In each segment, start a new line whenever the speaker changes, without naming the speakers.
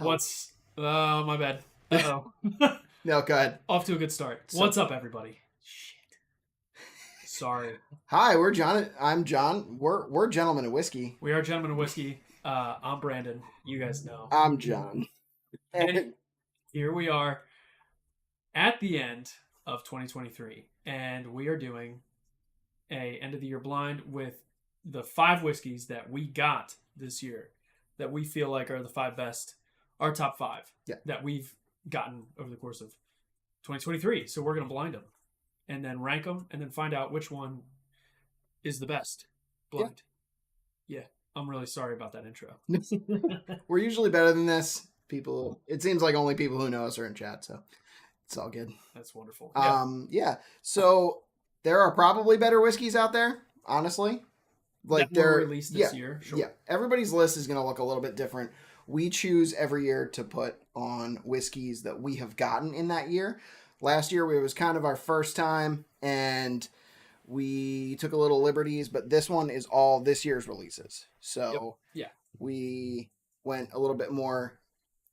What's my bad. Uh-oh.
No, go ahead.
Off to a good start. What's up, everybody? Shit. Sorry.
Hi, we're John. I'm John. We're Gentlemen of Whiskey.
We are Gentlemen of Whiskey. I'm Brandon. You guys know.
I'm John.
And here we are at the end of 2023, and we are doing a end of the year blind with the 5 whiskeys that we got this year that we feel like are the 5 best, our top 5 that we've gotten over the course of 2023. So we're going to blind them. and then rank them, and then find out which one is the best
Yeah.
blind. Yeah, I'm really sorry about that intro.
We're usually better than this. People, it seems like only people who know us are in chat, so it's all good.
That's wonderful. Yeah.
Yeah. So there are probably better whiskeys out there, honestly. Like
that were
they're
released this year. Sure.
Yeah. Everybody's list is going to look a little bit different. We choose every year to put on whiskeys that we have gotten in that year. Last year it was kind of our first time, and we took a little liberties, but this one is all this year's releases. So
Yeah.
we went a little bit more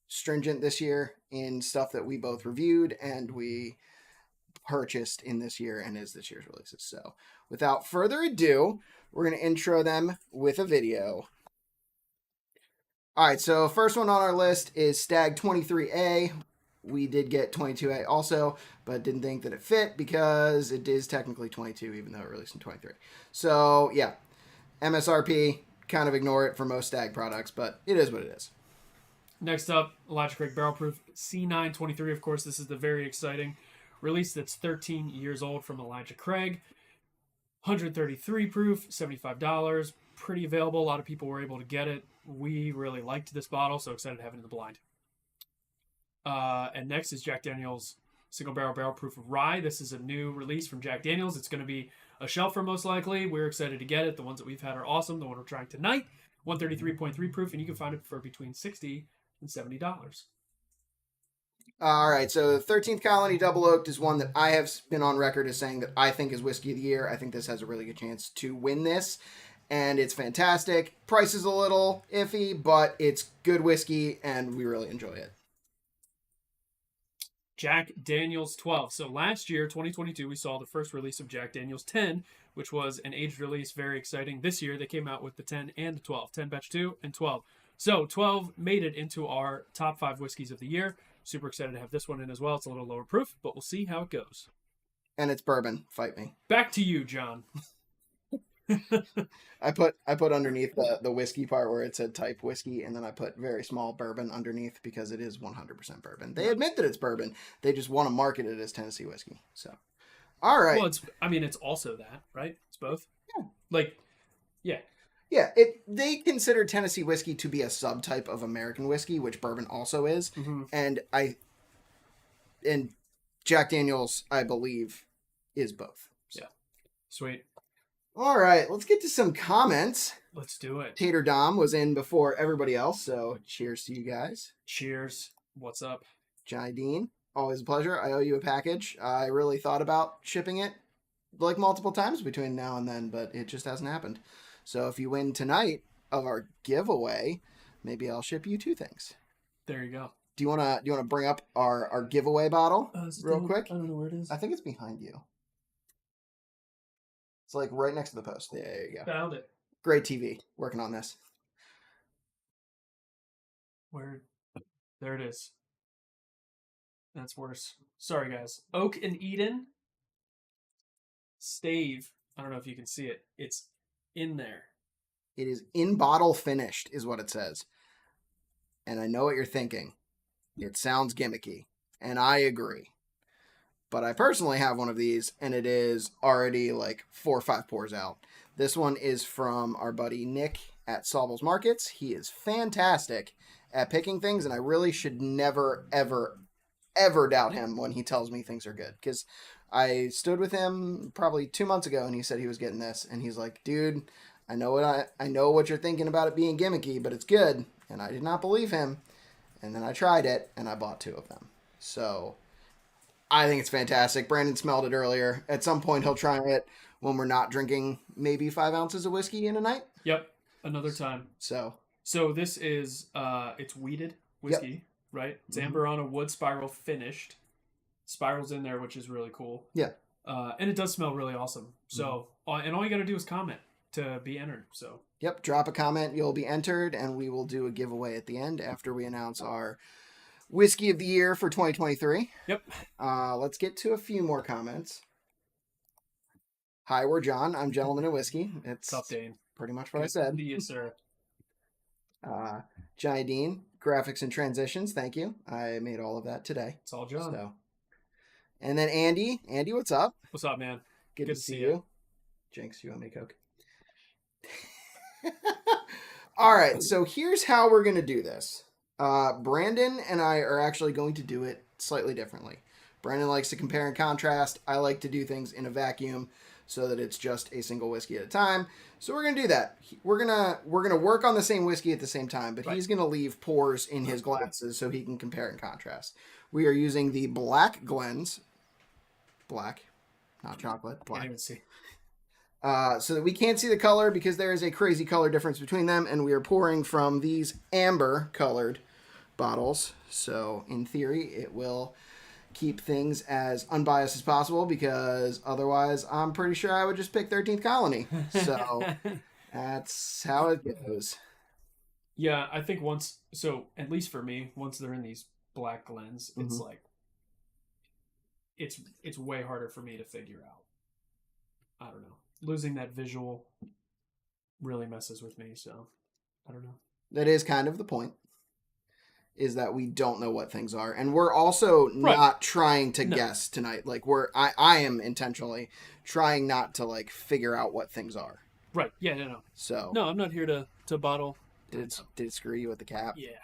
stringent this year in stuff that we both reviewed and we purchased in this year and is this year's releases. So without further ado, we're going to intro them with a video. All right, so first one on our list is Stag 23A. We did get 22A also, but didn't think that it fit because it is technically 22 even though it released in 23. So yeah, MSRP, kind of ignore it for most Stag products, but it is what it is.
Next up, Elijah Craig Barrel Proof C923. Of course, this is the very exciting release that's 13 years old from Elijah Craig. 133 proof, $75. Pretty available. A lot of people were able to get it. We really liked this bottle, so excited to have it in the blind. And next is Jack Daniel's Single Barrel Proof of Rye. This is a new release from Jack Daniel's. It's going to be a shelfer most likely. We're excited to get it. The ones that we've had are awesome. The one we're trying tonight, 133.3 proof, and you can find it for between $60 and $70.
All right, so the 13th Colony Double Oaked is one that I have been on record as saying that I think is Whiskey of the Year. I think this has a really good chance to win this, and it's fantastic. Price is a little iffy, but it's good whiskey, and we really enjoy it.
Jack Daniel's 12. So last year, 2022, we saw the first release of Jack Daniel's 10, which was an aged release, very exciting. This year, they came out with the 10 and the 12, 10 batch 2 and 12. So 12 made it into our top 5 whiskeys of the year. Super excited to have this one in as well. It's a little lower proof, but we'll see how it goes.
And it's bourbon. Fight me.
Back to you, John.
I put underneath the whiskey part where it said type whiskey, and then I put very small bourbon underneath because it is 100% bourbon. They admit that it's bourbon. They just want to market it as Tennessee whiskey. So, all right.
Well, it's also that, right? It's both.
Yeah. Yeah, they consider Tennessee whiskey to be a subtype of American whiskey, which bourbon also is.
Mm-hmm.
And Jack Daniel's, I believe, is both.
So. Yeah. Sweet.
All right, let's get to some comments.
Let's do it.
Tater Dom was in before everybody else, so cheers to you guys.
Cheers. What's up?
Johnny Dean, always a pleasure. I owe you a package. I really thought about shipping it like multiple times between now and then, but it just hasn't happened. So if you win tonight of our giveaway, maybe I'll ship you 2 things.
There you go.
Do you wanna bring up our giveaway bottle real quick?
I don't know where it is.
I think it's behind you. It's like right next to the post. There you go.
Found it.
Great TV. Working on this.
Where? There it is. That's worse. Sorry, guys. Oak and Eden. Stave. I don't know if you can see it. It's in there.
It is in bottle finished, is what it says. And I know what you're thinking. It sounds gimmicky. And I agree. But I personally have one of these, and it is already like 4 or 5 pours out. This one is from our buddy Nick at Saubles Markets. He is fantastic at picking things, and I really should never, ever, ever doubt him when he tells me things are good. Because I stood with him probably 2 months ago, and he said he was getting this, and he's like, "Dude, I know what you're thinking about it being gimmicky, but it's good." And I did not believe him, and then I tried it, and I bought 2 of them. So I think it's fantastic. Brandon smelled it earlier. At some point, he'll try it when we're not drinking maybe 5 ounces of whiskey in a night.
Yep, another time.
So
this is it's wheated whiskey, right? It's Amberana wood spiral finished. Spirals in there, which is really cool.
Yeah.
And it does smell really awesome. So, and all you got to do is comment to be entered. So.
Yep, drop a comment. You'll be entered, and we will do a giveaway at the end after we announce our Whiskey of the Year for 2023.
Yep.
Let's get to a few more comments. Hi, we're John. I'm Gentleman in Whiskey. It's
Tough, Dane.
Pretty much what I said.
Yes, sir.
Johnny Dean, graphics and transitions. Thank you. I made all of that today.
It's all John.
So, And then Andy. Andy, what's up?
What's up, man?
Good to see you. Jinx, you want me Coke? All right, so here's how we're going to do this. Brandon and I are actually going to do it slightly differently. Brandon likes to compare and contrast. I like to do things in a vacuum so that it's just a single whiskey at a time. So we're going to do that. We're going to work on the same whiskey at the same time, but he's going to leave pours in his glasses so he can compare and contrast. We are using the Black Glens. Black, not chocolate. Black.
Can't even see.
So that we can't see the color because there is a crazy color difference between them, and we are pouring from these amber colored bottles. So in theory, it will keep things as unbiased as possible because otherwise I'm pretty sure I would just pick 13th Colony. So that's how it goes.
Yeah, I think at least for me, once they're in these Black Glens, it's like it's way harder for me to figure out. I don't know. Losing that visual really messes with me, so I don't know.
That is kind of the point, is that we don't know what things are. And we're also not trying to guess tonight. Like I am intentionally trying not to like figure out what things are.
Right. Yeah, no.
So
no, I'm not here to bottle.
Did it screw you with the cap?
Yeah.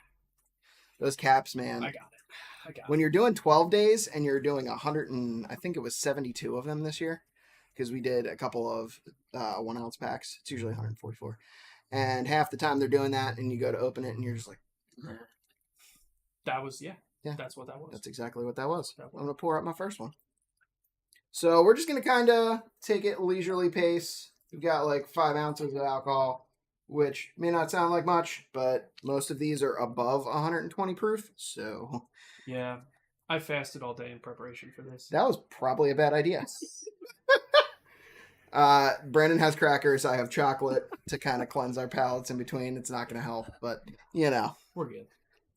Those caps, man.
I got it.
When you're doing 12 days and you're doing 100 and I think it was 72 of them this year, because we did a couple of 1 ounce packs. It's usually 144. And half the time they're doing that and you go to open it and you're just like...
That was, yeah. That's what that was.
That's exactly what that was. I'm going to pour out my first one. So we're just going to kind of take it leisurely pace. We've got like 5 ounces of alcohol, which may not sound like much, but most of these are above 120 proof. So...
Yeah. I fasted all day in preparation for this.
That was probably a bad idea. Brandon has crackers. I have chocolate to kind of cleanse our palates in between. It's not going to help, but you know.
We're good.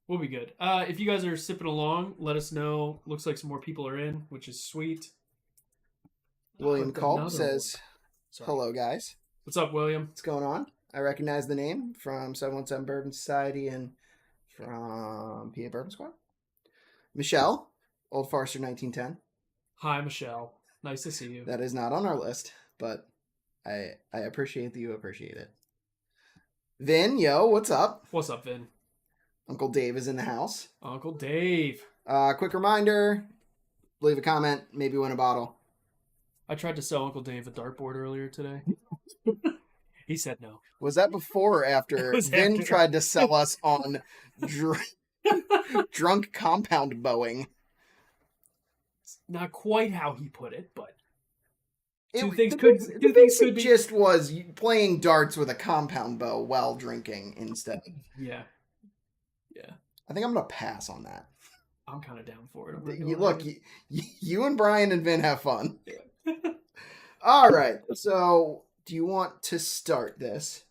We'll be good. If you guys are sipping along, let us know. Looks like some more people are in, which is sweet.
William Culp says, hello, guys.
What's up, William?
What's going on? I recognize the name from 717 Bourbon Society and from PA Bourbon Squad. Michelle, Old Farcer 1910.
Hi, Michelle. Nice to see you.
That is not on our list, but I appreciate that you appreciate it. Vin, yo, what's up?
What's up, Vin?
Uncle Dave is in the house.
Uncle Dave.
Quick reminder, leave a comment, maybe win a bottle.
I tried to sell Uncle Dave a dartboard earlier today. He said no.
Was that before or after Vin tried to sell us on drunk compound bowing?
Not quite how he put it, but
the basic gist was playing darts with a compound bow while drinking instead.
Yeah.
I think I'm gonna pass on that.
I'm kind of down for it.
Look, you and Brian and Vin have fun. Yeah. All right. So, do you want to start this?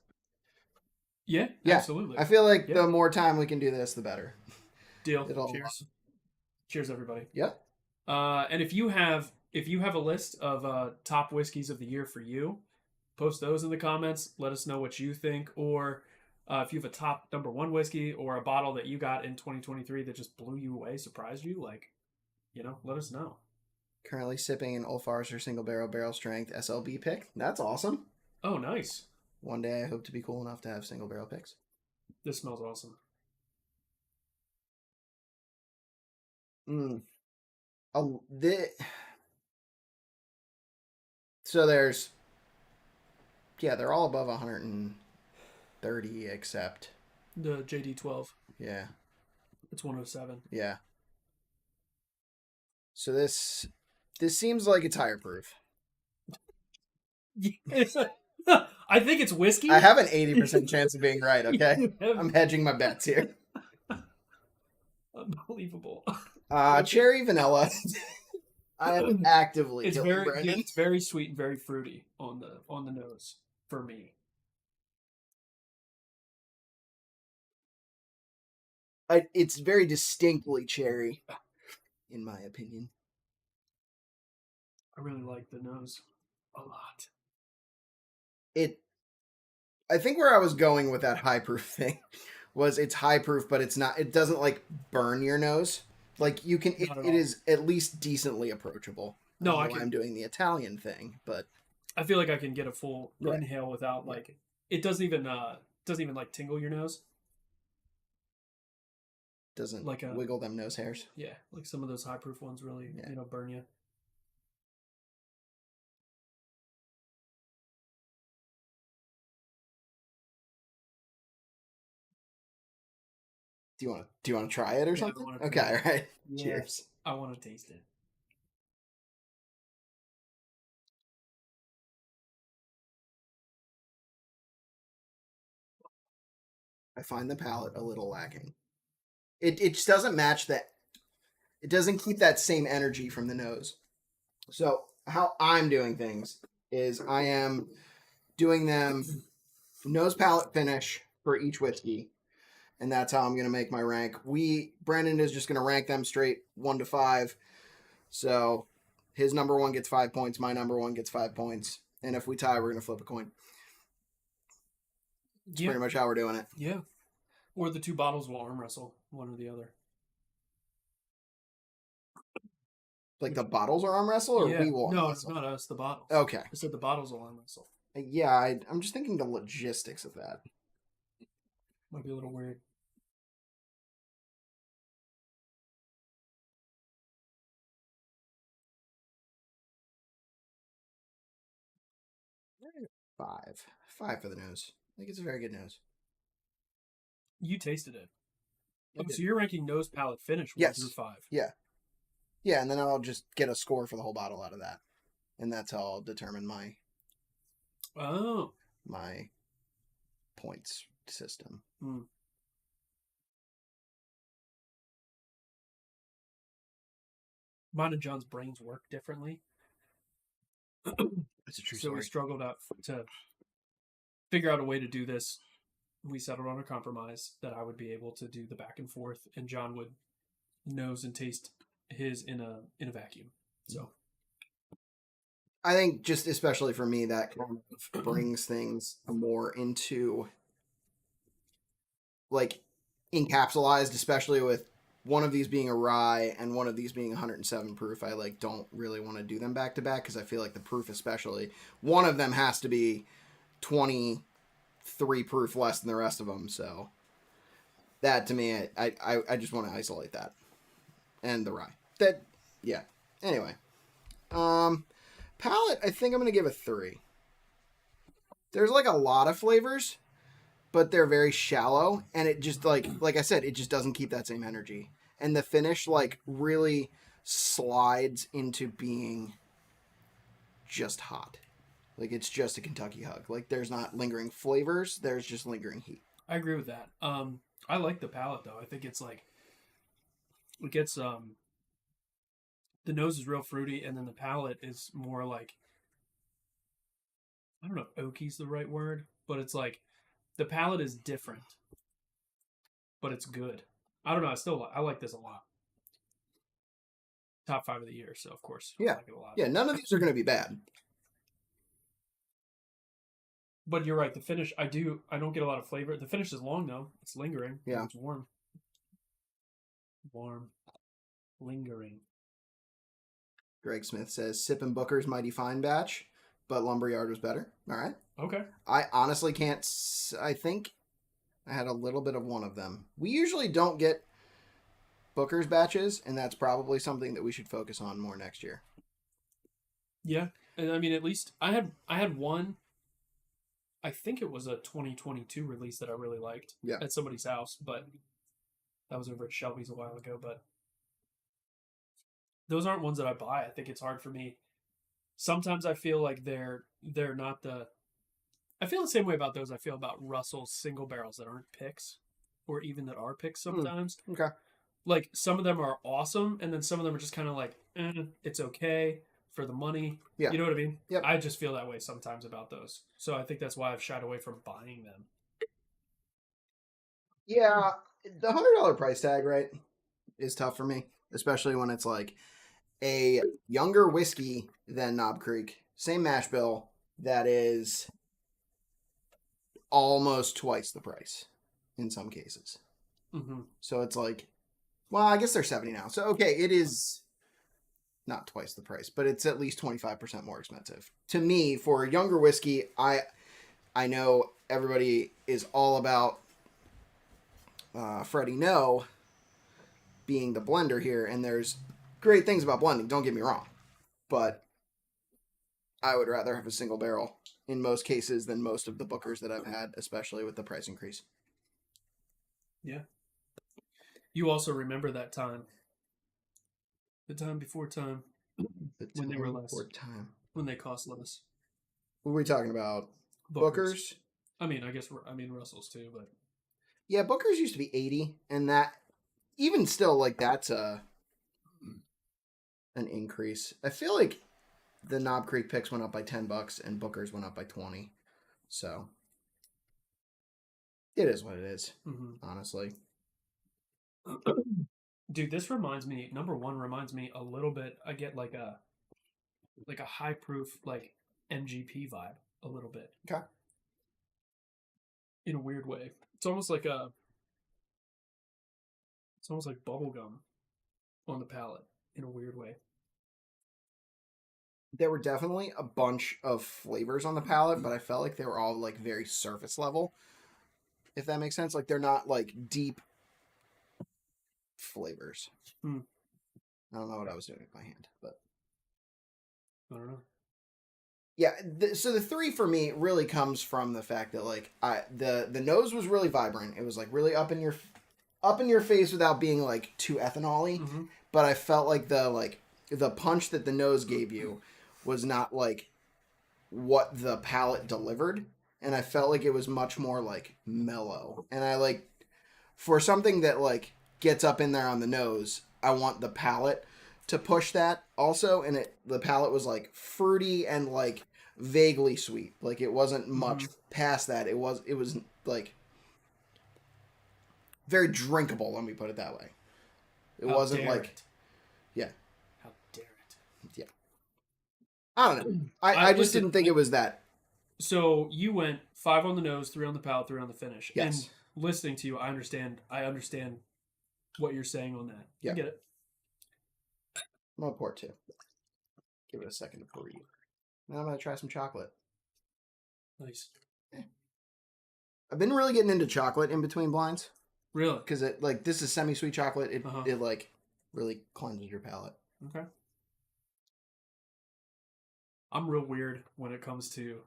Yeah, absolutely.
I feel like the more time we can do this, the better.
Deal. Cheers. Cheers, everybody.
Yep.
And if you have a list of top whiskeys of the year for you, post those in the comments. Let us know what you think, or if you have a top number one whiskey or a bottle that you got in 2023 that just blew you away, surprised you, let us know.
Currently sipping an Old Farcer single barrel strength SLB pick. That's awesome.
Oh, nice.
One day I hope to be cool enough to have single barrel picks.
This smells awesome.
So there's, they're all above 130 except
the JD12.
Yeah.
It's 107.
Yeah. So this seems like it's higher proof.
I think it's whiskey.
I have an 80% chance of being right, okay? I'm hedging my bets here.
Unbelievable.
Cherry vanilla. I am actively
it's very sweet and very fruity on the nose for me.
It's very distinctly cherry, in my opinion.
I really like the nose a lot.
I think where I was going with that high proof thing was it's high proof, but it's not. It doesn't like burn your nose. Like you can,
Not at
it
all.
is at least decently approachable. I
No,
don't
I
know why I'm
can.
doing the Italian thing, but
I feel like I can get a full
right,
inhale without
yeah,
like it doesn't even like tingle your nose
doesn't
like a
wiggle them nose hairs.
yeah like some of those high proof ones really
Yeah.
burn you.
Do you want to try it or
Yeah, I
something?
want to
Okay,
try
all
it.
right.
Yeah,
Cheers.
I want to taste it.
I find the palate a little lacking. It just doesn't match that. It doesn't keep that same energy from the nose. So how I'm doing things is I am doing them nose palate finish for each whiskey, and that's how I'm gonna make my rank. Brandon is just gonna rank them straight 1 to 5. So his number one gets 5 points, my number one gets 5 points, and if we tie, we're gonna flip a coin. It's
Yeah,
pretty much how we're doing it.
yeah. Or the two bottles will arm wrestle one or the other.
Like
Which
the bottles are arm wrestle, or
yeah,
we will arm
no,
wrestle.
not us. The bottles.
Okay.
I said the bottles will arm wrestle.
Yeah, I'm just thinking the logistics of that.
Might be a little weird.
Five for the nose. I think it's a very good nose.
You tasted it.
I
Oh,
did.
so you're ranking nose palate finish one through
Yes.
five.
Yeah. Yeah, and then I'll just get a score for the whole bottle out of that, and that's how I'll determine
Oh.
my points system.
Hmm. Mine and John's brains work differently.
It's a true
So we
story.
struggled out to figure out a way to do this. We settled on a compromise that I would be able to do the back and forth, and John would nose and taste his in a vacuum. So
I think just especially for me, that kind of brings things more into like encapsulized, especially with one of these being a rye and one of these being 107 proof. I like don't really want to do them back to back because I feel like the proof, especially one of them, has to be 23 proof less than the rest of them. So that to me, I just want to isolate that and the rye. That yeah. Anyway, palate. I think I'm gonna give a 3. There's like a lot of flavors, but they're very shallow, and it just like I said, it just doesn't keep that same energy. And the finish like really slides into being just hot. Like it's just a Kentucky hug. Like there's not lingering flavors, there's just lingering heat.
I agree with that. I like the palate though. I think it's like it gets the nose is real fruity, and then the palate is more like I don't know if oaky's the right word, but it's like the palate is different, but it's good. I don't know. I like this a lot. Top five of the year, so of course I
Yeah.
like it a lot.
Yeah, none of these are gonna be bad.
But you're right. The finish, I don't get a lot of flavor. The finish is long though. It's lingering.
Yeah.
It's warm. Warm, lingering.
Greg Smith says Sip and Booker's Mighty Fine batch, but Lumberyard was better. All right.
Okay.
I honestly can't. I think I had a little bit of one of them. We usually don't get Booker's batches, and that's probably something that we should focus on more next year.
Yeah, and I mean, at least I had one. I think it was a 2022 release that I really liked
Yeah.
at somebody's house, but that was over at Shelby's a while ago. But those aren't ones that I buy. I think it's hard for me. Sometimes I feel like they're not the. I feel the same way about those. I feel about Russell's single barrels that aren't picks, or even that are picks sometimes.
Okay.
Like some of them are awesome, and then some of them are just kind of like, it's okay for the money.
Yeah.
You know what I mean?
Yep.
I just feel that way sometimes about those. So I think that's why I've shied away from buying them.
Yeah, the $100 price tag, right, is tough for me, especially when it's like a younger whiskey than Knob Creek, same mash bill, that is almost twice the price in some cases.
Mm-hmm.
So it's like Well, I guess they're 70 now. So okay, it is not twice the price, but it's at least 25% more expensive. To me, for a younger whiskey, I know everybody is all about Freddie No being the blender here, and there's great things about blending, don't get me wrong. But I would rather have a single barrel in most cases than most of the Bookers that I've had, especially with the price increase.
Yeah. You also remember that time, the time before time,
The
when they were
time
less,
for time.
when they cost less.
What were we talking about?
Bookers.
Bookers?
I mean, I mean Russells too, but
Yeah, Bookers used to be 80, and that even still, like, that's an increase. I feel like the Knob Creek picks went up by $10 and Booker's went up by 20. So it is what it is, honestly.
Dude, this reminds me. Number one reminds me a little bit. I get like a high proof like MGP vibe a little bit.
Okay.
In a weird way. It's almost like bubble gum on the palate in a weird way.
There were definitely a bunch of flavors on the palate, but I felt like they were all like very surface level. If that makes sense. Like they're not like deep flavors.
Hmm.
I don't know what I was doing with my hand, but
I don't know.
yeah. So the three for me really comes from the fact that like the nose was really vibrant. It was like really up in your face without being like too ethanol-y.
Mm-hmm.
But I felt like the punch that the nose gave you was not like what the palate delivered, and I felt like it was much more like mellow. And I like for something that like gets up in there on the nose, I want the palate to push that also, and the palate was like fruity and like vaguely sweet. Like it wasn't much past that. It was like very drinkable, let me put it that way. It
How
wasn't
dare
like
it.
yeah.
How dare it.
Yeah. I don't know. I just didn't think it was that.
So you went 5 on the nose, 3 on the palate, 3 on the finish.
Yes.
And listening to you, I understand what you're saying on that.
Yeah.
I get it.
I'm gonna pour two. Give it a second to pour you. Now I'm gonna try some chocolate.
Nice.
I've been really getting into chocolate in between blinds.
Really?
Because it like this is semi-sweet chocolate. It like really cleanses your palate.
Okay. I'm real weird when it comes to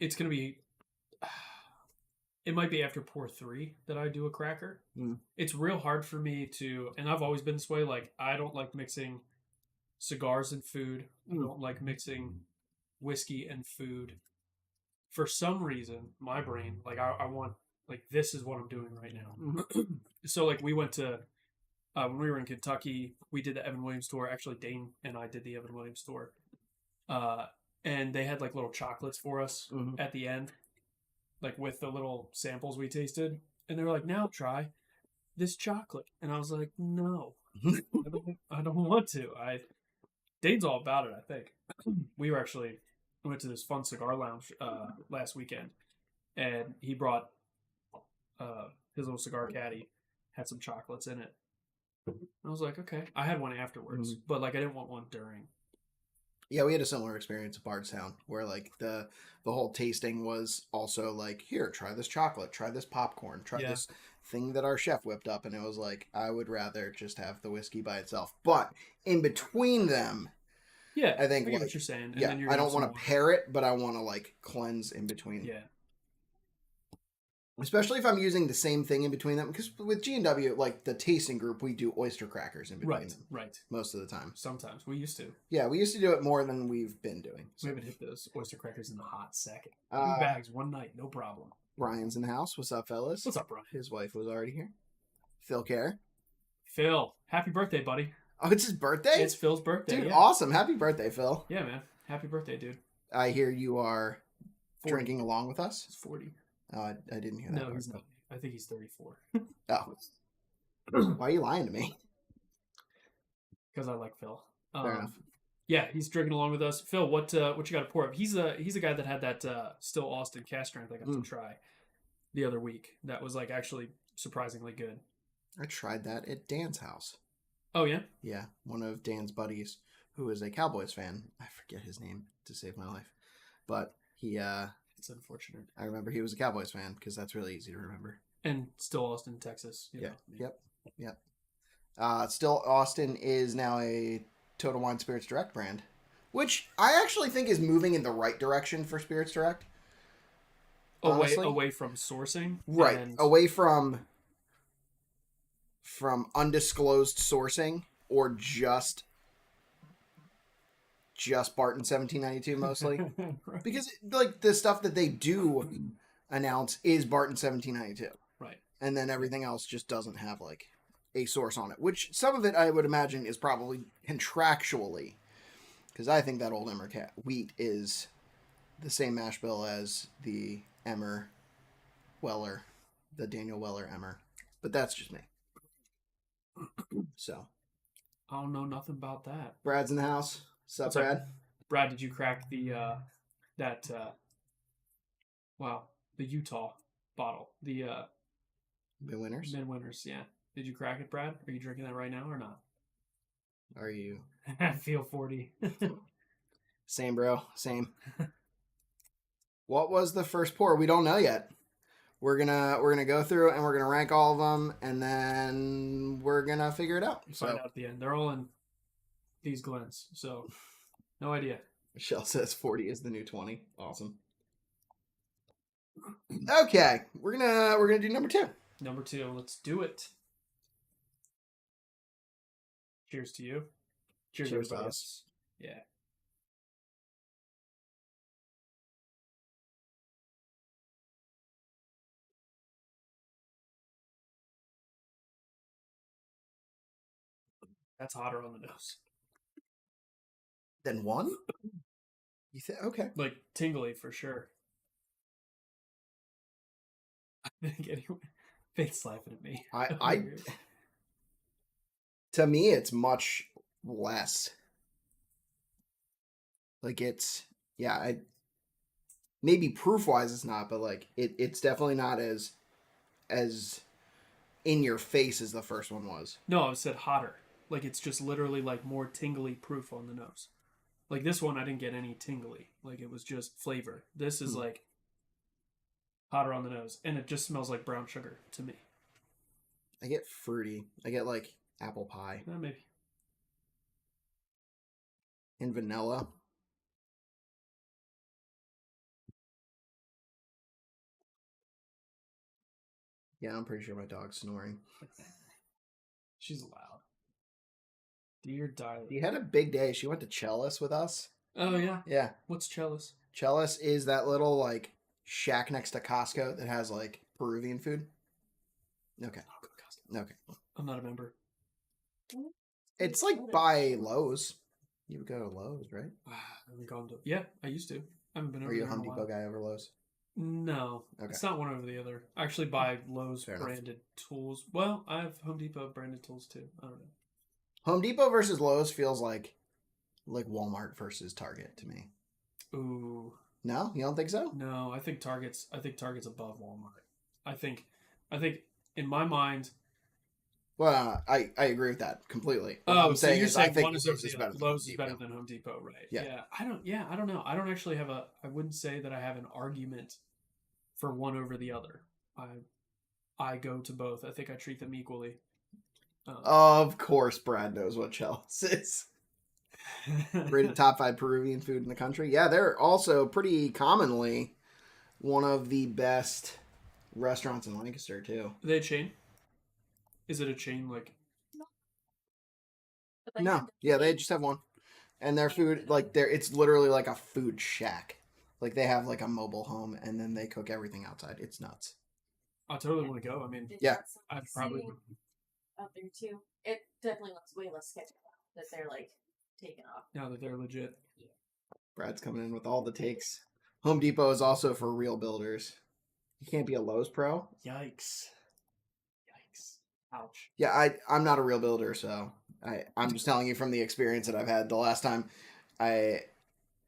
it's gonna be it might be after pour 3 that I do a cracker. It's real hard for me to, and I've always been this way, like I don't like mixing cigars and food. I don't like mixing whiskey and food. For some reason, my brain, like I want, like this is what I'm doing right now. So like we went to, when we were in Kentucky, we did the Evan Williams tour. Actually, Dane and I did the Evan Williams tour. And they had like little chocolates for us at the end, like with the little samples we tasted. And they were like, now try this chocolate. And I was like, no, I don't want to. Dane's all about it, I think. We went to this fun cigar lounge last weekend, and he brought his little cigar caddy, had some chocolates in it. I was like, okay. I had one afterwards, but like I didn't want one during.
Yeah, we had a similar experience at Bardstown where like the whole tasting was also like, here, try this chocolate, try this popcorn, try this thing that our chef whipped up, and it was like, I would rather just have the whiskey by itself. But in between them,
yeah,
I think
I get
like,
what you're saying. And
yeah,
then you're
I don't want to pair it, but I want to like cleanse in between.
Yeah.
Especially if I'm using the same thing in between them, because with G&W, like the tasting group, we do oyster crackers in between them.
Right.
Most of the time.
Sometimes we used to.
Yeah, we used to do it more than we've been doing.
So. We haven't hit those oyster crackers in a hot second. 2 bags one night, no problem.
Ryan's in the house. What's up, fellas?
What's up, Ryan?
His wife was already here. Phil Care.
Phil, happy birthday, buddy.
Oh, it's his birthday?
It's Phil's birthday.
Dude,
yeah.
Awesome. Happy birthday, Phil.
Yeah, man. Happy birthday, dude.
I hear you are
40.
drinking along with us.
He's 40.
Oh, I didn't hear that.
No, he's not. I think he's 34.
Oh. Why are you lying to me?
Because I like Phil.
Fair enough.
Yeah, he's drinking along with us. Phil, what you got to pour up? He's a guy that had that Still Austin cast strength I got to try the other week. That was like actually surprisingly good.
I tried that at Dan's house.
Oh yeah.
Yeah, one of Dan's buddies who is a Cowboys fan. I forget his name to save my life. But
It's unfortunate.
I remember he was a Cowboys fan because that's really easy to remember.
And still Austin, Texas.
Yeah. Yep. Still, Austin is now a Total Wine Spirits Direct brand, which I actually think is moving in the right direction for Spirits Direct. Honestly.
Away from sourcing.
Right.
And...
Away from undisclosed sourcing or just Barton 1792 mostly.
Right.
Because like the stuff that they do announce is Barton 1792.
Right.
And then everything else just doesn't have like a source on it, which some of it I would imagine is probably contractually, because I think that old Emmer wheat is the same mash bill as the Emmer Weller, the Daniel Weller Emmer, but that's just me. So
I don't know nothing about that.
Brad's in the house. What's up, Brad?
Brad, did you crack the the Utah bottle, the
Midwinters?
Midwinters, yeah. Did you crack it, Brad? Are you drinking that right now or not?
Are you?
I feel 40.
Same, bro. Same. What was the first pour? We don't know yet. We're gonna go through and we're gonna rank all of them, and then we're gonna figure it out.
Find out at the end. They're all in these Glens, so no idea.
Michelle says 40 is the new 20. Awesome. Okay, we're gonna do number 2.
Number 2. Let's do it. Cheers to you.
Cheers to us.
Yeah. That's hotter on the nose.
Then 1? You think? Okay.
Like tingly for sure. I think anyway. Faith's laughing at me.
I to me it's much less. Like it's maybe proof wise it's not, but like it's definitely not as in your face as the first one was.
No, I said hotter. Like it's just literally like more tingly proof on the nose. Like this one I didn't get any tingly. Like it was just flavor. This is like hotter on the nose, and it just smells like brown sugar to me.
I get fruity. I get like apple pie.
Maybe.
And vanilla. Yeah, I'm pretty sure my dog's snoring.
She's loud. Dear diary.
You had a big day. She went to Chalice with us.
Oh, yeah?
Yeah.
What's Chalice?
Chalice is that little, like, shack next to Costco that has, like, Peruvian food. Okay.
I'll go to Costco.
Okay.
I'm not a member.
It's, like, by Lowe's. You would go to Lowe's, right?
I haven't gone to... Yeah, I used to. I haven't been over
Are you
there
a Home
in a
Depot
while.
guy over Lowe's?
No.
Okay.
It's not one over the other. I actually buy Lowe's
Fair enough.
branded tools. Well, I have Home Depot branded tools, too. I don't know.
Home Depot versus Lowe's feels like Walmart versus Target to me.
Ooh.
No? You don't think so?
No, I think Target's above Walmart. I think in my mind.
Well, I agree with that completely.
What
I'm
so
saying
you're
is
saying
I think
one is
Lowe's is better than
Lowe's
Home
is better
Depot.
than Home Depot, right?
Yeah.
I don't know. I don't actually have I wouldn't say that I have an argument for one over the other. I go to both. I think I treat them equally.
Of course, Brad knows what Chalice is. Rated top 5 Peruvian food in the country. Yeah, they're also pretty commonly one of the best restaurants in Lancaster, too.
Are they a chain? Is it a chain like?
No. Yeah, they just have one. And their food, like, it's literally like a food shack. Like, they have, like, a mobile home, and then they cook everything outside. It's nuts.
I totally want to go. I mean,
yeah.
I probably would.
Out there, too. It definitely looks way less sketchy that they're, like, taken off.
Now that they're legit.
Yeah.
Brad's coming in with all the takes. Home Depot is also for real builders. You can't be a Lowe's pro.
Yikes. Ouch.
Yeah, I'm not a real builder, so I'm just telling you from the experience that I've had. The last time I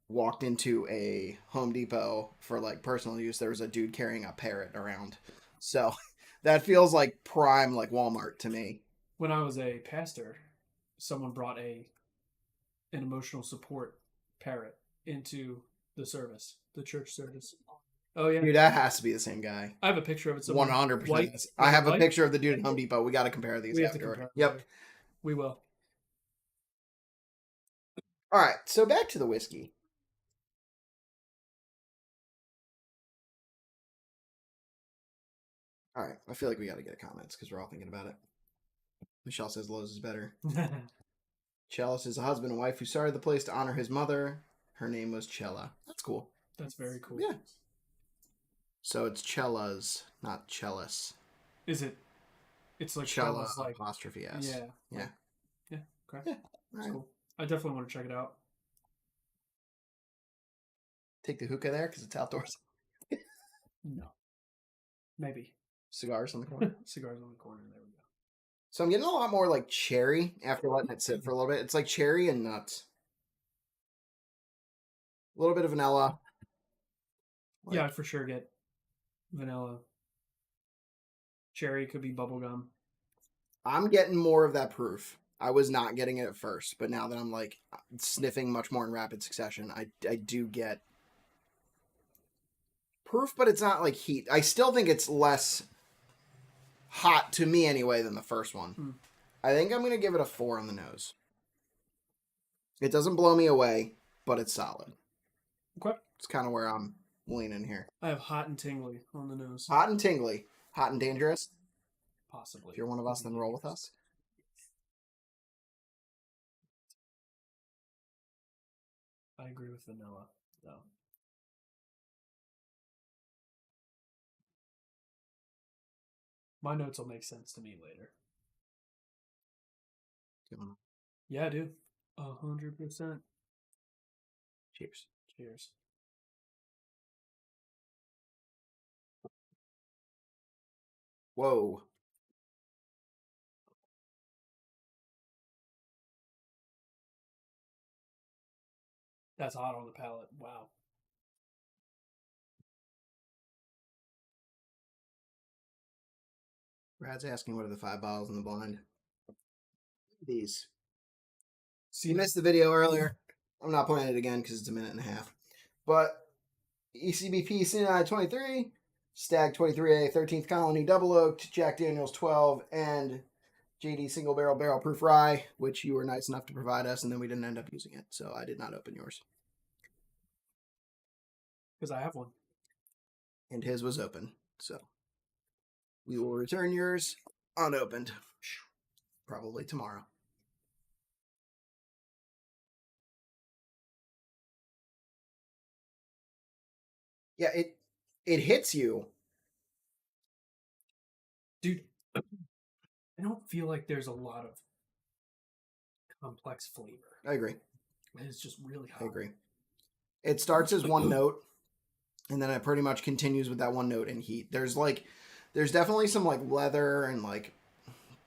walked into a Home Depot for like personal use, there was a dude carrying a parrot around. So That feels like prime, like Walmart to me.
When I was a pastor, someone brought an emotional support parrot into the service, the church service. Oh yeah,
Dude, that has to be the same guy.
I have a picture of it somewhere.
100%.
White.
I
Was it
have a
white?
picture of the dude at Home Depot. We got to compare these
We have to
after.
compare.
Yep.
Later. We will.
All right, so back to the whiskey. All right, I feel like we got to get comments because we're all thinking about it. Michelle says Lowe's is better. Chalice is a husband and wife who started the place to honor his mother. Her name was Chella. That's cool.
That's very cool.
Yeah. So it's Chella's, not Chalice.
Is it? It's like
Chella
Stella's, like
apostrophe S.
yeah,
Yeah.
yeah. Okay,
Yeah.
that's
Right.
cool. I definitely want to check it out.
Take the hookah there because it's outdoors.
No, maybe
Cigars on the corner.
cigars on the corner. There we go.
So I'm getting a lot more like cherry after letting it sit for a little bit. It's like cherry and nuts. A little bit of vanilla. Like,
Yeah, I'd for sure get vanilla. Cherry could be bubblegum.
I'm getting more of that proof. I was not getting it at first, but now that I'm like sniffing much more in rapid succession, I do get proof, but it's not like heat. I still think it's less hot to me anyway than the first one.
Hmm.
I think I'm going to give it a 4 on the nose. It doesn't blow me away, but it's solid.
Okay.
It's kind of where I'm leaning here.
I have hot and tingly on the nose.
Hot and tingly. Hot and dangerous.
Possibly.
If you're one of us, then roll with us.
I agree with vanilla, though. My notes will make sense to me later. Yeah, I do. 100%.
Cheers.
Cheers.
Whoa.
That's hot on the palate. Wow.
Brad's asking what are the 5 bottles in the blind. These.
See,
You missed the video earlier. I'm not playing it again because it's a minute and a half. But ECBP Sinai 23, Stag 23A, 13th Colony Double Oaked, Jack Daniels 12, and JD Single Barrel Proof Rye, which you were nice enough to provide us, and then we didn't end up using it. So I did not open yours.
because I have one.
And his was open. So we will return yours unopened. Probably tomorrow. Yeah, it hits you.
Dude, I don't feel like there's a lot of complex flavor.
I agree.
It's just really hot.
I agree. It starts as one note, and then it pretty much continues with that one note in heat. There's definitely some like leather and like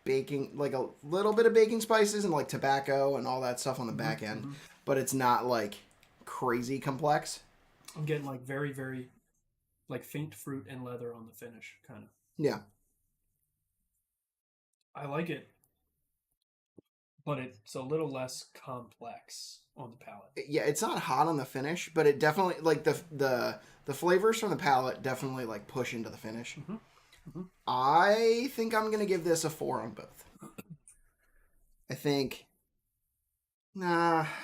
baking, like a little bit of baking spices and like tobacco and all that stuff on the back end, but it's not like crazy complex.
I'm getting like very, very like faint fruit and leather on the finish, kind of.
Yeah.
I like it, but it's a little less complex on the palate.
Yeah, it's not hot on the finish, but it definitely like the flavors from the palate definitely like push into the finish.
Mm-hmm. Mm-hmm.
I think I'm gonna give this a 4 on both. I'm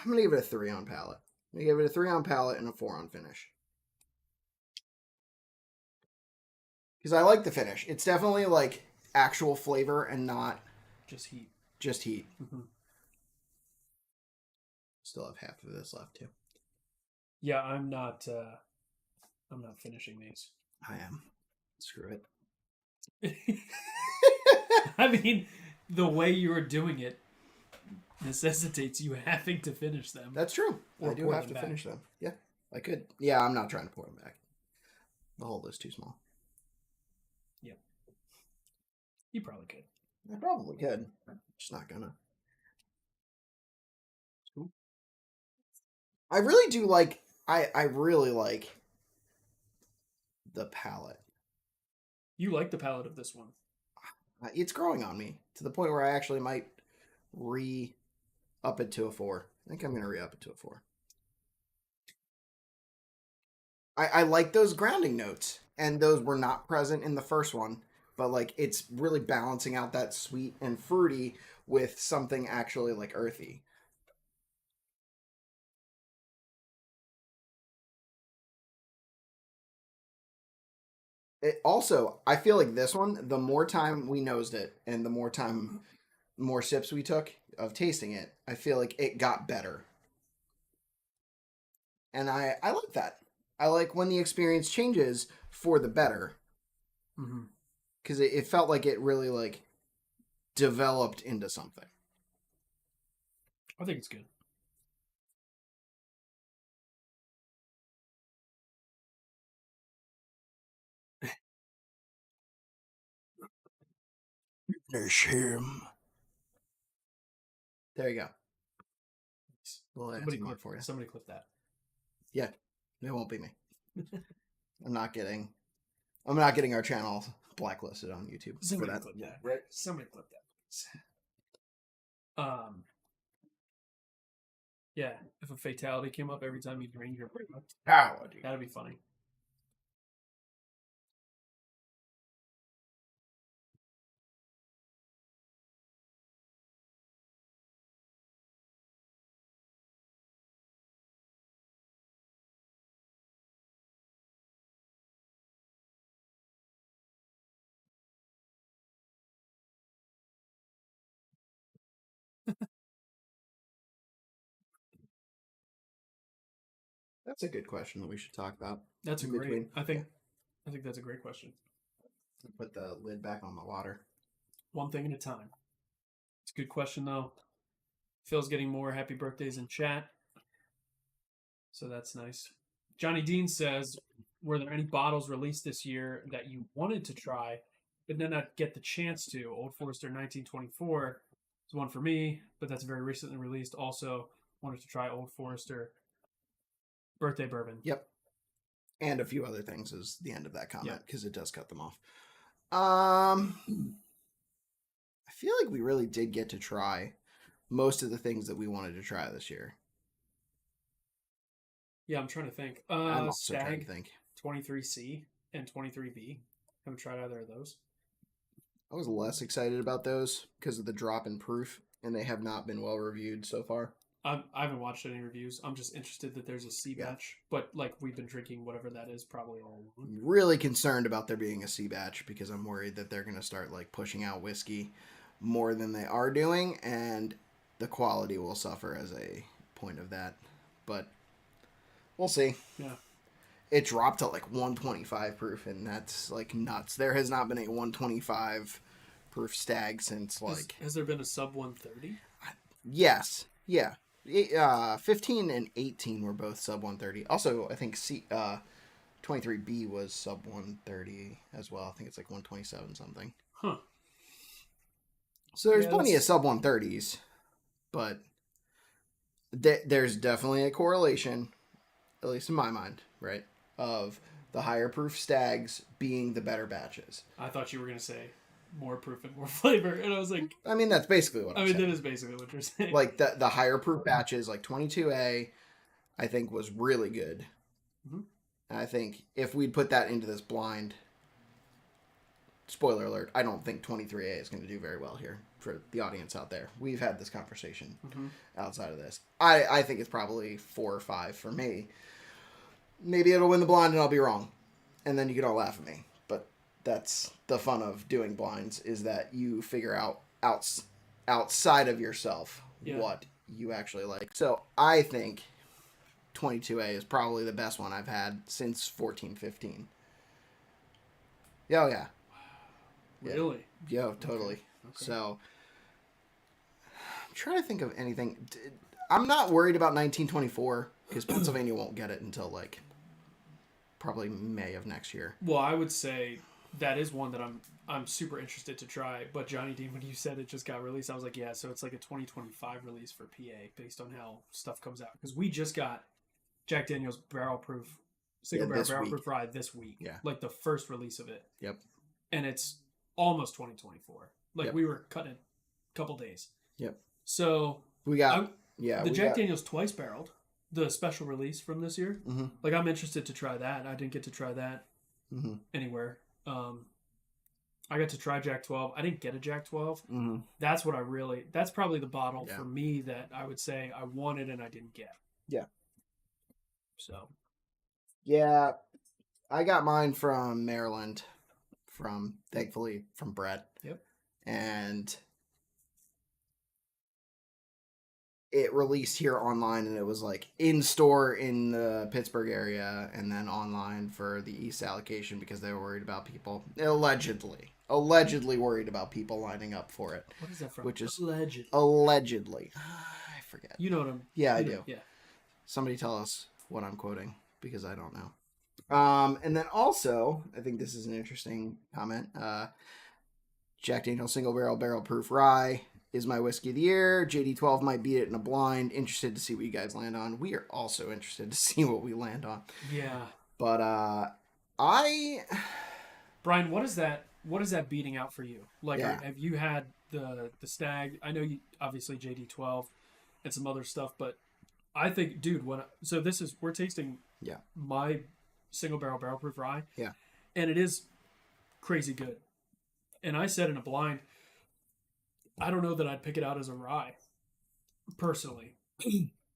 gonna give it a 3 on palate. I'm gonna give it a 3 on palate and a 4 on finish. Because I like the finish. It's definitely like actual flavor and not
just heat.
Just heat.
Mm-hmm.
Still have half of this left too.
Yeah, I'm not finishing these.
I am. Screw it.
I mean, the way you are doing it necessitates you having to finish them.
That's true.
Or
I do
pour
have
them
to
back.
finish them. Yeah, I could. Yeah, I'm not trying to pour them back. The hole is too small.
Yeah. You probably could.
I probably could. I'm just not gonna.
Cool.
I really do like. I really like the palette.
You like the palate of this one.
It's growing on me to the point where I actually might re-up it to a 4. I think I'm going to re-up it to a 4. I like those grounding notes, and those were not present in the first one, but like it's really balancing out that sweet and fruity with something actually like earthy. It also, I feel like this one, the more time we nosed it and the more sips we took of tasting it, I feel like it got better. And I like that. I like when the experience changes for the better.
Mm-hmm.
Because it felt like it really like developed into something.
I think it's good.
Finish him. There you go. Well, for you.
Somebody clip that.
Yeah, it won't be me. I'm not getting our channel blacklisted on YouTube
Somebody
for that.
clip that. Right? Somebody clip that, please. Yeah. If a fatality came up every time you drink your product, that'd be funny.
That's a good question that we should talk about.
That's a
in
great.
between.
I think that's a great question.
Put the lid back on the water.
One thing at a time. It's a good question though. Phil's getting more happy birthdays in chat, so that's nice. Johnny Dean says, "Were there any bottles released this year that you wanted to try, but did not get the chance to?" Old Forester 1924 is one for me, but that's very recently released. Also, wanted to try Old Forester birthday bourbon.
Yep. And a few other things is the end of that comment because it does cut them off. I feel like we really did get to try most of the things that we wanted to try this year.
Yeah, I'm trying to think.
I'm also
Stag
trying to think.
23C and 23B. Haven't tried either of those.
I was less excited about those because of the drop in proof, and they have not been well reviewed so far.
I haven't watched any reviews. I'm just interested that there's a C batch, but like we've been drinking whatever that is probably all along.
I'm really concerned about there being a C batch because I'm worried that they're going to start like pushing out whiskey more than they are doing, and the quality will suffer as a point of that. But we'll see.
Yeah.
It dropped to like 125 proof, and that's like nuts. There has not been a 125 proof stag since like.
Has there been a sub 130?
Yes. Yeah. 15 and 18 were both sub 130. Also, I think 23B was sub 130 as well. I think it's like 127 something.
Huh.
So there's plenty of sub 130s, but there's definitely a correlation, at least in my mind, right, of the higher proof stags being the better batches.
I thought you were going to say more proof and more flavor, and I was like,
I mean, that's basically what I'm saying.
that is basically what you're saying.
Like the higher proof batches, like 22A, I think was really good.
Mm-hmm.
And I think if we'd put that into this blind, spoiler alert, I don't think 23A is going to do very well here for the audience out there. We've had this conversation outside of this. I think it's probably 4 or 5 for me. Maybe it'll win the blind and I'll be wrong. And then you can all laugh at me. But that's the fun of doing blinds, is that you figure out outside of yourself what you actually like. So I think 22A is probably the best one I've had since 14-15. Oh, yeah.
Really?
Yeah, totally.
Okay.
So I'm trying to think of anything. I'm not worried about 1924 because Pennsylvania won't get it until like probably May of next year.
Well, I would say that is one that I'm super interested to try. But Johnny Dean, when you said it just got released, I was like, yeah, so it's like a 2025 release for PA based on how stuff comes out. Because we just got Jack Daniel's single barrel barrel proof rye this week.
Yeah.
Like the first release of it.
Yep.
And it's almost 2024. Like
Yep.
we were cutting it a couple days.
Yep.
So
We got
I'm,
yeah.
the
We
Jack
got,
Daniel's twice barreled, the special release from this year.
hmm
Like I'm interested to try that. I didn't get to try that
hmm
anywhere. I got to try Jack 12. I didn't get a Jack 12.
hmm
That's what I really. That's probably the bottle
Yeah.
for me that I would say I wanted and I didn't get.
Yeah.
So
Yeah. I got mine from Maryland, thankfully from Brett,
yep.
and it released here online, and it was like in store in the Pittsburgh area, and then online for the East allocation because they were worried about people allegedly worried about people lining up for it.
What is that from?
Which is
allegedly.
I forget.
You know what I'm.
Yeah, I
you know-
do.
Yeah.
Somebody tell us what I'm quoting because I don't know. And then also, I think this is an interesting comment. Jack Daniel's Single Barrel Proof Rye is my whiskey of the year. JD12 might beat it in a blind. Interested to see what you guys land on. We are also interested to see what we land on.
Yeah.
But
Brian, what is that? What is that beating out for you? Like,
Yeah.
have you had the Stag? I know you obviously JD12 and some other stuff, but I think, dude, we're tasting my Single Barrel Proof Rye.
Yeah.
And it is crazy good. And I said in a blind, I don't know that I'd pick it out as a rye, personally.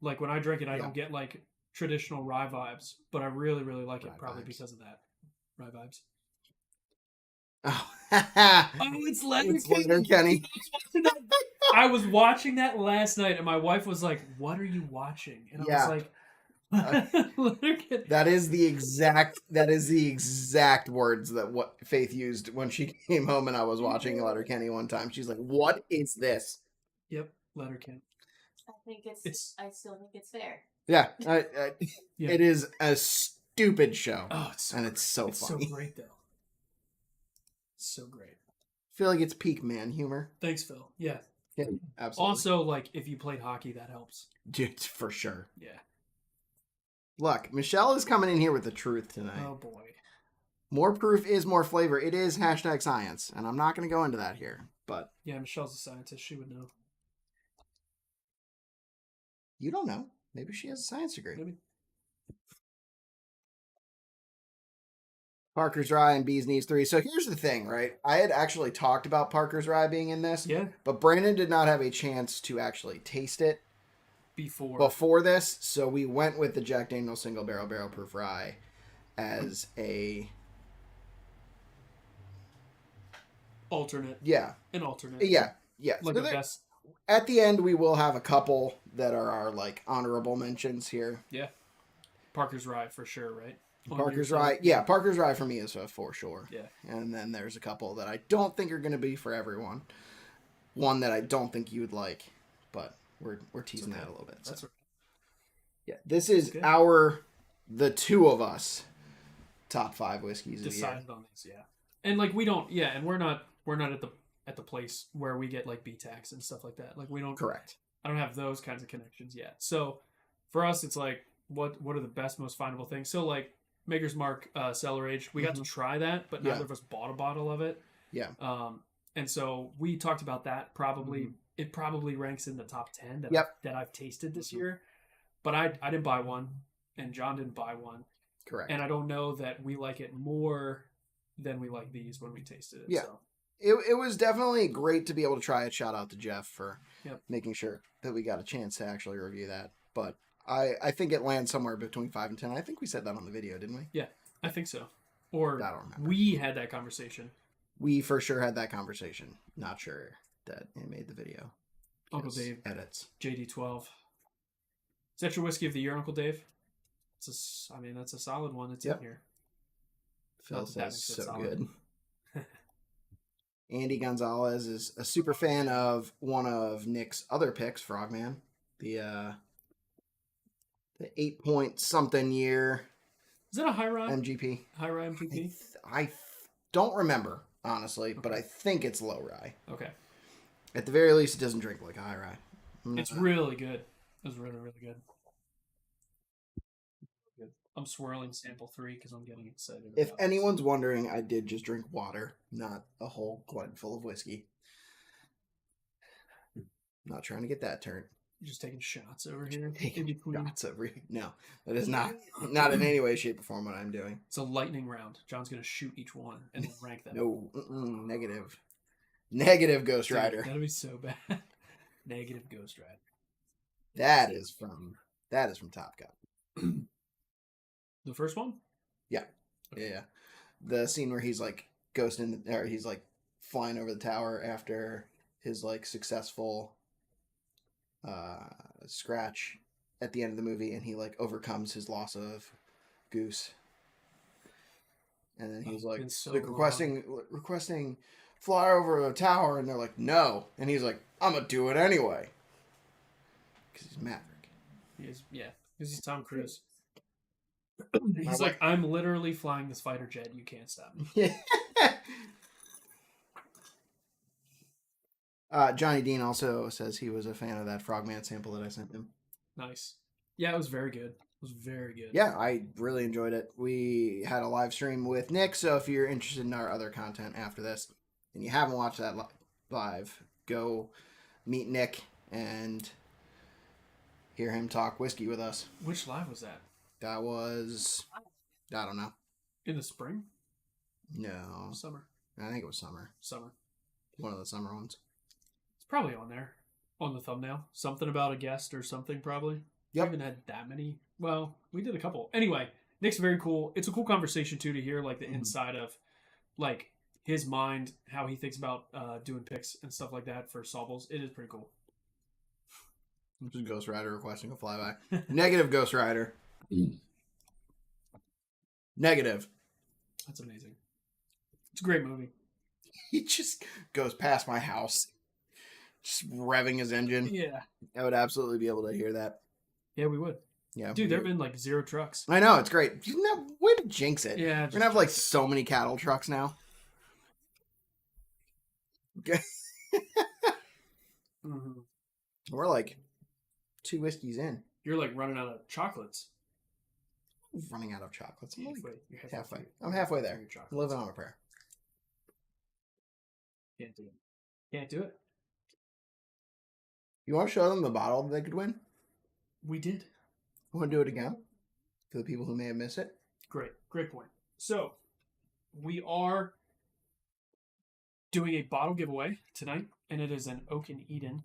Like when I drink it, I don't get like traditional rye vibes, but I really, really like it
Rye
probably
vibes.
because of that. Rye vibes.
Oh,
It's Leonard
it's Leonard Kenny.
I was watching that last night, and my wife was like, "What are you watching?" And I was like, Leonard Kenny.
That is the exact words that what Faith used when she came home and I was watching Letterkenny one time. She's like, "What is this?"
Yep, Leonard Kenny.
I think I still think it's fair.
Yeah,
Yeah.
it is a stupid show.
Oh, it's so
and
great.
it's so funny.
So great, though. It's so great.
I feel like it's peak man humor.
Thanks, Phil. Yeah.
Absolutely.
Also, like, if you played hockey, that helps.
Dude, for sure.
Yeah.
Look, Michelle is coming in here with the truth tonight.
Oh, boy.
More proof is more flavor. It is #science, and I'm not going to go into that here, but
Yeah, Michelle's a scientist. She would know.
you don't know. Maybe she has a science degree.
Maybe.
Parker's Rye and Bees Knees 3. So here's the thing, right? I had actually talked about Parker's Rye being in this,
Yeah.
but Brandon did not have a chance to actually taste it
Before.
this, so we went with the Jack Daniel's Single Barrel Proof Rye as a
Alternate.
yeah.
An alternate.
Like
Like
so
the best.
at the end, we will have a couple that are our like honorable mentions here.
Yeah. Parker's Rye for sure, right?
Parker's Rye, yeah, Parker's Rye for me is for sure.
Yeah.
And then there's a couple that I don't think are going to be for everyone. One that I don't think you would like, but we're teasing that a little bit. So.
That's right.
Yeah, this is
good.
the two of us top 5 whiskeys of the year.
Decided on these, yeah. And like we don't, yeah, and we're not at the place where we get like B-tax and stuff like that. Like we don't.
Correct.
I don't have those kinds of connections yet. So for us, it's like what are the best, most findable things? So like Maker's Mark Cellar Aged, we got to try that, but neither of us bought a bottle of it.
Yeah.
And so we talked about that. Probably it probably ranks in the top 10 that I've tasted this year. But I didn't buy one, and John didn't buy one.
Correct.
And I don't know that we like it more than we like these when we tasted it.
Yeah.
So.
It was definitely great to be able to try it. Shout out to Jeff for
Yep.
making sure that we got a chance to actually review that. But I think it lands somewhere between 5 and 10. I think we said that on the video, didn't we?
Yeah, I think so. Or
I don't remember.
we had that conversation.
We for sure had that conversation. Not sure that it made the video.
Uncle
Yes,
Dave,
edits.
JD12. Is that your whiskey of the year, Uncle Dave? That's a solid one. It's in here.
Phil
Not that that
says
makes it
so
solid.
good. Andy Gonzalez is a super fan of one of Nick's other picks, Frogman. The 8-point something year
Is that a high rye?
MGP.
High rye MGP?
I don't remember, honestly, but I think it's low rye.
Okay.
At the very least, it doesn't drink like a high rye.
It's really good. It was really, really good. I'm swirling sample 3 because I'm getting excited.
If
about this.
anyone's wondering, I did just drink water, not a whole glug full of whiskey. Not trying to get that turned.
You're just taking shots over here.
Taking
in between.
shots no, that is not in any way, shape, or form what I'm doing.
It's a lightning round. John's gonna shoot each one and then rank them.
No, negative Ghost
Dude,
Rider.
that'd be so bad. Negative Ghost Rider.
That is from Top Gun.
The first one?
Yeah. The scene where he's like ghosting, or he's like flying over the tower after his like successful scratch at the end of the movie, and he like overcomes his loss of Goose, and then he's like,
so
like requesting fly over the tower, and they're like no, and he's like, I'm gonna do it anyway because he's Maverick.
He is, yeah, because he's Tom Cruise. He's like, I'm literally flying this fighter jet. You can't stop me.
Yeah. Johnny Dean also says he was a fan of that Frogman sample that I sent him.
Nice. Yeah, it was very good. It was very good.
Yeah, I really enjoyed it. We had a live stream with Nick, so if you're interested in our other content after this and you haven't watched that live, go meet Nick and hear him talk whiskey with us.
Which live was that?
That was, I don't know.
In the spring?
No.
Summer.
I think it was summer.
Summer.
One of the summer ones.
It's probably on there. On the thumbnail. Something about a guest or something, probably.
Yep.
We haven't had that many. Well, we did a couple. Anyway, Nick's very cool. It's a cool conversation, too, to hear, like, the inside of, like, his mind, how he thinks about doing picks and stuff like that for Sawbles. It is pretty cool.
Just Ghost Rider requesting a flyby. Negative Ghost Rider. Negative.
That's amazing. It's a great movie.
He just goes past my house, just revving his engine.
Yeah.
I would absolutely be able to hear that.
Yeah, we would.
Yeah,
Dude, there have been like 0 trucks.
I know, it's great. Way to jinx it.
Yeah.
We're gonna have like so many cattle trucks now. Okay.
Mm-hmm.
We're like 2 whiskeys in.
You're like running out of chocolates.
Running out of chocolates. I'm
Halfway. You're
halfway. I'm halfway there.
Your chocolates.
Living on a prayer.
Can't do it. Can't do it.
You want to show them the bottle that they could win?
We did.
You want to do it again? For the people who may have missed it?
Great. Great point. So, we are doing a bottle giveaway tonight, and it is an Oak and Eden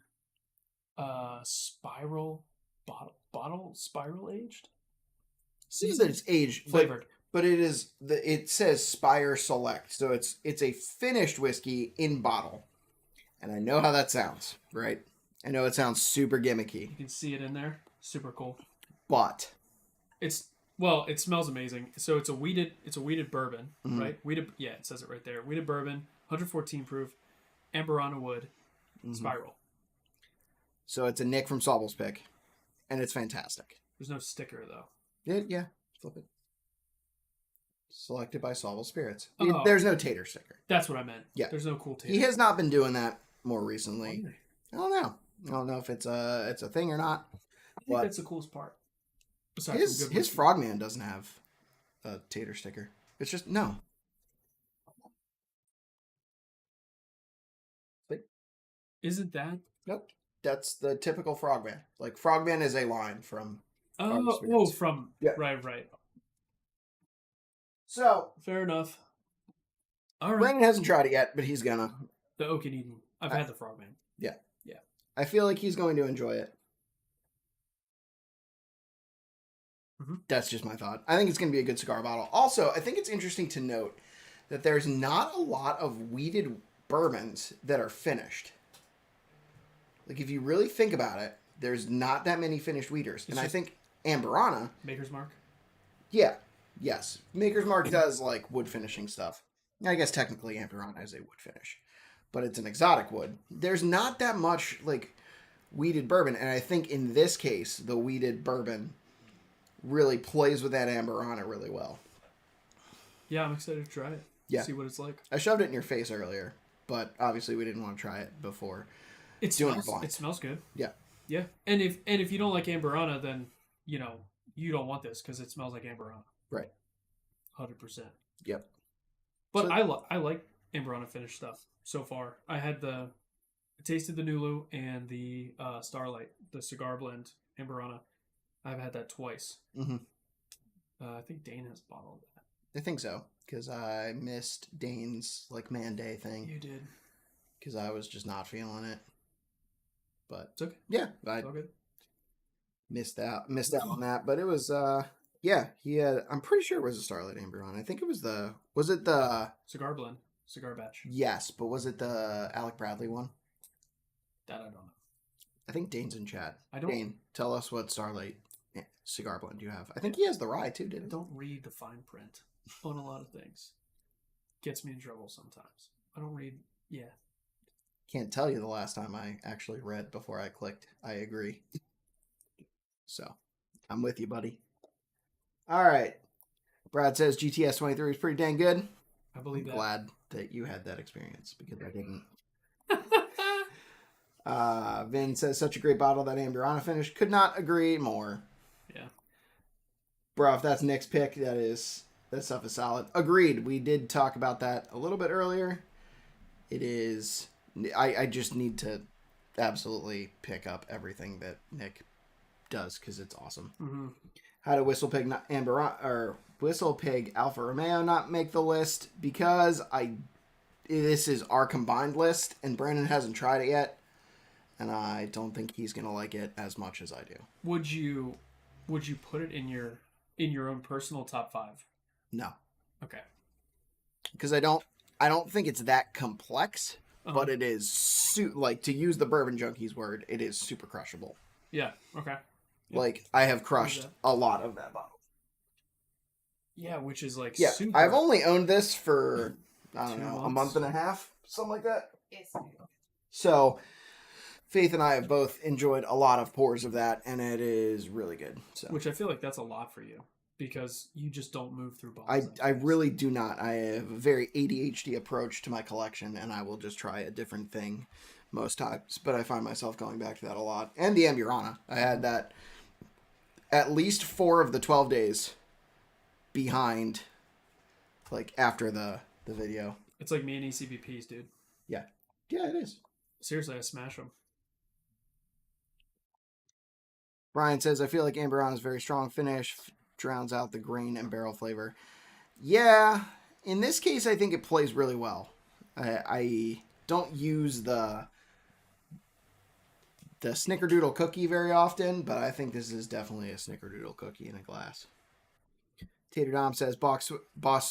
spiral bottle spiral aged.
Seems that it's aged,
Flavored.
but it says Spire Select, so it's a finished whiskey in bottle. And I know how that sounds, right? I know it sounds super gimmicky.
You can see it in there. Super cool.
But
it smells amazing. So it's a weeded bourbon, right? It says it right there. Weeded bourbon, 114 proof, Amberana wood, spiral.
So it's a Nick from Sawbles pick, and it's fantastic.
There's no sticker though.
Yeah, flip it. Selected by Sawbles Spirits.
Oh.
There's no tater sticker.
That's what I meant.
Yeah.
There's no cool tater.
He has not been doing that more recently. I don't know if it's a thing or not.
I think that's the coolest part. Besides
His Frogman doesn't have a tater sticker. It's just no.
Isn't that?
Nope. That's the typical Frogman. Like Frogman is a line from.
From
Yeah.
Right.
So
Fair enough. All right.
Brandon hasn't tried it yet, but he's gonna.
The Oak and Eden. I've had the Frogman.
Yeah.
Yeah.
I feel like he's going to enjoy it. That's just my thought. I think it's going to be a good cigar bottle. Also, I think it's interesting to note that there's not a lot of weeded bourbons that are finished. Like, if you really think about it, there's not that many finished weeders. And I think Amberana...
Maker's Mark?
Yeah. Yes. Maker's Mark does, like, wood finishing stuff. I guess technically Amberana is a wood finish. But it's an exotic wood. There's not that much, like, weeded bourbon. And I think in this case, the weeded bourbon really plays with that Amberana really well.
Yeah, I'm excited to try it.
Yeah.
See what it's like.
I shoved it in your face earlier, but obviously we didn't want to try it before.
It smells good.
Yeah.
Yeah. And if you don't like Amberana, then, you you don't want this because it smells like Amberana.
Right.
100%.
Yep.
But
So-
I like Amberana finished stuff so far. I tasted the Nulu and the Starlight, the cigar blend Amberana. I've had that twice.
Mm-hmm.
I think Dane has a bottle of that.
I think so, because I missed Dane's like Man Day thing.
You did.
Because I was just not feeling it. But
It's okay.
yeah, I
It's all good.
missed out on that. But it was yeah, he had, I'm pretty sure it was a Starlight Amberana. I think it was the
Cigar blend, cigar batch.
yes, but was it the Alec Bradley one?
That I don't know.
I think Dane's in chat.
I don't.
Dane, tell us what Starlight cigar blend you have. I think he has the rye too,
I
didn't he?
don't read the fine print on a lot of things. Gets me in trouble sometimes. I don't read. Yeah.
Can't tell you the last time I actually read before I clicked. I agree. So, I'm with you, buddy. All right. Brad says GTS 23 is pretty dang good.
I believe that.
Glad that you had that experience because I didn't. Vin says such a great bottle that Amberana finish. Could not agree more.
Yeah.
Bro, if that's Nick's pick, that stuff is solid. Agreed. We did talk about that a little bit earlier. It is. I just need to absolutely pick up everything that Nick does because it's awesome.
Mm-hmm.
How did Whistle Pig Alfa Romeo not make the list? Because this is our combined list, and Brandon hasn't tried it yet, and I don't think he's gonna like it as much as I do.
Would you put it in your own personal top 5?
No,
Okay.
because I don't think it's that complex, but it is like, to use the Bourbon Junkies word, it is super crushable.
Yeah. Okay. Yep.
Like, I have crushed a lot of that bottle.
Yeah, which is like
Yeah,
super.
I've only owned this for, I don't
2
know, a
months?
month and a half, something like that.
It's
So, Faith and I have both enjoyed a lot of pours of that, and it is really good. So,
Which I feel like that's a lot for you because you just don't move through bottles.
I really do not. I have a very ADHD approach to my collection, and I will just try a different thing most times. But I find myself going back to that a lot. And the Amburana. I had that at least 4 of the 12 days behind, like, after the video.
It's like me and ECBPs, dude.
Yeah. Yeah, it is.
Seriously, I smash them.
Brian says, I feel like Amburana's very strong finish drowns out the grain and barrel flavor. Yeah, in this case, I think it plays really well. I don't use the Snickerdoodle cookie very often, but I think this is definitely a Snickerdoodle cookie in a glass. Tater Dom says, Doc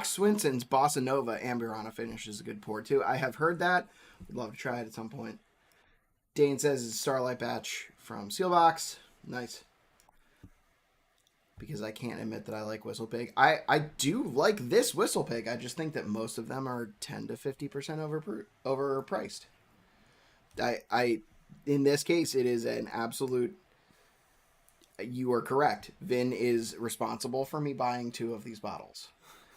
Swinson's Bossa Nova Amburana finish is a good pour too. I have heard that. Would love to try it at some point. Dane says it's Starlight Batch from Sealbox. Nice. Because I can't admit that I like Whistle Pig. I do like this Whistle Pig. I just think that most of them are 10 to 50% overpriced. In this case, it is an absolute. You are correct. Vin is responsible for me buying 2 of these bottles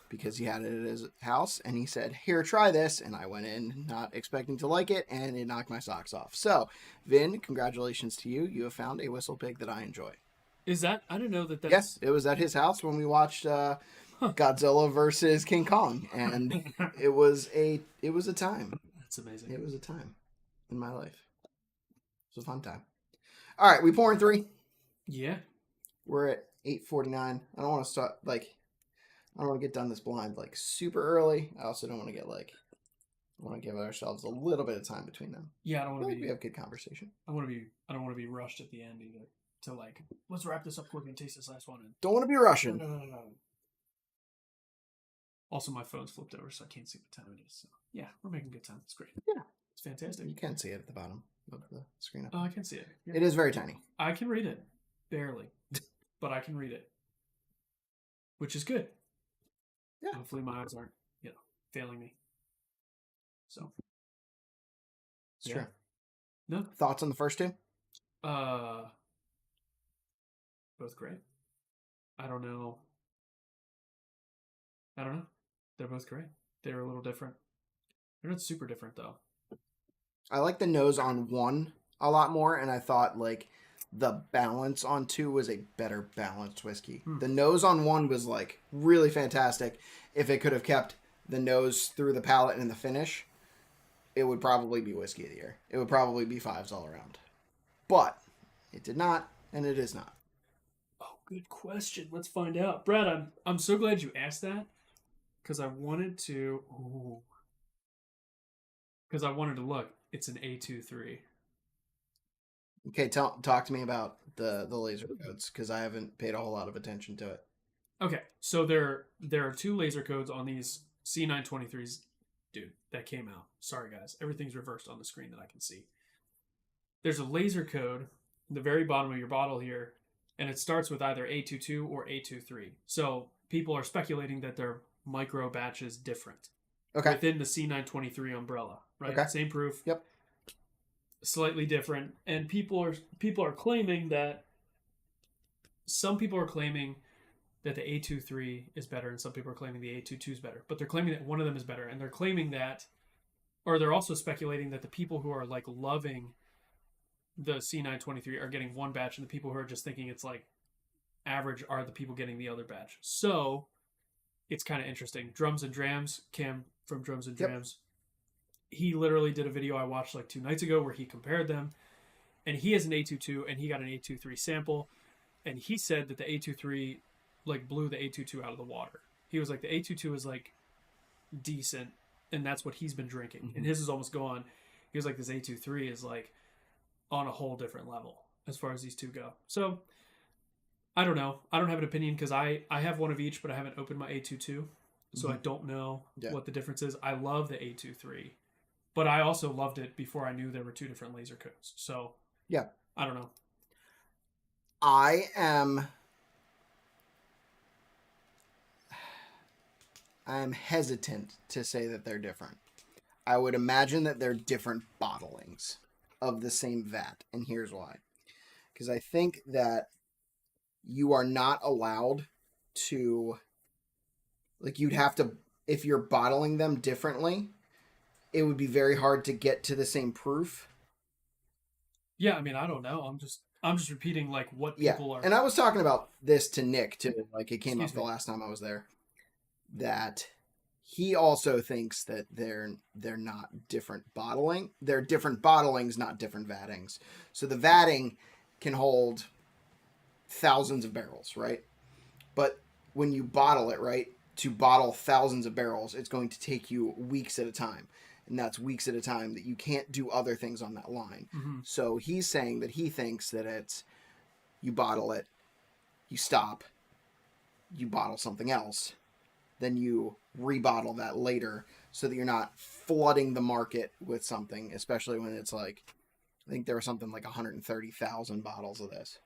because he had it at his house and he said, "Here, try this," and I went in not expecting to like it, and it knocked my socks off. So, Vin, congratulations to you. You have found a Whistle Pig that I enjoy.
Is that? I didn't know that. That's...
Yes, it was at his house when we watched Godzilla versus King Kong, and it was a time.
That's amazing.
It was a time in my life. It was a fun time. All right, we pouring 3.
Yeah.
We're at 8:49. I don't want to start I don't want to get done this blind like super early. I also don't want to get I want to give ourselves a little bit of time between them.
Yeah, I don't want to
We have good conversation.
I don't want to be rushed at the end either. To like, let's wrap this up quick and taste this last one.
Don't want to be rushing.
No. Also, my phone's flipped over, so I can't see what time it is. So yeah, we're making good time. It's great.
Yeah, it's fantastic. You can see it at the bottom of the screen.
Oh, I can see it. Yeah.
It is very tiny.
I can read it, barely, but I can read it, which is good.
Yeah.
Hopefully, my eyes aren't failing me. So
It's true.
No
thoughts on the first 2?
Both great. I don't know. They're both great. They're a little different. They're not super different though.
I like the nose on one a lot more, and I thought like the balance on 2 was a better balanced whiskey.
Hmm.
The nose on 1 was like really fantastic. If it could have kept the nose through the palate and the finish, it would probably be whiskey of the year. It would probably be 5s all around. But it did not, and it is not.
Oh, good question. Let's find out. Brad, I'm so glad you asked that because I wanted to. Because I wanted to look. It's an A23.
Okay, talk to me about the laser codes because I haven't paid a whole lot of attention to it.
Okay, so there are 2 laser codes on these C923s, dude, that came out. Sorry, guys. Everything's reversed on the screen that I can see. There's a laser code in the very bottom of your bottle here, and it starts with either A22 or A23. So people are speculating that they're micro batches different within the C923 umbrella, right?
Okay.
Same proof.
Yep.
Slightly different, and people are claiming that some people are claiming that the A23 is better, and some people are claiming the A22 is better. But they're claiming that one of them is better, and they're claiming that, or they're also speculating that the people who are like loving the C923 are getting one batch, and the people who are just thinking it's like average are the people getting the other batch. So it's kind of interesting. Drums and Drams, Cam from Drums and Drams, he literally did a video I watched like 2 nights ago where he compared them, and he has an A22 and he got an A23 sample, and he said that the A23 like blew the A22 out of the water. He was like, the A22 is like decent, and that's what he's been drinking, and his is almost gone. He was like, this A23 is like on a whole different level as far as these 2 go. So I don't know. I don't have an opinion because I have one of each, but I haven't opened my A22, so I don't know what the difference is. I love the A23, but I also loved it before I knew there were 2 different laser codes. So
yeah,
I don't know.
I am hesitant to say that they're different. I would imagine that they're different bottlings of the same vat, and here's why. Because I think that you are not allowed to, like, you'd have to, if you're bottling them differently, it would be very hard to get to the same proof.
Yeah, I mean, I don't know. I'm just repeating like what people are.
And I was talking about this to Nick too. Like, it came up the last time I was there, that he also thinks that they're not different bottling. They're different bottlings, not different vattings. So the vatting can hold thousands of barrels, right? But when you bottle it, right, to bottle thousands of barrels, it's going to take you weeks at a time. And that's weeks at a time that you can't do other things on that line.
Mm-hmm.
So he's saying that he thinks that it's, you bottle it, you stop, you bottle something else, then you rebottle that later so that you're not flooding the market with something, especially when it's like, I think there was something like 130,000 bottles of this.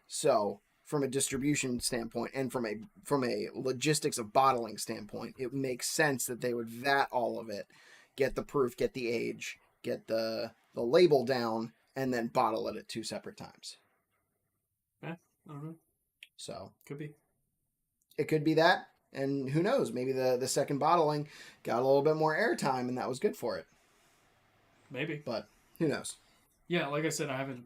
So from a distribution standpoint and from a logistics of bottling standpoint, it makes sense that they would vat all of it, get the proof, get the age, get the label down, and then bottle it at 2 separate times.
I don't know.
So
could be.
It could be that, and who knows? Maybe the second bottling got a little bit more airtime, and that was good for it.
Maybe,
but who knows?
Yeah, like I said, I haven't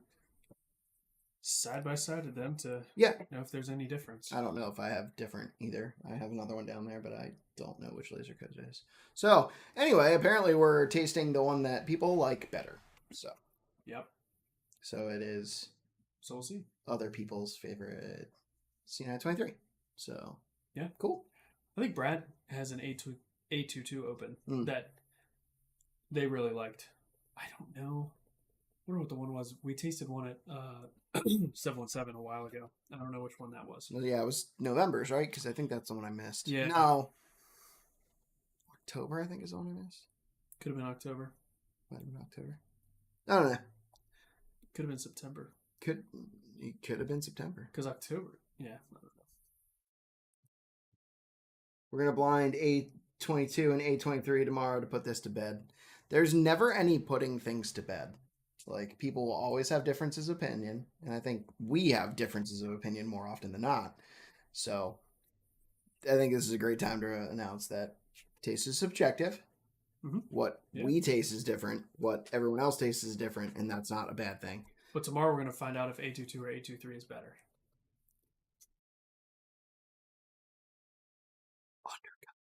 side by sided them to know if there's any difference.
I don't know if I have different either. I have another one down there, but I don't know which laser code it is. So anyway, apparently we're tasting the one that people like better. So
yep.
So it is.
So we'll see.
Other people's favorite C923. So
yeah,
cool.
I think Brad has an A22 open that they really liked. I don't know. I don't know what the one was. We tasted one at 717 a while ago. I don't know which one that was.
Well, yeah, it was November's, right? Because I think that's the one I missed.
Yeah.
No. October, I think, is the one I missed.
Could have been October.
Might have been October. I don't know.
Could have been September.
It could have been September.
Because October. Yeah. I don't know.
We're going to blind A22 and A23 tomorrow to put this to bed. There's never any putting things to bed. Like, people will always have differences of opinion, and I think we have differences of opinion more often than not. So, I think this is a great time to announce that taste is subjective.
Mm-hmm.
What we taste is different. What everyone else tastes is different, and that's not a bad thing.
But tomorrow we're going to find out if A22 or A23 is better.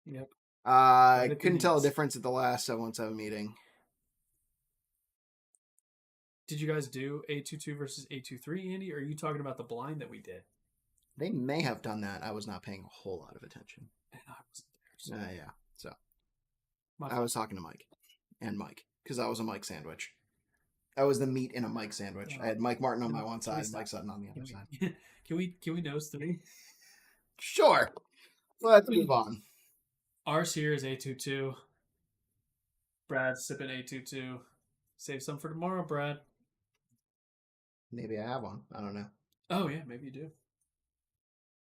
Yep.
I
Right
couldn't tell the
opinions.
difference at the last 717 meeting.
Did you guys do A22 versus A23, Andy? Or are you talking about the blind that we did?
They may have done that. I was not paying a whole lot of attention.
And I wasn't there. So
Yeah. So
my
I
fault.
was talking to Mike and Mike because I was a Mike sandwich. I was the meat in a Mike sandwich. I had Mike Martin on my one
Can we
side and
stop?
Mike Sutton on the other side.
Can we nose three?
Sure. Let's move on.
Ours here is A22. Brad's sipping A22. Save some for tomorrow, Brad.
Maybe I have one. I don't know.
Oh yeah, maybe you do.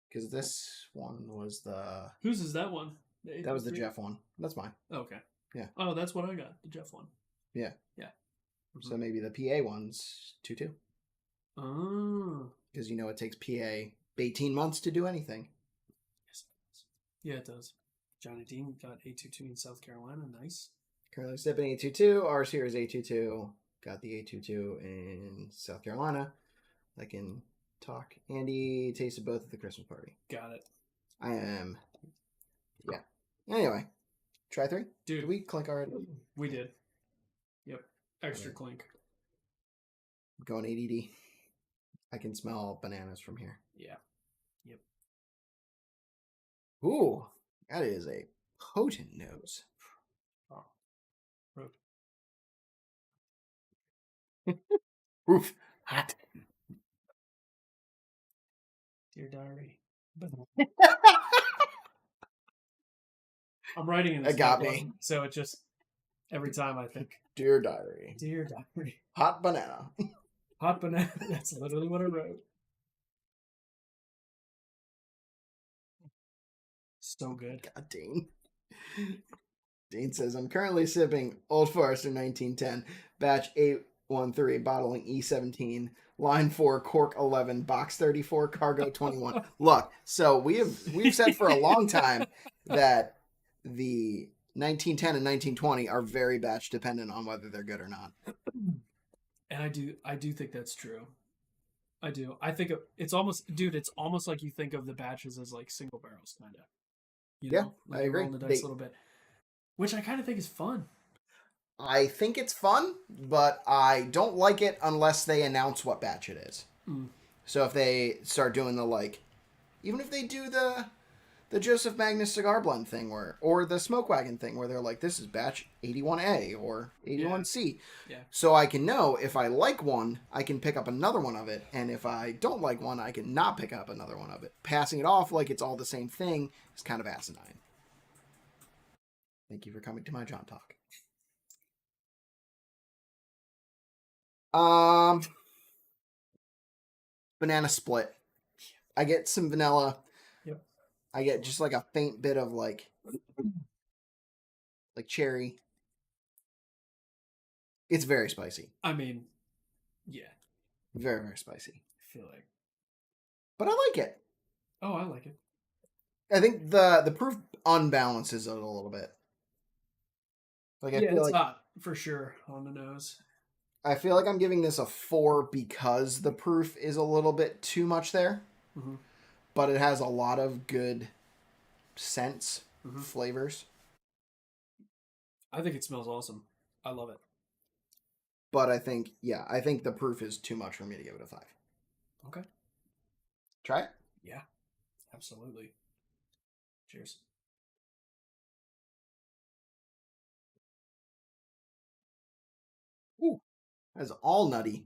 Because this one was the...
Whose is that one?
That was the
A23?
Jeff one. That's mine.
Okay.
Yeah.
Oh, that's what I got. The Jeff one.
Yeah.
Yeah. Mm-hmm.
So maybe the PA one's 2-2.
Oh.
Because you know it takes PA 18 months to do anything.
Yes, it does. Yeah, it does. Johnny Dean got A22 in South Carolina. Nice.
Currently sipping A22. Ours here is A22. Got the A22 in South Carolina. I can talk. Andy tasted both at the Christmas party.
Got it.
I am... Yeah. Anyway. Try 3?
Dude.
Did we clink already?
We did. Yep. Extra
Okay.
clink.
Going ADD. I can smell bananas from here.
Yeah. Yep.
Ooh. That is a potent nose.
Oh. Road.
Oof. Hot.
Dear diary. I'm writing in a
It got
notebook,
me.
so it just every time I think,
Dear diary.
dear diary,
Hot banana.
hot banana. That's literally what I wrote. So good.
God, Dean. Dean says, I'm currently sipping Old Forester 1910, batch 813, bottling E17, line 4, cork 11, box 34, cargo 21. Look, so we've said for a long time that the 1910 and 1920 are very batch dependent on whether they're good or not.
And I do think that's true. I do. I think it's almost, dude. It's almost like you think of the batches as like single barrels, kind of.
Yeah,
like
I
you're
agree.
rolling the dice a little bit, which I kind of think is fun.
I think it's fun, but I don't like it unless they announce what batch it is.
Mm.
So if they start doing the even if they do the Joseph Magnus cigar blend thing or the smoke wagon thing where they're like, this is batch 81A or 81C.
Yeah.
So I can know if I like one, I can pick up another one of it. And if I don't like one, I can not pick up another one of it. Passing it off like it's all the same thing is kind of asinine. Thank you for coming to my John Talk. Banana split. I get some vanilla.
Yep.
I get just like a faint bit of like cherry. It's very spicy.
I mean, yeah.
Very, very spicy.
I feel like.
But I like it.
Oh, I like it.
I think the proof unbalances it a little bit. Like I
Yeah,
feel
it's
like
hot for sure on the nose.
I feel like I'm giving this a 4 because the proof is a little bit too much there.
Mm-hmm.
But it has a lot of good scents,
Mm-hmm.
flavors.
I think it smells awesome. I love it.
But I think the proof is too much for me to give it a 5.
Okay.
Try it?
Yeah, absolutely. Cheers.
Ooh, that's all nutty.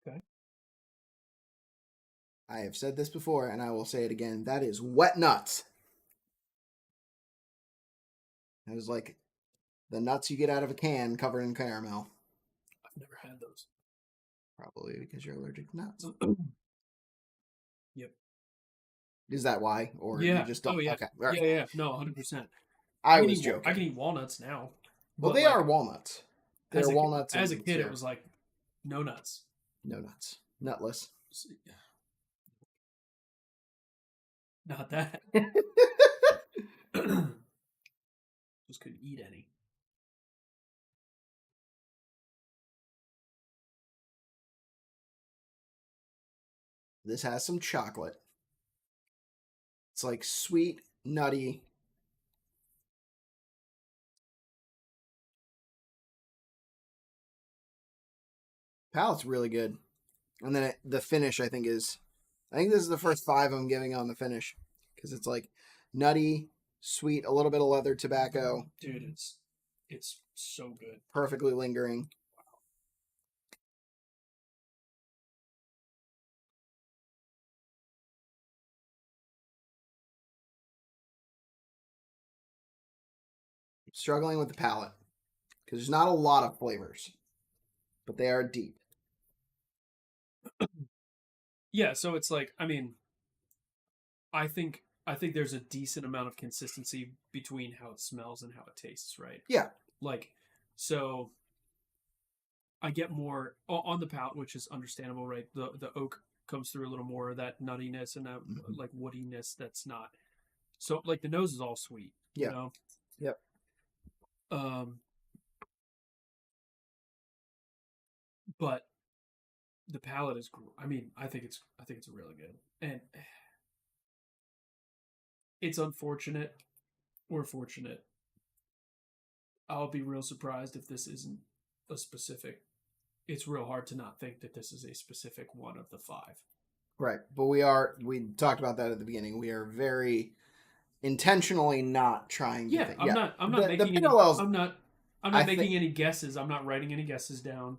Okay.
I have said this before, and I will say it again. That is wet nuts. It was like the nuts you get out of a can covered in caramel.
I've never had those.
Probably because you're allergic to nuts.
Yep.
Is that why? Or
Yeah.
you just don't?
Oh, yeah.
Okay. All right.
Yeah. No, 100%.
I was joking.
I can eat walnuts now.
Well,
but,
they
like,
are walnuts. They're walnuts.
As a
and
kid,
syrup.
it was like no nuts.
No nuts. Nutless.
Not that. Just couldn't eat any.
This has some chocolate. It's like sweet, nutty. Palate's really good. And then the finish, I think this is the first 5 I'm giving on the finish. Because it's like nutty, sweet, a little bit of leather tobacco.
Dude, it's so good.
Perfectly lingering. Struggling with the palate. Because there's not a lot of flavors. But they are deep.
Yeah, so it's like, I mean, I think there's a decent amount of consistency between how it smells and how it tastes, right?
Yeah.
Like, so I get more on the palate, which is understandable, right? The oak comes through a little more of that nuttiness and that like woodiness that's not. So like the nose is all sweet,
Yeah.
you know.
Yep.
But the palate is. I mean, I think it's really good, and it's unfortunate or fortunate. I'll be real surprised if this isn't a specific. It's real hard to not think that this is a specific one of the 5.
Right. But we talked about that at the beginning. We are very intentionally not trying to think.
I'm not making any, I'm not making any guesses. I'm not writing any guesses down.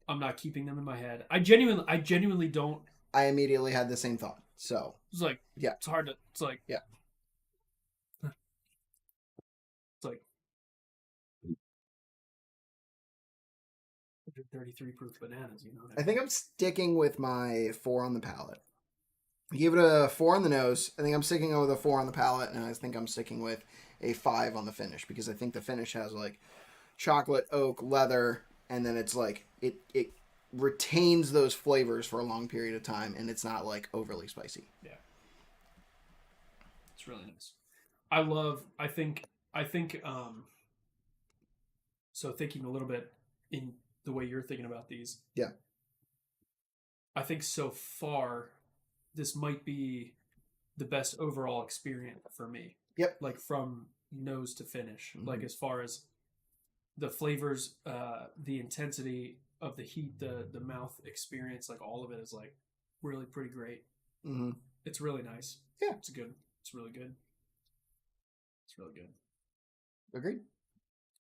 I'm not keeping them in my head. I genuinely don't.
I immediately had the same thought. So
it's like,
yeah,
it's hard to. It's like,
yeah,
it's like 133 proof bananas. You know what I mean?
I think I'm sticking with my 4 on the palate. I gave it a 4 on the nose. I think I'm sticking with a 4 on the palate, and I think I'm sticking with a 5 on the finish because I think the finish has like chocolate, oak, leather, and then it's like it retains those flavors for a long period of time, and it's not like overly spicy.
Yeah, it's really nice. I think so thinking a little bit in the way you're thinking about these.
Yeah.
I think so far this might be the best overall experience for me.
Yep.
Like from nose to finish. Mm-hmm. Like as far as the flavors, the intensity of the heat, the mouth experience, like all of it is like really pretty great.
Mm-hmm.
It's really nice.
Yeah.
It's good. It's really good. It's really good.
Agreed.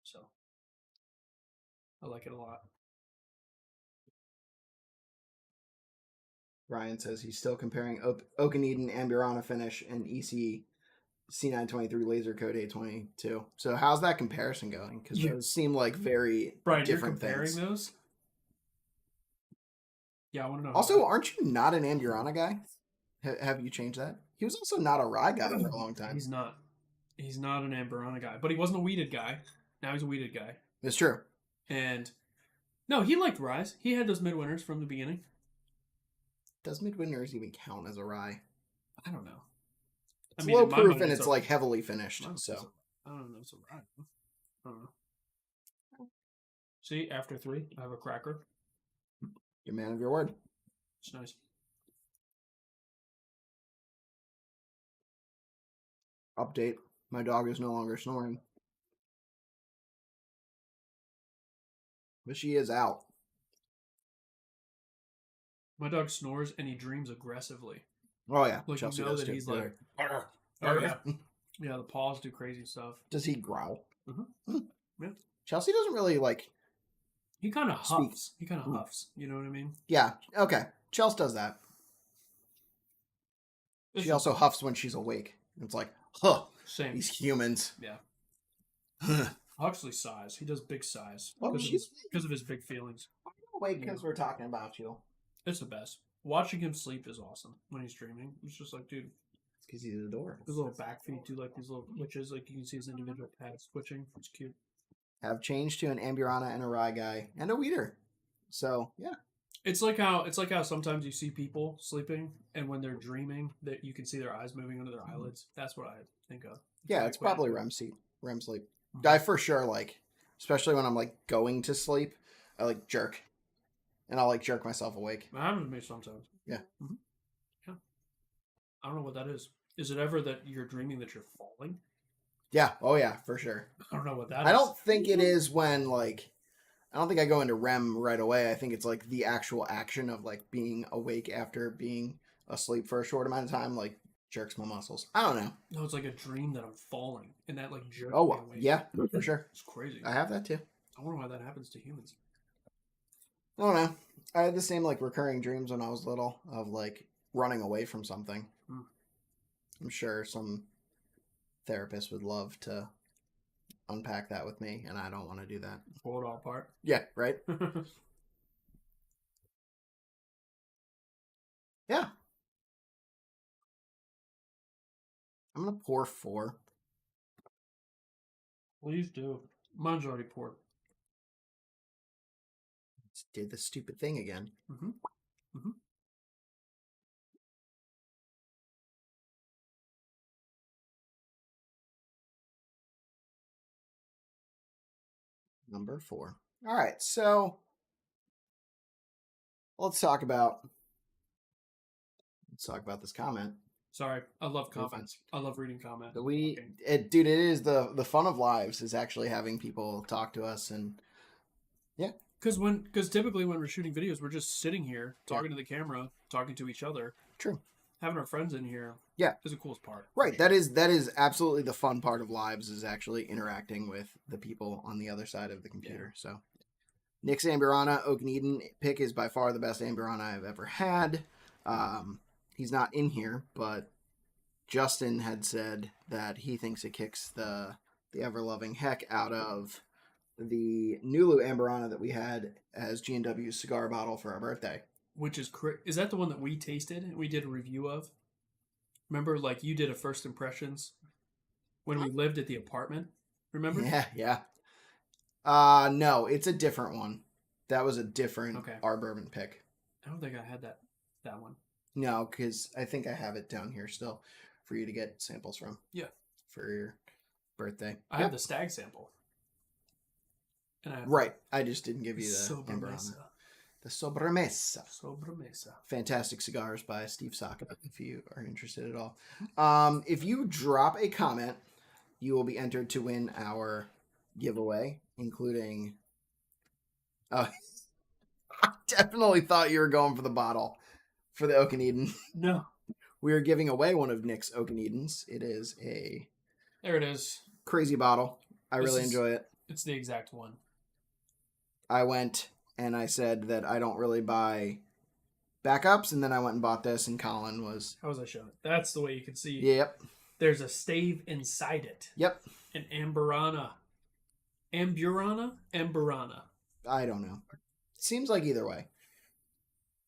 So I like it a lot.
Ryan says he's still comparing Oakeneden Amburana finish and EC C923 Laser Code A22. So how's that comparison going? Because those seem like very
Brian,
different
you're comparing
things.
Those? Yeah, I want to know.
Also, aren't you not an Amburana guy? Have you changed that? He was also not a rye guy for a long time.
He's not. He's not an Amburana guy, but he wasn't a weeded guy. Now he's a weeded guy.
That's true.
And no, he liked ryes. He had those midwinters from the beginning.
Does midwinters even count as a rye?
I don't know.
It's low proof and it's like heavily finished. So
I don't know. It's a rye. I don't know. See, after 3, I have a cracker.
You're a man of your word.
It's nice.
Update. My dog is no longer snoring. But she is out.
My dog snores and he dreams aggressively.
Oh, yeah.
Like
Chelsea
you know that
too.
he's like... Oh, yeah. Yeah, the paws do crazy stuff.
Does he growl?
Mm-hmm. Yeah.
Chelsea doesn't really like...
He kind of huffs. He kind of huffs. You know what I mean?
Yeah. Okay. Chelsea does that. She also huffs when she's awake. It's like, huh.
Same.
These humans.
Yeah. Huxley sighs. He does big sighs. Because of his big feelings.
Wait, because we're talking about you.
It's the best. Watching him sleep is awesome when he's dreaming. It's just like, dude.
It's because he's adorable.
His little back feet do like these little twitches. Like you can see his individual pads twitching. It's cute.
Have changed to an Amburana and a rye guy and a weeder. So, yeah.
It's like how sometimes you see people sleeping and when they're dreaming that you can see their eyes moving under their eyelids. That's what I think of.
Yeah, it's probably REM sleep. Mm-hmm. I for sure like, especially when I'm like going to sleep, I like jerk. And I'll like jerk myself awake.
That happens to me sometimes.
Yeah.
Mm-hmm. I don't know what that is. Is it ever that you're dreaming that you're falling?
Yeah. Oh yeah, for sure.
I don't know what that
I
is.
don't think it is when like I don't think I go into REM right away. I think it's like the actual action of like being awake after being asleep for a short amount of time, like jerks my muscles. I don't know.
No, it's like a dream that I'm falling, and that like jerks me
Oh
awake.
yeah, for sure.
It's crazy.
I have that too.
I wonder why that happens to humans.
I don't know. I had the same like recurring dreams when I was little of like running away from something.
Hmm.
I'm sure some therapist would love to unpack that with me, and I don't want to do that.
Pull it all apart.
Yeah, right? Yeah. I'm going to pour 4.
Please do. Mine's already poured.
Just did the stupid thing again.
Mm-hmm. Mm-hmm.
Number 4. All right, so let's talk about this comment.
Sorry, I love
No
comments. I love reading comments.
Dude, it is the fun of lives is actually having people talk to us and
Because typically when we're shooting videos, we're just sitting here talking to the camera, talking to each other.
True.
Having our friends in here.
Yeah.
Is the coolest part.
Right. That is absolutely the fun part of lives is actually interacting with the people on the other side of the computer. Yeah. So Nick's Amburana Oak and Eden pick is by far the best Amburana I've ever had. He's not in here, but Justin had said that he thinks it kicks the ever-loving heck out of the Nulu Amburana that we had as G&W's cigar bottle for our birthday.
Which is is that the one that we tasted and we did a review of? Remember, like you did a first impressions when we lived at the apartment? Remember?
Yeah. No, it's a different one. That was a different our bourbon pick.
I don't think I had that one.
No, because I think I have it down here still for you to get samples from.
Yeah.
For your birthday.
I have the stag sample. And
right. I just didn't give you the
Sobremesa.
The Sobremesa.
Sobremesa.
Fantastic Cigars by Steve Saka, if you are interested at all. If you drop a comment, you will be entered to win our giveaway, including... I definitely thought you were going for the bottle for the Oak and Eden.
No.
We are giving away one of Nick's Oak and Edens. It is a...
There it is.
Crazy bottle. I really enjoy it.
It's the exact one.
I went and I said that I don't really buy backups, and then I went and bought this, and Colin was...
How was I showing it? That's the way you can see.
Yep.
There's a stave inside it.
Yep.
An Amburana. Amburana.
I don't know. Seems like either way.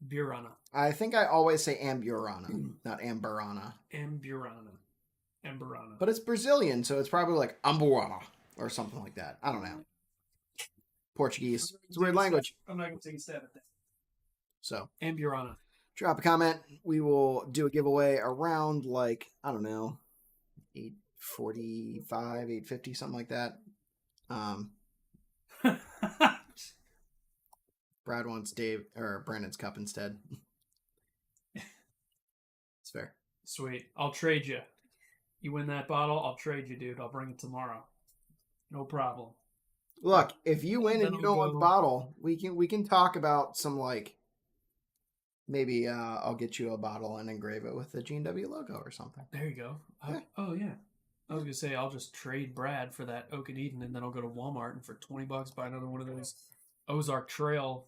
Burana.
I think I always say Amburana, not Amburana.
Amburana.
But it's Brazilian, so it's probably like Amburana or something like that. I don't know. Portuguese. It's a weird language.
I'm not going to take a stab at that.
So.
Amburana.
Drop a comment. We will do a giveaway around like, I don't know, 8:45, 8:50, something like that. Brad wants Brandon's cup instead. It's fair.
Sweet. I'll trade you. You win that bottle, I'll trade you, dude. I'll bring it tomorrow. No problem.
Look, if you win and you don't want the bottle, we can talk about some like maybe I'll get you a bottle and engrave it with the G&W logo or something.
There you go.
Yeah.
Oh yeah. I was gonna say I'll just trade Brad for that Oak and Eden, and then I'll go to Walmart and for $20 buy another one of those Ozark Trail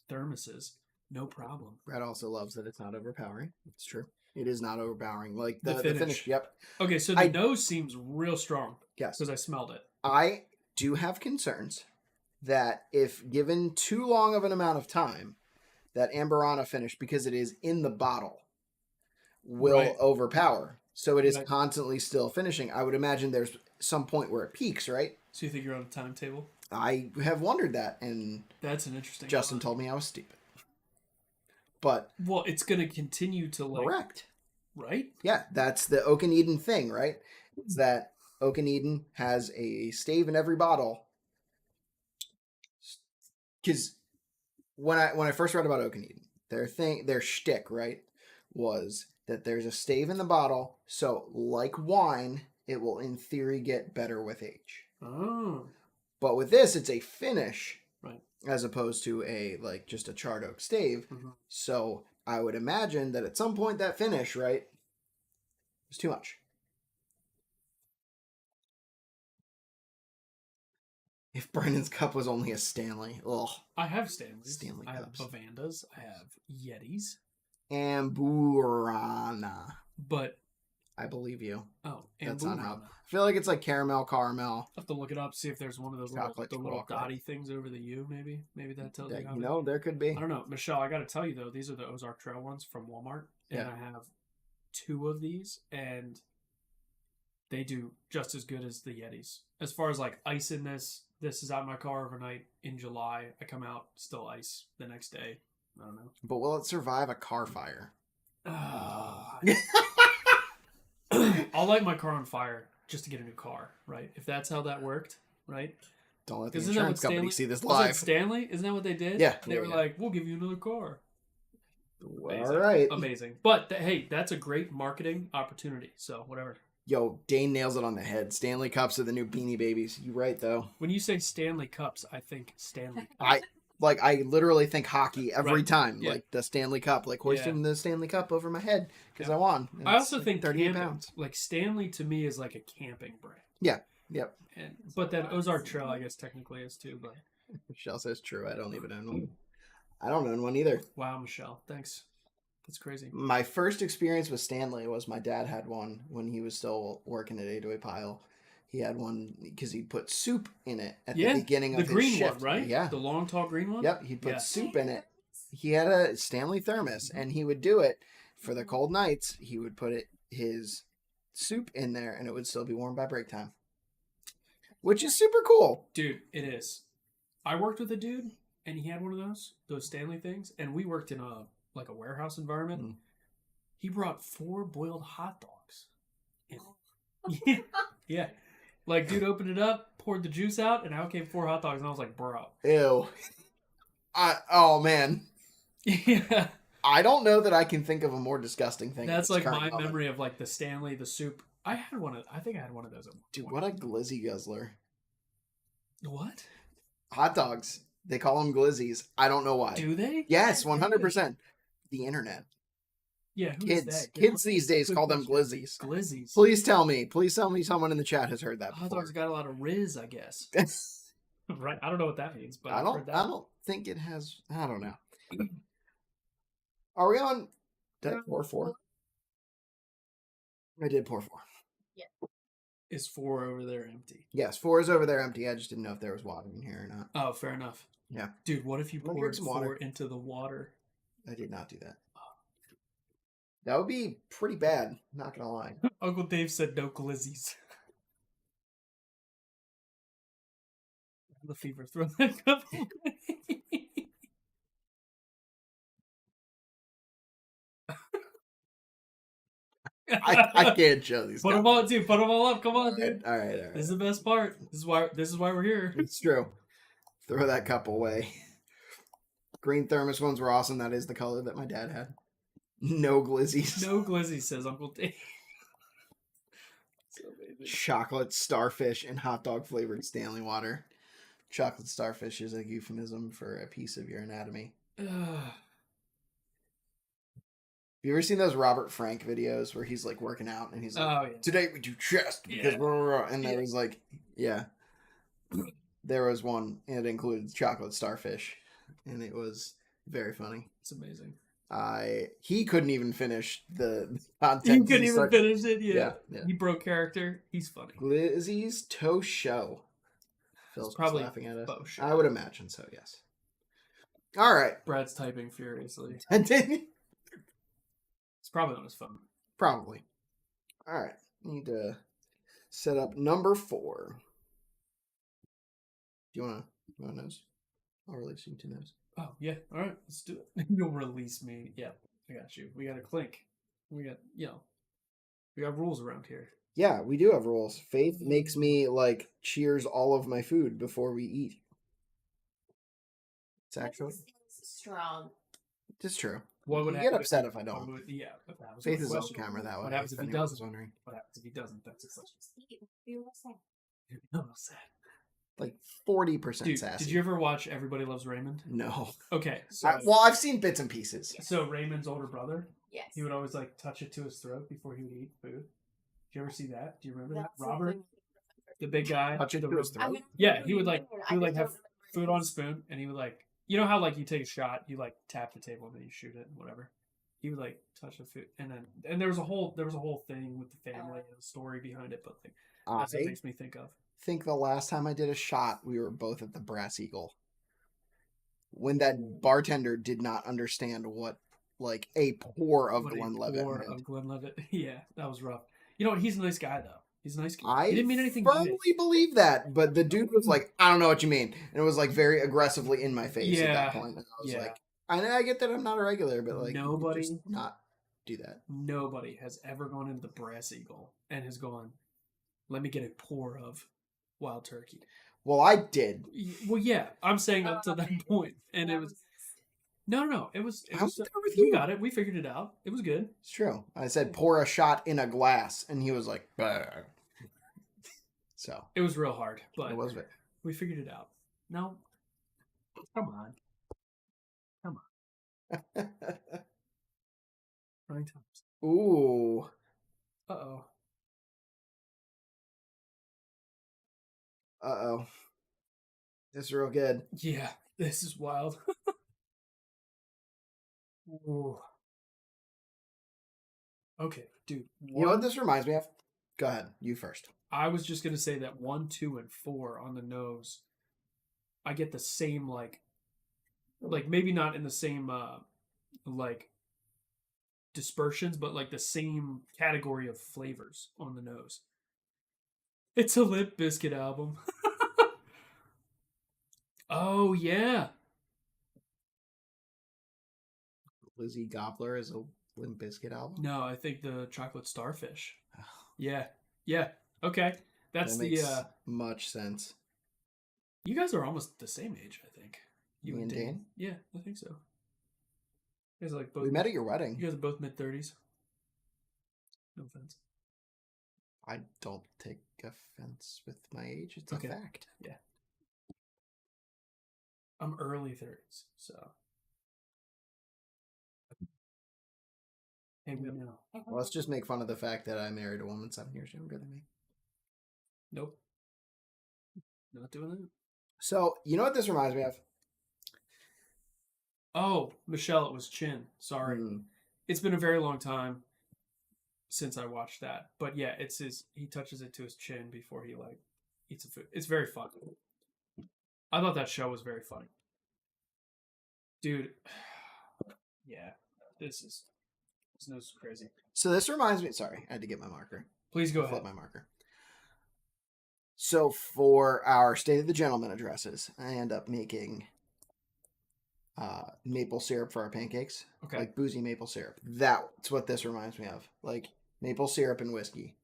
thermoses. No problem.
Brad also loves that it's not overpowering. It's true. It is not overpowering. Like the finish. Yep.
Okay, so the nose seems real strong.
Yes.
Because I smelled it.
I do have concerns that if given too long of an amount of time, that Amburana finish, because it is in the bottle, will overpower. So it is constantly still finishing. I would imagine there's some point where it peaks, right?
So you think you're on a timetable?
I have wondered that, and
that's an interesting.
Justin told me I was stupid. But
well, it's going to continue to
correct,
right?
Yeah, that's the Oak and Eden thing, right? It's that Oak and Eden has a stave in every bottle. Because when I first read about Oak and Eden, their shtick, right, was that there's a stave in the bottle, so like wine, it will in theory get better with age.
Oh.
But with this, it's a finish,
Right.
as opposed to just a charred oak stave.
Mm-hmm.
So I would imagine that at some point that finish, right, was too much. If Brandon's cup was only a Stanley, ugh.
I have Stanleys.
Stanley
I have
cups.
Bavandas. I have Yetis.
Amburana.
But
I believe you.
oh,
That's not how.
Amburana.
I feel like it's like caramel.
I'll have to look it up, see if there's one of those
Chocolate
little
chocolate.
dotty things over the U. Maybe that tells you how.
You know, there could be.
I don't know, Michelle. I got to tell you though, these are the Ozark Trail ones from Walmart, and
Yeah.
I have 2 of these, and they do just as good as the Yetis. As far as like ice in this is out in my car overnight in July. I come out still ice the next day. I don't know.
But will it survive a car fire?
I'll light my car on fire just to get a new car, right? If that's how that worked, right?
Don't let the
Isn't that what
insurance company
Stanley
see this
was it
live.
Stanley? Isn't that what they did?
Yeah.
They were like, "We'll give you another car."
All right.
Amazing. But hey, that's a great marketing opportunity. So whatever.
Yo, Dane nails it on the head. Stanley Cups are the new Beanie Babies. You right though.
When you say Stanley Cups, I think Stanley.
I literally think hockey every
Right.
time.
Yeah.
Like the Stanley Cup, like hoisting the Stanley Cup over my head because I won.
I also think
38
camping,
pounds.
like Stanley to me is like a camping brand.
Yeah. Yep.
But then Ozark Trail, I guess technically is too. But
Michelle says true. I don't even own one. I don't own one either.
wow, Michelle, thanks. That's crazy.
My first experience with Stanley was my dad had one when he was still working at 808 Pile. He had one because he'd put soup in it at the beginning of
the
his
green
shift.
one, right?
Yeah.
The long, tall green one.
Yep, he'd put
Yeah.
soup in it. He had a Stanley thermos, and he would do it for the cold nights. He would put his soup in there, and it would still be warm by break time, which is super cool.
Dude, it is. I worked with a dude, and he had one of those Stanley things, and we worked in a warehouse environment.
Mm.
He brought 4 boiled hot dogs. Yeah. Yeah. Like, dude opened it up, poured the juice out, and out came 4 hot dogs, and I was like, bro.
Ew. Oh man,
Yeah.
I don't know that I can think of a more disgusting thing.
That's
at this
like
current
my
moment.
memory of like the Stanley, the soup. I think I had one of those at one
Dude,
point.
what a glizzy guzzler!
What?
Hot dogs. They call them glizzies. I don't know why.
Do they?
Yes, 100%. The internet.
Yeah, who is
Kids.
that?
Kids these days
Good
call them
question.
glizzies.
Glizzies.
Please tell me someone in the chat has heard that
Hot
before.
dogs got a lot of Riz, I guess. Right? I don't know what that means, but
I
I've heard that.
don't think it has. I don't know. Are we on? Did I pour 4? I did pour 4.
Is 4 over there empty?
Yes, 4 is over there empty. I just didn't know if there was water in here or not.
Oh, fair enough.
Yeah.
Dude, what if you
I'm gonna
poured
drink some
4
water.
into the water?
I did not do that. That would be pretty bad. Not gonna lie.
Uncle Dave said no glizzies. The fever. Throw that cup away.
I can't show these.
Put them all, dude. Put them all up. Come on, dude.
All right.
This is the best part. This is why we're here.
It's true. Throw that cup away. Green thermos ones were awesome. That is the color that my dad had. No glizzies.
No glizzy, says Uncle Dave. So amazing.
Chocolate starfish and hot dog flavored Stanley water. Chocolate starfish is a euphemism for a piece of your anatomy. Have you ever seen those Robert Frank videos where he's like working out and he's like,
Oh, yeah.
today we do chest because
Yeah.
blah, blah, blah. And there was like, yeah, there was one and it included chocolate starfish and it was very funny.
It's amazing.
He couldn't even finish the
You
content.
couldn't even finish it. Yeah.
Yeah.
He broke character. He's funny.
Glizzy's toe show. Phil's
probably
laughing at us.
faux show.
I would imagine so, yes. All right.
Brad's typing furiously.
Probably.
It's probably on his phone.
All right. Need to set up number 4. Do you want to nose? I'll release you to nose.
Oh, yeah. All right. Let's do it. You'll release me. Yeah. I got you. We got a clink. We got, we got rules around here.
Yeah, we do have rules. Faith makes me like cheers all of my food before we eat. It's actually
That seems strong.
It's true.
What would
You
happen
get upset
he-
if I
what
don't.
would- yeah, if that was
Faith
my
is off
question.
camera that way.
What happens if he
anyone was
doesn't?
wondering.
What happens if he doesn't? That's the question.
Just eat. Be real sad.
No, sad.
Like 40%
Dude,
sassy.
did you ever watch Everybody Loves Raymond?
No.
Okay, so
Well, I've seen bits and pieces.
so Raymond's older brother,
Yes.
he would always like touch it to his throat before he would eat food. Did you ever see that? Do you remember
That's
that? Robert,
something-
the big guy.
Touch it
the-
to his
I
throat?
mean,
Yeah, he would like
I
he would like
just
have
don't remember
food on a
his-
spoon, and he would like, you know how like you take a shot, you like tap the table, and then you shoot it, whatever. He would like touch the food, and there was a whole thing with the family and a story behind it, but like that's what it
I
makes me think of.
think the last time I did a shot, we were both at the Brass Eagle. When that bartender did not understand what like a pour of
What a
Glenlivet
pour
meant.
of Glenlivet. Yeah, that was rough. You know what? He's a nice guy though. He's a nice guy.
I
He didn't mean anything by
firmly
it.
believe that, but the dude was like, "I don't know what you mean," and it was like very aggressively in my face at
Yeah,
that point. And I was
yeah.
like, I get that I'm not a regular, but like, you could
Nobody-
just not do that.
Nobody has ever gone into the Brass Eagle and has gone, let me get a pour of wild turkey.
Well, I did.
Well, yeah, I'm saying up to that point, and it
That
was no. It was.
I was there with
We
you.
got it. We figured it out. It was good.
It's true. I said pour a shot in a glass, and he was like, "Bah." So
It was real hard, but
it was very.
we figured it out. No, come on, nine times.
Ooh.
Uh-oh.
Uh-oh. This is real good.
Yeah, this is wild. Ooh. Okay, dude.
You know what this reminds me of? Go ahead. You first.
I was just gonna say that 1, 2, and 4 on the nose, I get the same like maybe not in the same like dispersions, but like the same category of flavors on the nose. It's a Limp Bizkit album. Oh yeah.
Lizzie Gobbler is a Limp Bizkit album.
No, I think the Chocolate Starfish. Yeah. Yeah. Okay. That's
that
the
makes much sense.
you guys are almost the same age, I think. You
Me and Dane?
Yeah, I think so. You guys are like both
We met at your
You
wedding.
guys are both mid-30s. No offense.
I don't take offense with my age. It's
Okay.
a fact.
I'm early 30s, so. Hey, we know.
Well, let's just make fun of the fact that I married a woman 7 years younger than me.
Nope. Not doing that.
So, you know what this reminds me of?
Oh, Michelle, it was Chin. Sorry.
Mm,
It's been a very long time since I watched that. But yeah, it's he touches it to his chin before he like eats the food. It's very fun. I thought that show was very funny. Dude, yeah, this is crazy.
So this reminds me. Sorry, I had to get my marker.
Please go
Flip
ahead.
my marker. So for our State of the Gentleman addresses, I end up making maple syrup for our pancakes.
Okay.
Like boozy maple syrup. That's what this reminds me of. Like maple syrup and whiskey.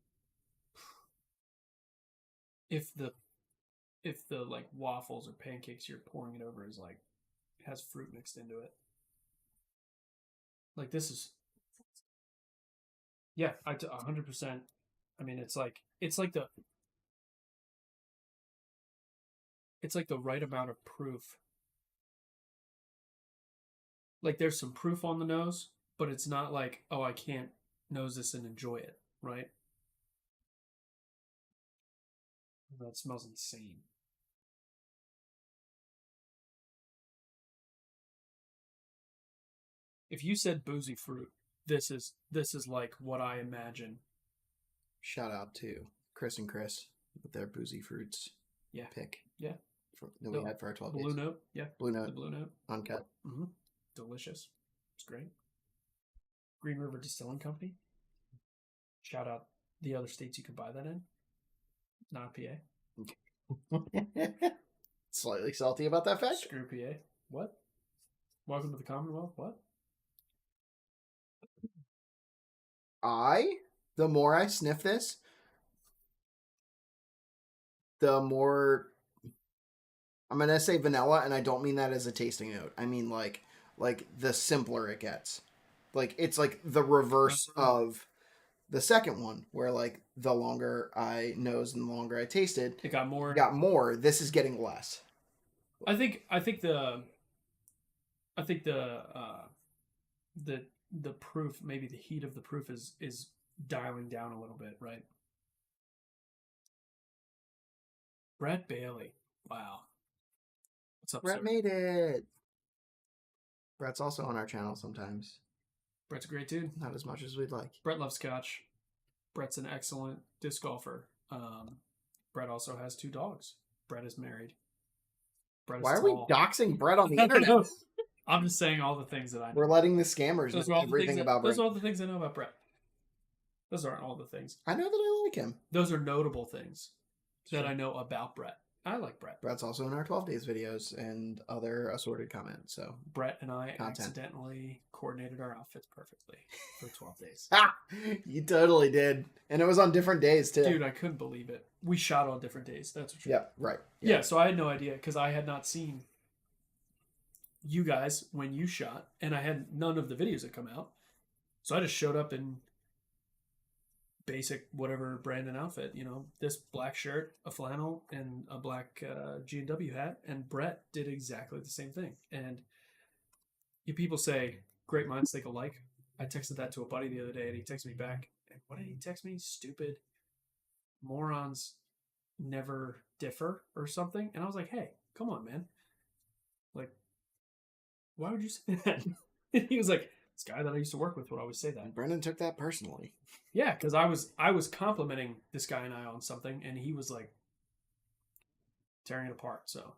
If the like waffles or pancakes you're pouring it over is like has fruit mixed into it. Like this is yeah, 100%. I mean, it's like the right amount of proof. Like there's some proof on the nose, but it's not like, oh, I can't nose this and enjoy it, right? That smells insane. If you said boozy fruit, this is like what I imagine.
Shout out to Chris and Chris with their boozy fruits
Yeah.
pick.
Yeah.
That we had for our 12
Blue
days.
Note, yeah.
Blue
The
Note,
Blue Note.
uncut.
Mm-hmm. Delicious. It's great. Green River Distilling Company. Shout out the other states you could buy that in. Not PA.
Slightly salty about that fact.
Screw PA. What? Welcome to the Commonwealth. What?
The more I sniff this, the more I'm going to say vanilla, and I don't mean that as a tasting note. I mean like like the simpler it gets. Like it's like the reverse of the second one, where like the longer I nosed and the longer I tasted,
It got more.
got more. This is getting less.
I think the the proof, maybe the heat of the proof is dialing down a little bit, right? Brett Bailey. Wow. What's up,
Brett
sir?
made it. Brett's also on our channel sometimes.
Brett's a great dude.
Not as much as we'd like.
Brett loves scotch. Brett's an excellent disc golfer. Brett also has 2 dogs. Brett is married. Brett is
Why are we
tall.
doxing Brett on the internet?
I'm just saying all the things that I know.
We're letting the scammers
Those
know
are all the
everything
things
about Brett.
those are all the things I know about Brett. Those aren't all the things.
I know that I like him.
Those are notable things that
Sure.
I know about Brett. I like Brett.
Brett's also in our 12 days videos and other assorted comments. So
Brett and I
Content.
accidentally coordinated our outfits perfectly for 12 days.
you totally did, and it was on different days too.
Dude, I couldn't believe it. We shot on different days. That's what.
Yeah, right.
Yeah, so I had no idea because I had not seen you guys when you shot, and I had none of the videos that come out. So I just showed up in basic whatever Brandon outfit, you know, this black shirt, a flannel, and a black G&W hat. And Brett did exactly the same thing. And you people say great minds think alike. I texted that to a buddy the other day, and he texted me back. And what did he text me? Stupid morons never differ or something. And I was like, hey, come on, man. Like, why would you say that? And he was like, this guy that I used to work with would always say that.
And Brendan took that personally.
Yeah, because I was complimenting this guy and I on something, and he was like tearing it apart. So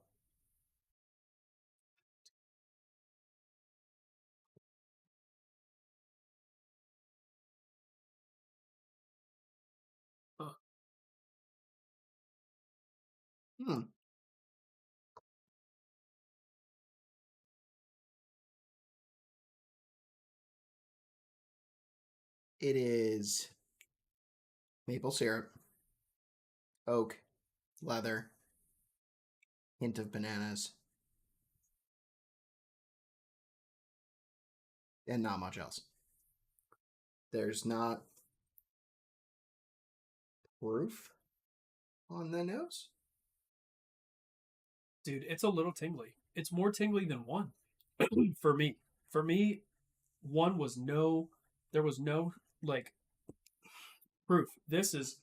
Hmm. It is maple syrup, oak, leather, hint of bananas, and not much else. There's not proof on the nose.
dude, it's a little tingly. It's more tingly than 1 for me. For me, 1 was no, there was no like proof. This is,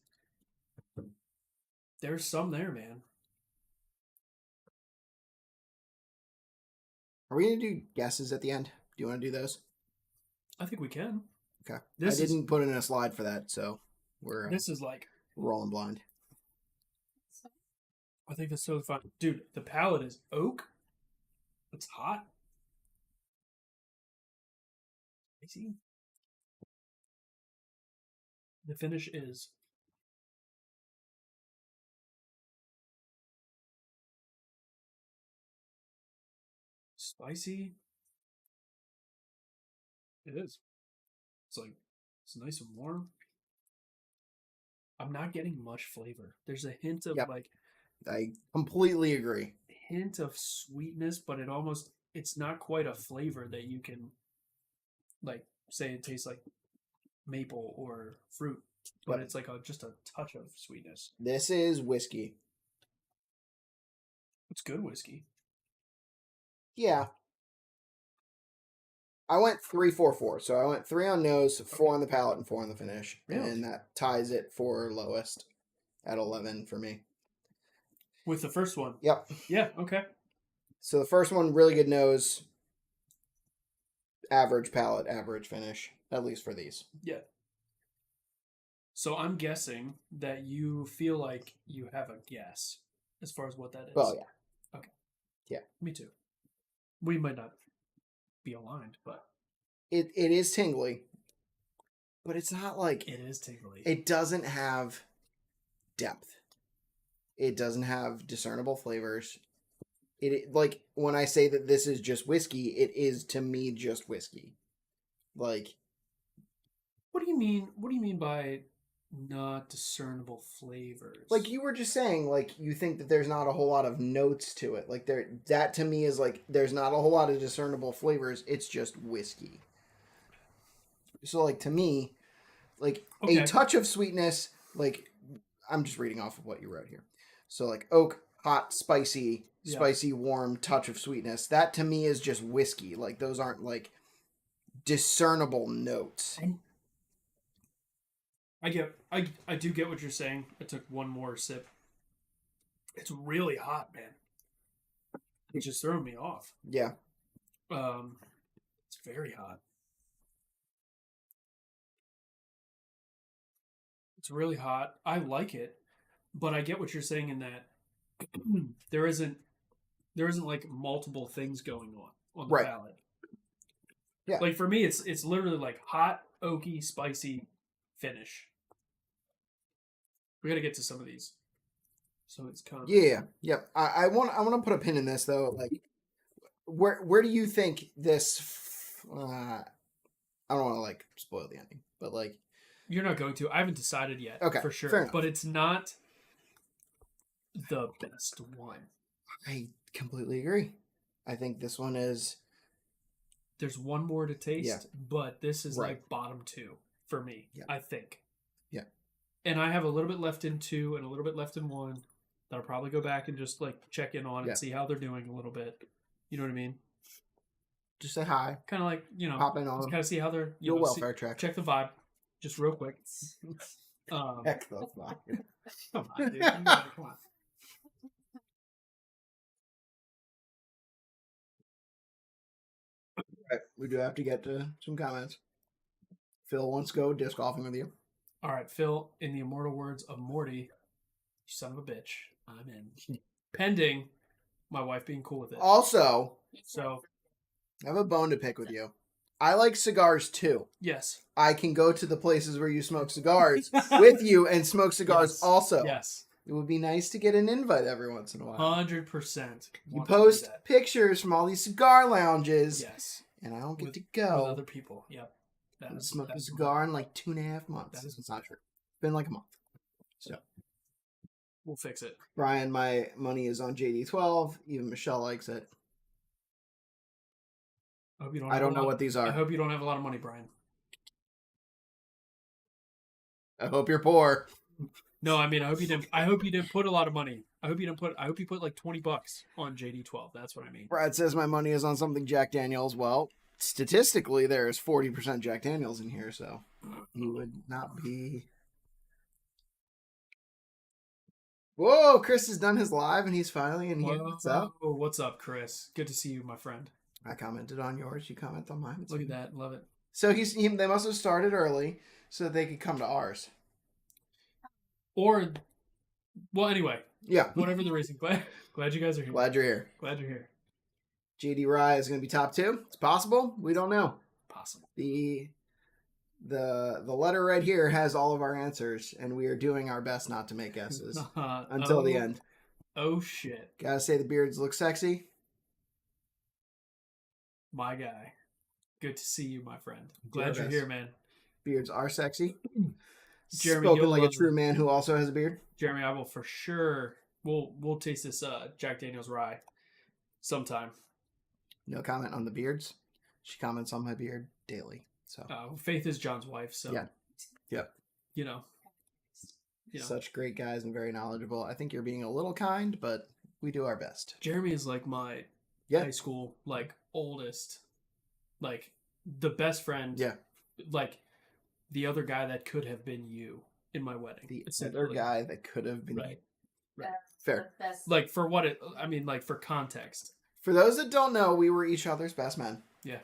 there's some there, man.
Are we gonna do guesses at the end? Do you want to do those?
I think we can.
Okay.
This
I didn't put in a slide for that, so we're
This is like,
rolling blind.
I think that's so fun. Dude, the palate is oak. It's hot. Spicy. The finish is spicy. It is. It's like, it's nice and warm. I'm not getting much flavor. There's a hint of
Yep.
like,
I completely agree.
hint of sweetness, but it's not quite a flavor that you can like say it tastes like maple or fruit, but
Yep.
it's like just a touch of sweetness.
This is whiskey.
It's good whiskey.
Yeah. I went 3-4-4. So I went 3 on nose, 4 on the palate, and 4 on the finish.
Really?
And that ties it for lowest at 11 for me.
With the first one.
Yep.
Yeah, okay.
So the first one, really good nose, average palate, average finish, at least for these.
Yeah. So I'm guessing that you feel like you have a guess as far as what that is.
Well, yeah.
Okay.
Yeah.
Me too. We might not be aligned, but
It is tingly, but it's not like
it is tingly.
it doesn't have depth. It doesn't have discernible flavors. It like when I say that this is just whiskey, it is to me just whiskey. Like
What do you mean? What do you mean by Not discernible flavors.
Like you were just saying, like you think that there's not a whole lot of notes to it. Like that to me is like there's not a whole lot of discernible flavors. It's just whiskey. So like to me, like a
Okay.
touch of sweetness. Like I'm just reading off of what you wrote here. So like oak, hot, spicy,
Yeah.
spicy, warm, touch of sweetness. That to me is just whiskey. Like those aren't like discernible notes.
I do get what you're saying. I took one more sip. It's really hot, man. It's just throwing me off.
Yeah.
It's very hot. It's really hot. I like it, but I get what you're saying in that there isn't like multiple things going on the
Right.
palate.
Yeah.
Like for me, it's literally like hot, oaky, spicy finish. We got to get to some of these. So it's kind of
Yeah. I want to put a pin in this though. Like, where do you think this? I don't want to like spoil the ending, but like
You're not going to. I haven't decided yet.
Okay,
For sure.
fair enough.
But it's not the best one.
I completely agree. I think this one is
There's one more to taste, but this is
Right.
like bottom two for me,
Yeah.
I think.
Yeah.
And I have a little bit left in 2 and a little bit left in 1 that I'll probably go back and just like check in on
Yeah.
and see how they're doing a little bit. You know what I mean?
just say hi,
Kind of like, you know,
pop in
just
on
kind of see how they're,
your
see-
welfare check.
check the vibe just real quick.
Heck, that's not.
Come on, dude. You gotta- come on.
Right, we do have to get to some comments. Phil wants to go disc golfing with you.
All right, Phil, in the immortal words of Morty, you son of a bitch, I'm in. Pending my wife being cool with it.
Also,
So,
I have a bone to pick with you. I like cigars too.
yes.
I can go to the places where you smoke cigars with you and smoke cigars
Yes.
also.
Yes.
It would be nice to get an invite every once in a while.
100%.
You
want to do
post
that.
pictures from all these cigar lounges,
Yes.
and I don't get
With-
to
With
go.
other people. Yep.
I
That is-
smoked a
that's-
cigar in like 2.5 months.
That is
It's not true. It's been like a month. So,
We'll fix it.
Brian, my money is on JD12. Even Michelle likes it.
I hope you don't.
I
have a
don't know
lot-
what these
I
are.
hope you don't have a lot of money, Brian.
I hope you're poor.
No, I mean I hope you didn't. I hope you didn't put a lot of money. I hope you didn't put. I hope you put like $20 on JD12. That's what I mean.
Brad says my money is on something Jack Daniels. Well, statistically, there's 40% Jack Daniels in here, so he would not be. Whoa, Chris has done his live and he's finally in here. What's up?
Whoa, what's up, Chris? Good to see you, my friend.
I commented on yours. You comment on mine. It's
Look at
fine.
that. Love it.
So they must have started early so that they could come to ours.
Or, well, anyway,
Yeah.
whatever the reason. Glad you guys are here.
Glad you're here.
Glad you're here.
JD Rye is going to be top 2. It's possible. We don't know.
Possible.
The letter right here has all of our answers, and we are doing our best not to make guesses until the end.
Oh shit,
Gotta say the beards look sexy.
my guy. Good to see you, my friend.
Do our
Glad you're
best.
here, man.
Beards are sexy.
Jeremy,
Spoken
you'll
like a
love
true
this.
man who also has a beard.
Jeremy, I will for sure. We'll taste this Jack Daniel's rye sometime.
No comment on the beards. She comments on my beard daily. So
Faith is John's wife, so
Yeah. Yep.
You know.
Such great guys and very knowledgeable. I think you're being a little kind, but we do our best.
Jeremy is like my
Yeah.
high school like oldest, like the best friend.
Yeah.
Like the other guy that could have been you in my wedding.
The other
essentially.
guy that could have been
Right.
Fair.
That's
Like for what it. I mean, like for context.
For those that don't know, we were each other's best men.
Yeah.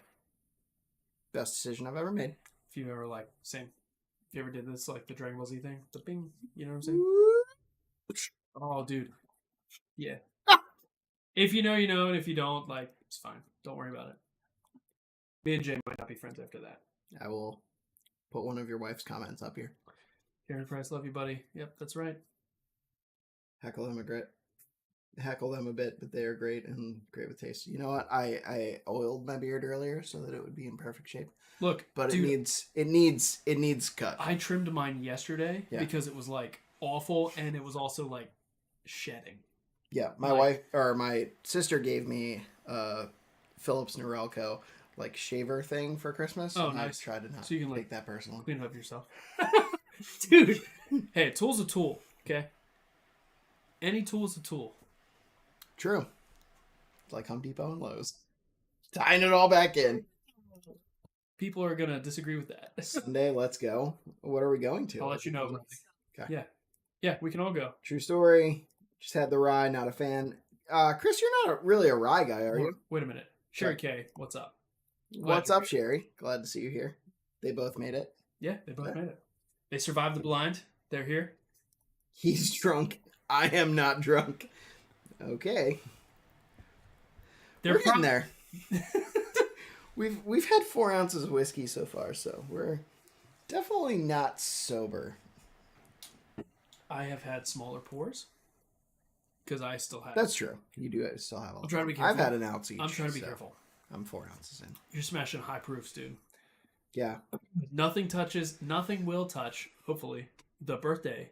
Best decision I've ever made.
If you ever like same. If you ever did this like the Dragon Ball Z thing, the bing. You know what I'm saying? Oh, dude. Yeah. If you know, you know, and if you don't, like, it's fine. Don't worry about it. Me and Jay might not be friends after that.
I will put one of your wife's comments up here.
Karen Price, love you, buddy. Yep, that's right.
Heckle immigrant. heckle them a bit, but they are great and great with taste. You know what? I oiled my beard earlier so that it would be in perfect shape.
Look,
But
dude,
it needs cut.
I trimmed mine yesterday
Yeah.
because it was like awful and it was also like shedding.
Yeah, my wife or my sister gave me Philips Norelco like shaver thing for Christmas.
Oh,
and
nice.
I tried to not
So you can,
take
like,
that personally.
Clean it up yourself. Dude. Hey, a tool's a tool, okay? Any tool's a tool.
True. It's like Home Depot and Lowe's. Tying it all back in.
People are going to disagree with that.
Sunday, let's go. What are we going to?
I'll let you know.
Okay.
Yeah. Yeah, we can all go.
True story. Just had the rye, not a fan. Chris, you're not really a rye guy, are you?
Wait a minute. Sherry K, what's up?
What's up, Sherry? Glad to see you here. They both made it.
Yeah, they both made it. They survived the blind. They're here.
He's drunk. I am not drunk. Okay. We're getting there. We've had 4 ounces of whiskey so far, so we're definitely not sober.
I have had smaller pours because I still have.
That's true. You do still have.
I'm trying to be careful.
I've had an ounce each.
I'm trying to be careful.
I'm 4 ounces in.
You're smashing high proofs, dude.
Yeah.
Nothing will touch, hopefully, the birthday.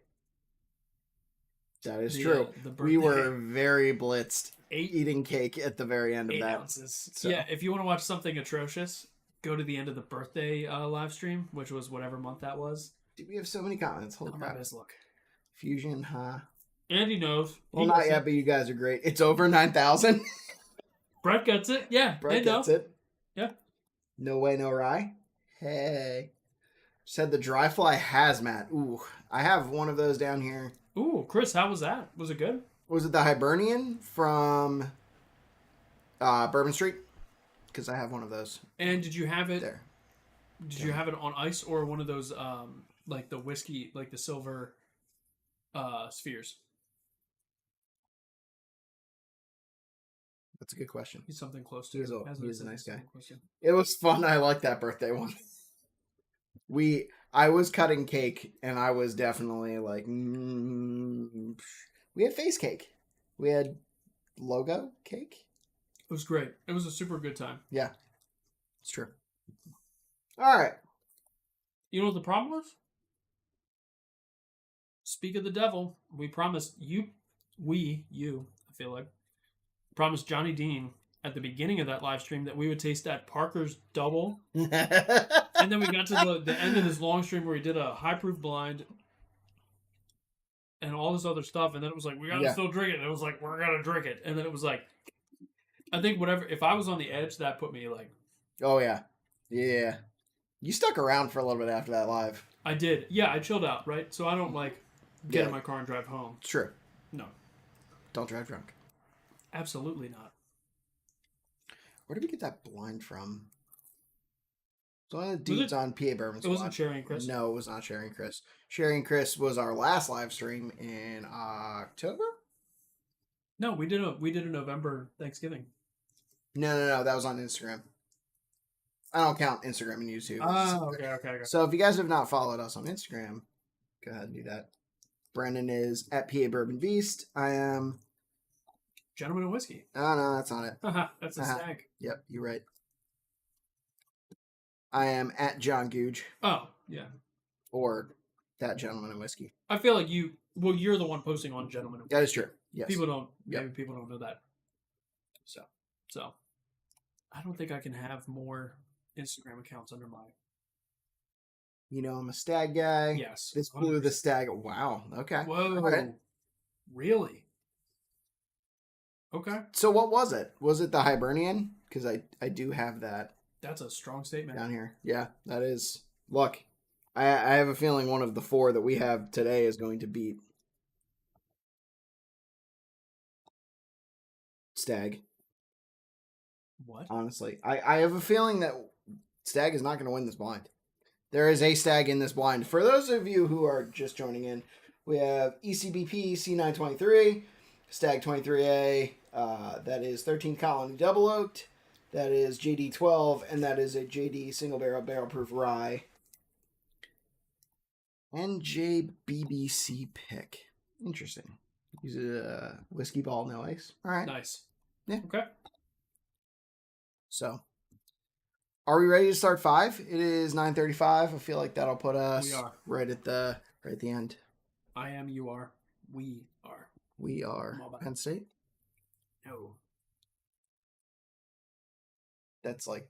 That is true. We were very blitzed eating cake at the very end of
8
that.
ounces.
So.
Yeah, if you want to watch something atrocious, go to the end of the birthday live stream, which was whatever month that was.
Dude, we have so many comments. Holy crap.
Look.
Fusion, huh?
Andy knows.
Well, not yet, but you guys are great. It's over 9,000.
Brett gets it. Yeah,
Brett gets it.
Yeah.
No way, no rye. Hey. Said the dry fly hazmat. Ooh, I have one of those down here.
Ooh, Chris, how was that? Was it good?
Was it the Hibernian from Bourbon Street? Because I have one of those.
And did you have it
there?
Did you have it on ice or one of those like the whiskey, like the silver spheres?
That's a good question.
He's something close to.
He's a nice guy. It was fun. I like that birthday one. I was cutting cake, and I was definitely like, we had face cake. We had logo cake.
It was great. It was a super good time.
Yeah, it's true. All right.
You know what the problem was? Speak of the devil. We promised you, I feel like, promised Johnny Dean at the beginning of that live stream that we would taste that Parker's double. And then we got to the end of this long stream where he did a high proof blind and all this other stuff. And then it was like, we got to still drink it. And it was like, we're going to drink it. And then it was like, I think if I was on the edge, that put me like.
Oh, yeah. Yeah. You stuck around for a little bit after that live.
I did. Yeah, I chilled out, right? So I don't like get in my car and drive home.
True.
No.
Don't drive drunk.
Absolutely not.
Where did we get that blind from? It's one of the dudes on PA Bourbon Squad.
It wasn't Sherry and Chris?
No, it was not Sherry and Chris. Sherry and Chris was our last live stream in October?
No, we did a November Thanksgiving.
No. That was on Instagram. I don't count Instagram and YouTube.
Oh, okay.
So if you guys have not followed us on Instagram, go ahead and do that. Brendan is at PA Bourbon Beast. I am...
Gentleman of Whiskey.
Oh, no, that's not it.
That's a stag.
Yep, you're right. I am at John Googe.
Oh, yeah.
Or that Gentleman of Whiskey.
I feel like you're the one posting on Gentleman of Whiskey.
That is true. Yes.
Maybe people don't know that. So, I don't think I can have more Instagram accounts under my...
You know, I'm a stag guy.
Yes.
This blew the stag. Wow. Okay.
Whoa.
Right.
Really? Okay.
So what was it? Was it the Hibernian? Because I do have that.
That's a strong statement.
Down here. Yeah, that is. Look, I have a feeling one of the 4 that we have today is going to beat Stag.
What?
Honestly. I have a feeling that Stag is not going to win this blind. There is a Stag in this blind. For those of you who are just joining in, we have ECBP C923, Stag 23A, that is 13 Colony Double Oaked, that is JD 12, and that is a JD Single Barrel Proof Rye. NJBBC pick. Interesting. Use a whiskey ball, no ice. All right.
Nice.
Yeah.
Okay.
So, are we ready to start 5? It is 9:35. I feel like that'll put us
We are.
right at the end.
I am. You are. We are.
We are
I'm all about
Penn State.
No.
That's like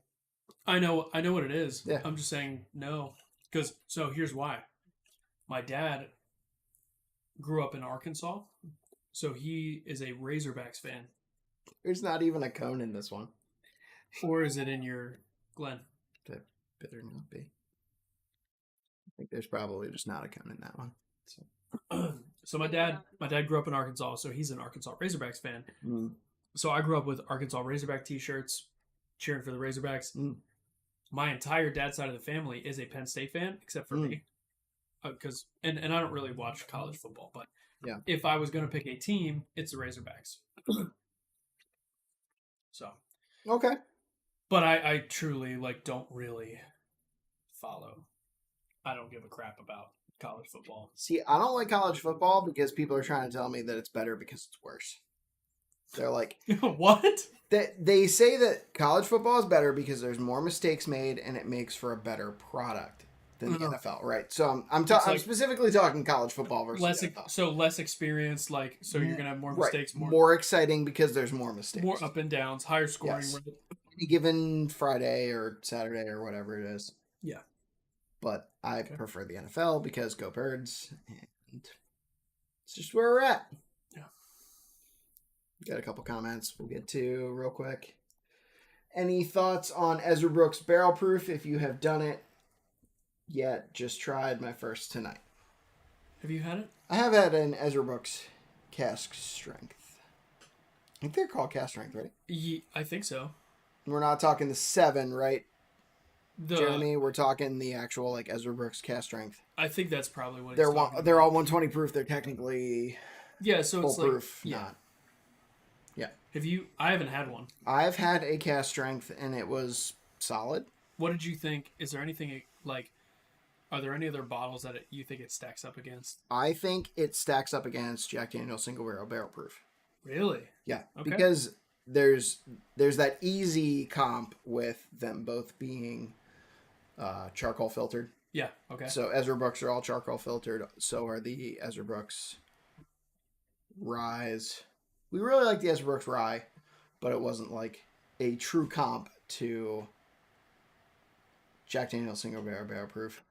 I know what it is.
Yeah.
I'm just saying no. Because, so here's why. My dad grew up in Arkansas, so he is a Razorbacks fan.
there's not even a cone in this one.
Or is it in your Glenn?
That better not be. I think there's probably just not a cone in that one.
So my dad grew up in Arkansas, so he's an Arkansas Razorbacks fan.
Mm.
So I grew up with Arkansas Razorback t-shirts, cheering for the Razorbacks.
Mm.
My entire dad's side of the family is a Penn State fan, except for me. Because and I don't really watch college football, but
Yeah.
if I was going to pick a team, it's the Razorbacks. So,
Okay.
but I truly don't really follow. I don't give a crap about college football.
See, I don't like college football because people are trying to tell me that it's better because it's worse. They're like,
What?
they say that college football is better because there's more mistakes made and it makes for a better product than the NFL, right? So I'm specifically talking college football versus NFL.
Less experience, so you're gonna have more mistakes,
more exciting because there's more mistakes,
more up and downs, higher scoring.
Yes. Any given Friday or Saturday or whatever it is.
Yeah.
But I prefer the NFL because go Birds, and it's just where we're at.
Yeah.
Got a couple comments we'll get to real quick. Any thoughts on Ezra Brooks Barrel Proof? If you have done it yet, just tried my first tonight.
Have you had it?
I have had an Ezra Brooks Cask Strength. I think they're called Cask Strength, right?
Yeah, I think so.
We're not talking the 7, right? Jeremy, we're talking the actual Ezra Brooks Cask Strength.
I think that's probably what
they're all 120 proof. They're technically
so
full
it's
proof.
Yeah.
Yeah.
I haven't had one.
I've had a Cask Strength and it was solid.
What did you think? Is there anything are there any other bottles that you think it stacks up against?
I think it stacks up against Jack Daniel's Single Barrel Proof.
Really?
Yeah.
Okay.
Because there's that easy comp with them both being charcoal filtered.
Yeah. Okay.
So Ezra Brooks are all charcoal filtered. So are the Ezra Brooks Ryes. We really like the Ezra Brooks Rye, but it wasn't a true comp to Jack Daniel's Single Barrel Proof.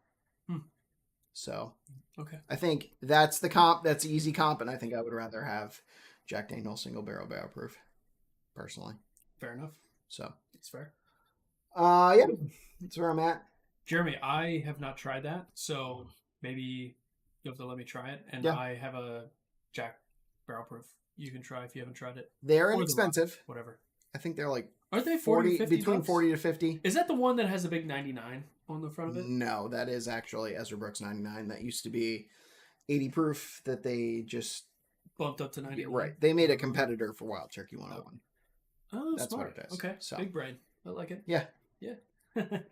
So,
okay.
I think that's the comp. That's the easy comp, and I think I would rather have Jack Daniel's Single Barrel Proof, personally.
Fair enough.
So
it's fair.
Yeah, that's where I'm at.
Jeremy, I have not tried that, so maybe you have to let me try it. And I have a Jack Barrel Proof. You can try if you haven't tried it.
They're inexpensive.
Whatever.
I think they're
Aren't they 40 50
between
bucks?
40 to 50?
Is that the one that has a big 99 on the front of it?
No, that is actually Ezra Brooks 99. That used to be 80 proof that they just
bumped up to 99.
Right. They made a competitor for Wild Turkey 101.
Oh,
that's
smart.
what it is.
Okay.
So.
Big brain. I like it.
Yeah.
Yeah.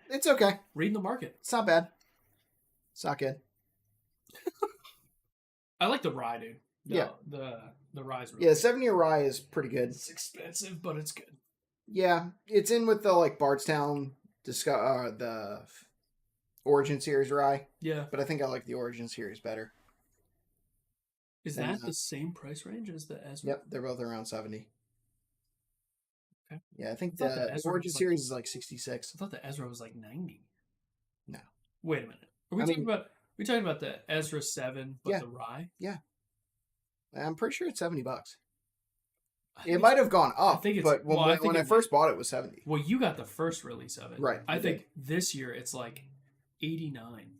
It's okay.
Reading the market.
It's not bad. It's not good.
I like the rye, dude. The rye's really
the
good.
7-year rye is pretty good.
It's expensive, but it's good.
Yeah, it's in with the Bardstown the Origin Series rye.
Yeah,
but I think I like the Origin Series better.
Is that the same price range as the Ezra?
Yep, they're both around 70.
Okay.
Yeah, I think the Origin Series is 66.
I thought the Ezra was 90.
No.
Wait a minute. Are we talking about the Ezra 7, but the rye?
Yeah. I'm pretty sure it's $70. It might have gone up, but when I first bought it, it was 70.
Well, you got the first release of it.
Right.
I think this year it's 89.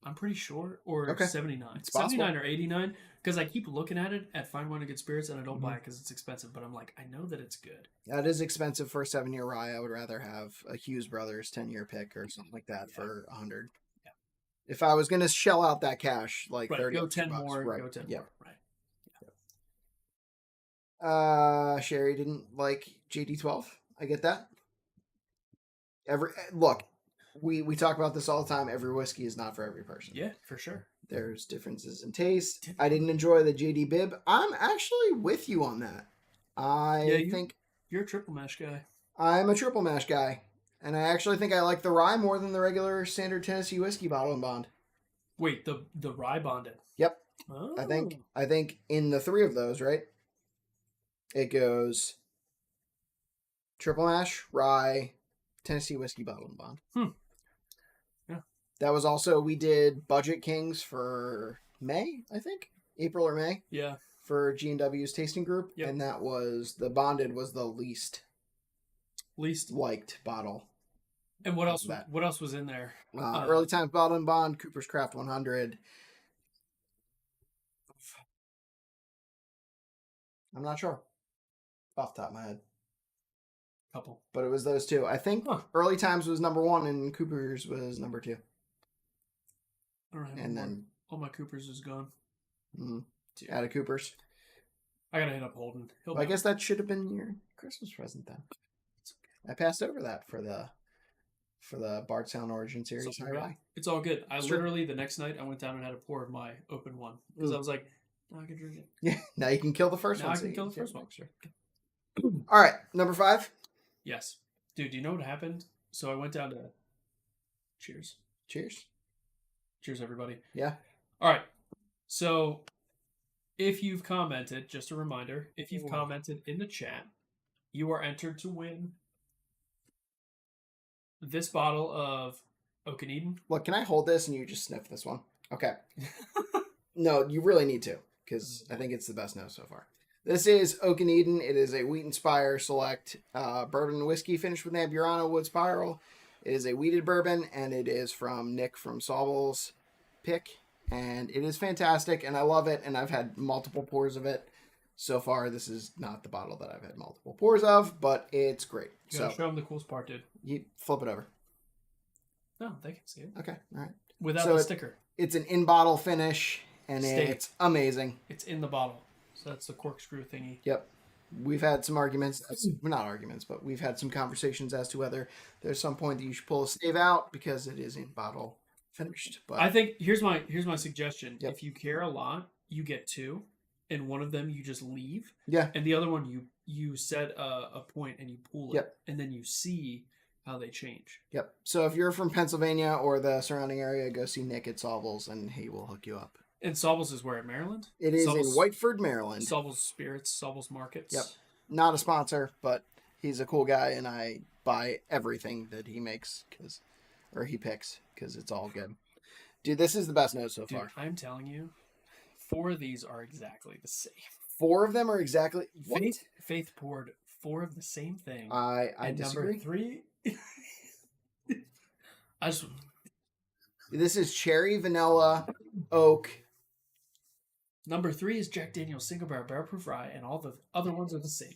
I'm pretty sure. Or 79.
It's
79 or 89. Because I keep looking at it at Fine Wine and Good Spirits and I don't buy it because it's expensive. But I'm I know that it's good.
That is expensive for a 7-year rye. I would rather have a Hughes Brothers 10-year pick or something like that for 100.
Yeah.
If I was going to shell out that cash, 30
go 10
bucks.
more.
Right.
Go 10
yeah.
more. Right.
Sherry didn't like JD12. I get that. Look, we talk about this all the time. Every whiskey is not for every person.
Yeah, for sure.
There's differences in taste. I didn't enjoy the JD Bibb. I'm actually with you on that.
You're a triple mash guy.
I'm a triple mash guy. And I actually think I like the rye more than the regular standard Tennessee whiskey bottle and bond.
Wait, the rye bonded.
Yep.
Oh.
I think in the three of those, right? It goes triple mash, rye, Tennessee whiskey bottle and bond.
Yeah.
That was also, we did Budget Kings for May, I think. April or May.
Yeah.
For G&W's tasting group.
Yep.
And that was, the bonded was the least liked bottle.
And what else? What else was in there?
Early Times Bottle and Bond, Cooper's Craft 100. I'm not sure. Off the top of my head.
Couple.
But it was those two. I think Early Times was number 1 and Cooper's was number 2.
I don't have
and
more.
Then
all my Cooper's is gone.
Out of Cooper's.
I gotta hit up Holden.
I guess that should have been your Christmas present then. I passed over that for the Bardstown Origin Series.
It's all good. I literally the next night I went down and had a pour of my open one because I was like, now I can drink it.
Yeah, now you can kill the first one.
I can kill the first one. Sure.
All right, number 5.
Yes, dude. Do you know what happened? So I went down to. Cheers, everybody.
Yeah.
All right. So, if you've commented, just a reminder, if you've commented in the chat, you are entered to win this bottle of Oak and Eden.
Look, can I hold this and you just sniff this one? Okay. No, you really need to, because I think it's the best nose so far. This is Oak and Eden. It is a Wheat and Spire Select bourbon whiskey finished with Amburana Wood Spiral. It is a wheated bourbon, and it is from Nick from Sauble's pick. And it is fantastic, and I love it, and I've had multiple pours of it. So far, this is not the bottle that I've had multiple pours of, but it's great.
You gotta show them the coolest part, dude.
You flip it over.
No, they can see it.
Okay, all right.
Without the sticker.
It's an in-bottle finish, and it's amazing.
It's in the bottle. So that's the corkscrew thingy.
Yep. We've had some arguments. Well, not arguments, but we've had some conversations as to whether there's some point that you should pull a stave out because it is in-bottle finished. But
I think here's my suggestion.
Yep.
If you care a lot, you get 2, and one of them you just leave.
Yeah.
And the other one you set a point and you pull it.
Yep.
And then you see how they change.
Yep. So if you're from Pennsylvania or the surrounding area, go see Nick at Sauble's and he will hook you up.
And Sauble's is where in Maryland?
It is in Whiteford, Maryland.
Sauble's Spirits, Sauble's Markets.
Yep. Not a sponsor, but he's a cool guy, and I buy everything that he makes he picks because it's all good. Dude, this is the best nose so far.
I'm telling you, 4 of these are exactly the same.
4 of them are exactly what?
Faith poured 4 of the same thing.
I disagree.
Number 3.
This is cherry, vanilla, oak.
Number 3 is Jack Daniel's Single Barrel Barrel Proof Rye, and all the other ones are the same.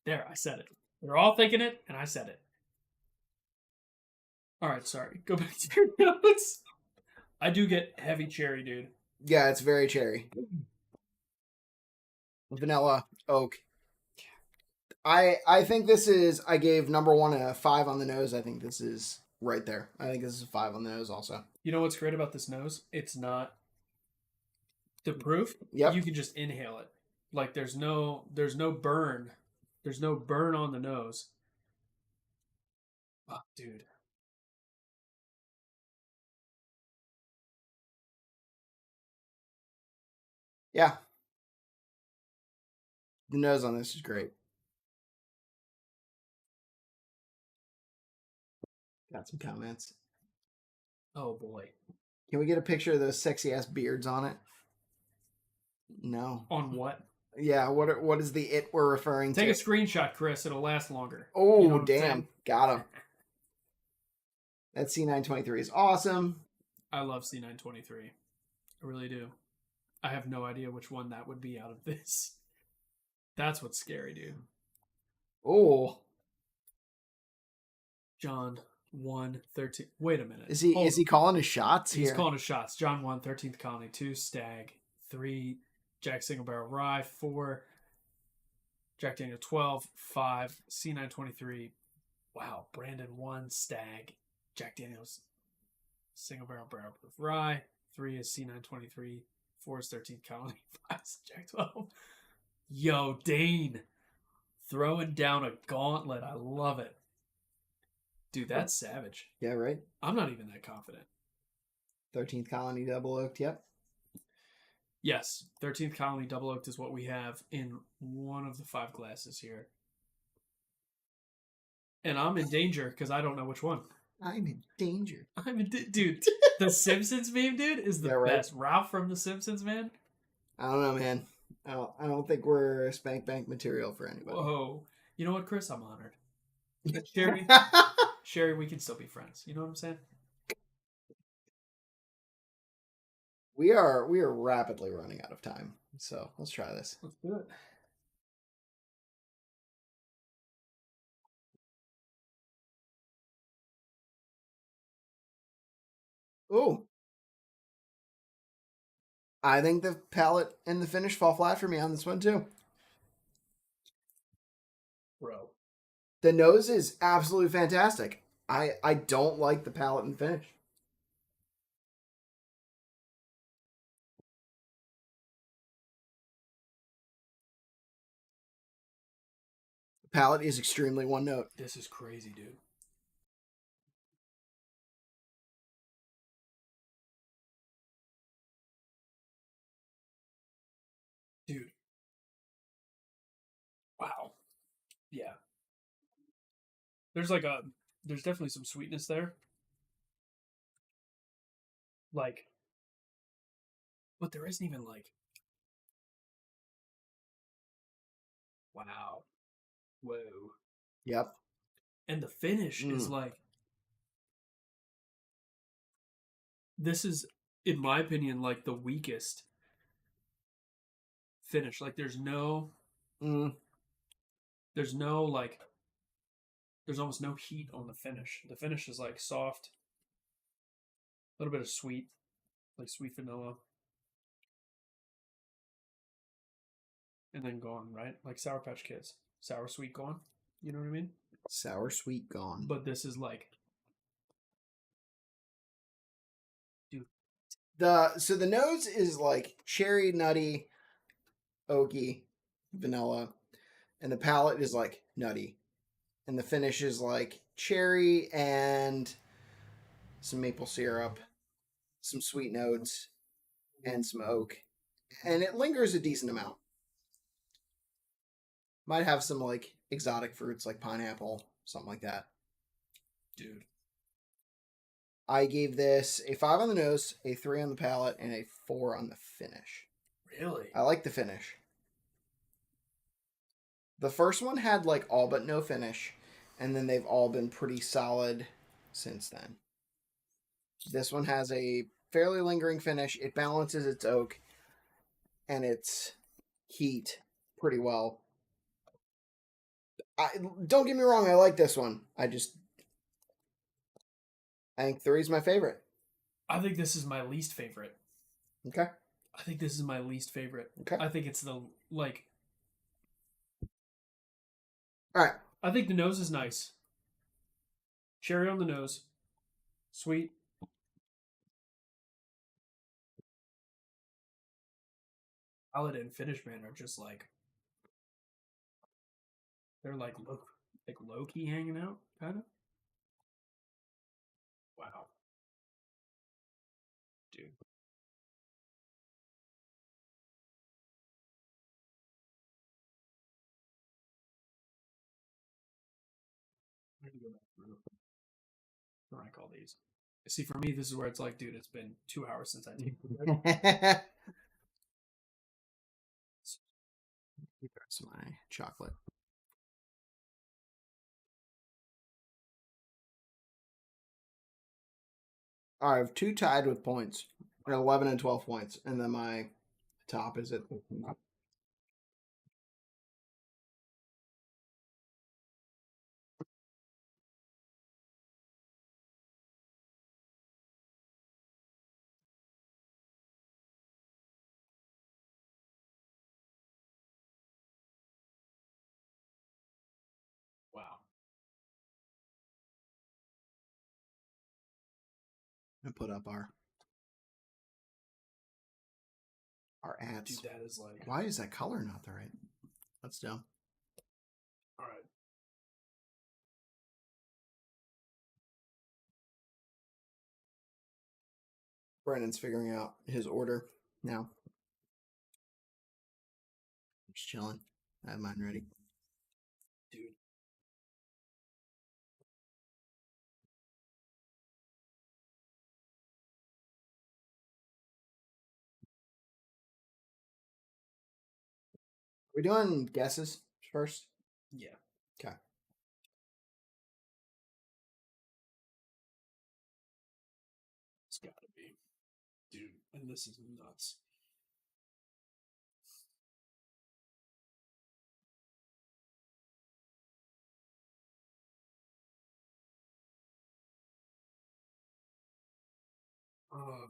There, I said it. They're all thinking it, and I said it. All right, sorry. Go back to your notes. I do get heavy cherry, dude.
Yeah, it's very cherry. Vanilla, oak. I think this is, I gave number 1 a 5 on the nose. I think this is right there. I think this is a 5 on the nose also.
You know what's great about this nose? It's not the proof.
Yep.
You can just inhale it. Like there's no burn. There's no burn on the nose. Oh, dude.
Yeah. The nose on this is great. Got some comments.
Oh boy.
Can we get a picture of those sexy ass beards on it? No.
On what?
Yeah, what is the it we're referring to?
Take a screenshot, Chris. It'll last longer.
Oh,
you know
damn. Got him. That C923 is awesome.
I love C923. I really do. I have no idea which one that would be out of this. That's what's scary, dude.
Oh.
John 1:13. Wait a minute.
Is he calling his shots here?
He's calling his shots. John 1, 13th Colony. 2, Stag. 3, Jack Single Barrel Rye. 4, Jack Daniel 12. 5, C923. Wow. Brandon 1, Stag. Jack Daniels single barrel proof rye. 3 is C923. 4 is 13th Colony. 5 is Jack 12. Yo, Dane. Throwing down a gauntlet. I love it. Dude, that's savage.
Yeah, right?
I'm not even that confident.
13th Colony Double Oaked, yep.
Yes, 13th Colony Double Oaked is what we have in one of the 5 glasses here. And I'm in danger because I don't know which one.
I'm in danger.
Dude, the Simpsons meme, dude, is the best. Ralph from The Simpsons, man.
I don't know, man. I don't think we're Spank Bank material for anybody.
Whoa. You know what, Chris? I'm honored. Sherry, we can still be friends. You know what I'm saying?
We are rapidly running out of time. So let's try this.
Let's do it.
Ooh. I think the palate and the finish fall flat for me on this one too.
Bro.
The nose is absolutely fantastic. I don't like the palate and finish. The palate is extremely one note.
This is crazy, dude. Dude. Wow. Yeah. There's definitely some sweetness there. Like, but there isn't even like, wow. Whoa.
Yep.
And the finish is like, this is, in my opinion, like the weakest finish. Like, there's almost no heat on the finish. The finish is like soft, a little bit of sweet, like sweet vanilla, and then gone, right? Like Sour Patch Kids, sour sweet gone. You know what I mean?
Sour sweet gone.
But this is like, dude.
So the nose is like cherry, nutty, oaky, vanilla, and the palate is like nutty, and the finish is like cherry and some maple syrup, some sweet notes, and some oak, and it lingers a decent amount. Might have some like exotic fruits like pineapple, something like that.
Dude.
I gave this a 5 on the nose, a 3 on the palate, and a 4 on the finish.
Really?
I like the finish. The first one had like all but no finish, and then they've all been pretty solid since then. This one has a fairly lingering finish. It balances its oak and its heat pretty well. Don't get me wrong, I like this one. I think 3 is my favorite.
I think this is my least favorite.
Okay.
I think this is my least favorite.
Okay.
I think it's the like.
All right.
I think the nose is nice. Cherry on the nose, sweet. Palate and finish, man, are just like they're like low key hanging out, kind of. Wow, dude. I need to go back through to rank all these. See, for me, this is where it's like, dude, it's been 2 hours since I taped.
That's my chocolate. I have 2 tied with points, 11 and 12 points, and then my top is at.
Wow.
I put up our ads.
Dude, that is like.
Why is that color not the right? That's dumb.
All right.
Brandon's figuring out his order now. I'm just chilling. I have mine ready.
Dude.
We doing guesses first?
Yeah.
Okay.
It's gotta be. Dude, and this is nuts. Uh,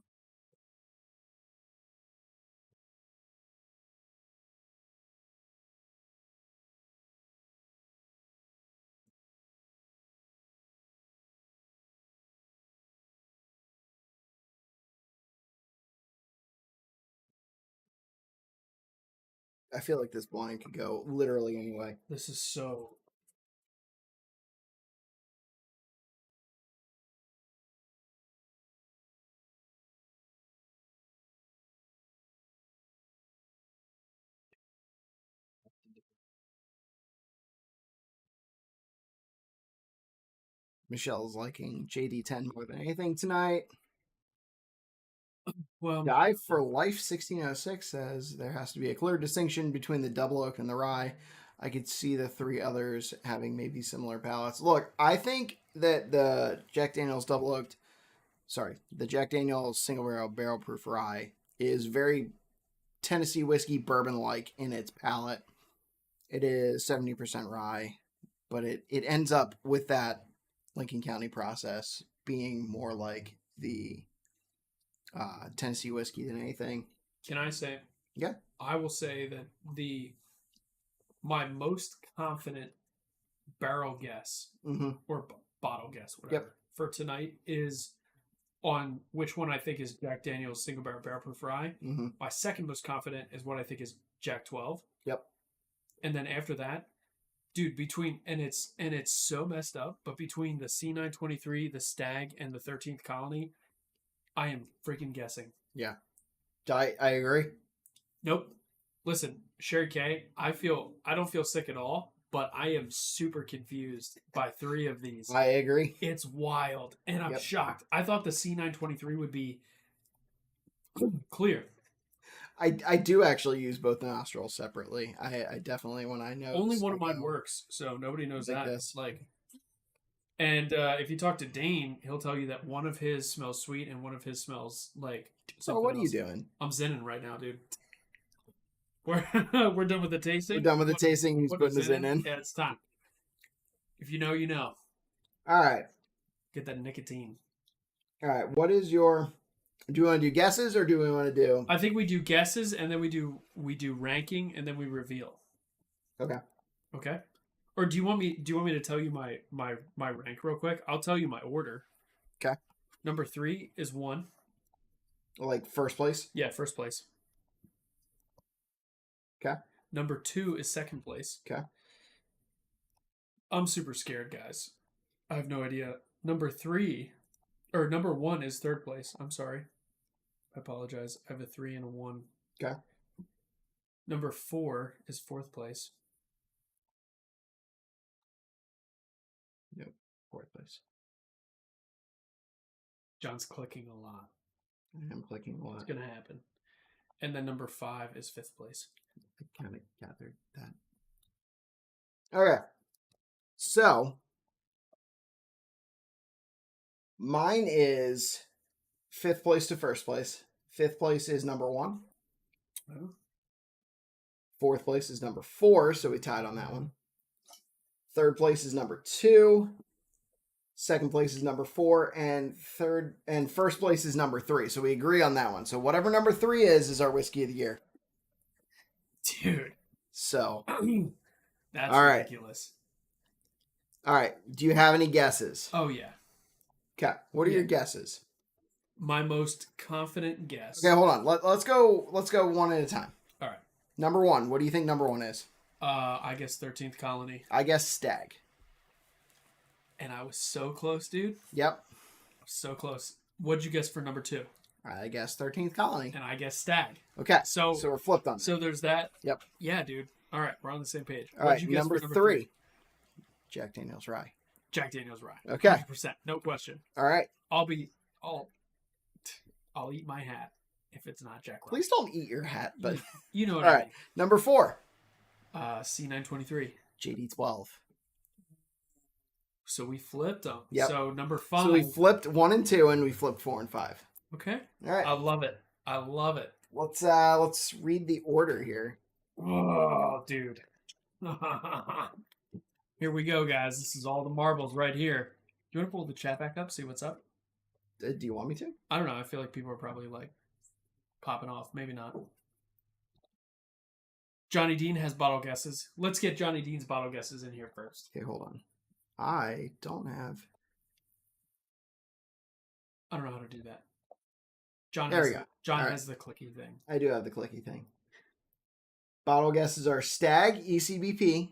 I feel like this blind could go literally any way.
this is so.
Michelle's liking JD10 more than anything tonight.
Well,
Die for Life 1606 says there has to be a clear distinction between the double oak and the rye. I could see the three others having maybe similar palates. Look, I think that the Jack Daniel's the Jack Daniel's single barrel proof rye is very Tennessee whiskey bourbon like in its palate. It is 70% rye, but it ends up with that Lincoln County process being more like the Tennessee whiskey than anything.
can I say?
Yeah.
I will say that my most confident barrel guess
Mm-hmm.
or bottle guess, whatever, for tonight is on which one I think is Jack Daniel's single barrel proof rye.
Mm-hmm.
My second most confident is what I think is Jack 12.
Yep.
And then after that, dude, it's so messed up, but between the C923, the Stag, and the 13th Colony, I am freaking guessing.
Yeah. I agree.
Nope. Listen, Sherry K, I don't feel sick at all, but I am super confused by three of these.
I agree.
It's wild, and I'm
Yep.
shocked. I thought the C923 would be clear.
I do actually use both nostrils separately. I definitely, when I know.
Only one of mine works, so nobody knows
Like
that.
this.
And if you talk to Dane, he'll tell you that one of his smells sweet and one of his smells like.
Oh, what are you
else.
doing?
I'm zenning right now, dude. We're done with the tasting.
We're done with the tasting. He's putting his in.
Yeah, it's time. If you know, you know.
All right.
Get that nicotine.
All right. What is your? Do you want to do guesses or do we want to do?
I think we do guesses and then we do ranking and then we reveal.
Okay.
Okay. Or do you want me to tell you my rank real quick? I'll tell you my order.
Okay.
Number 3 is 1.
Like first place?
Yeah, first place.
Okay.
Number 2 is second place.
Okay.
I'm super scared, guys. I have no idea. Number 1 is third place. I'm sorry. I apologize. I have a 3 and a 1.
Okay.
Number 4 is fourth place.
Yep. Fourth place.
John's clicking a lot.
I am clicking a lot.
It's gonna happen. And then number 5 is fifth place.
I kind of gathered that. Okay. So mine is fifth place to first place. Fifth place is number 1.
Oh.
Fourth place is number 4, so we tied on that one. Third place is number 2. Second place is number 4, and first place is number 3. So we agree on that one. So whatever number 3 is our whiskey of the year.
Dude.
So
that's
all right.
ridiculous.
All right. Do you have any guesses?
Oh yeah.
Okay. What are your guesses?
my most confident guess.
Okay, hold on. Let's go one at a time.
All right.
Number one. What do you think number one is?
I guess 13th Colony.
I guess Stag.
And I was so close, dude.
Yep.
So close. What'd you guess for number 2?
I guess 13th Colony.
And I guess Stag.
Okay.
So
we're flipped on that.
So there's that.
Yep.
Yeah, dude. All right, we're on the same page.
All
What'd
right,
you guess
number
for
three. Jack Daniel's Rye.
Jack Daniel's Rye.
Okay.
100%. No question.
All right.
I'll eat my hat if it's not Jack Rye.
Please don't eat your hat, but
You know what
all
I
right. Number 4.
mean. C923.
JD12.
So we flipped them.
Yep.
So number 5.
So we flipped 1 and 2, and we flipped 4 and 5.
Okay.
All right.
I love it. I love it.
Let's read the order here.
Oh, dude. Here we go, guys. This is all the marbles right here. Do you want to pull the chat back up, see what's up?
Do you want me to?
I don't know. I feel like people are probably like popping off. Maybe not. Johnny Dean has bottle guesses. Let's get Johnny Dean's bottle guesses in here first.
Okay, hold on. I don't have.
I don't know how to do that. John
There
has,
we go.
John
All right.
has the clicky thing.
I do have the clicky thing. Bottle guesses are Stag, ECBP,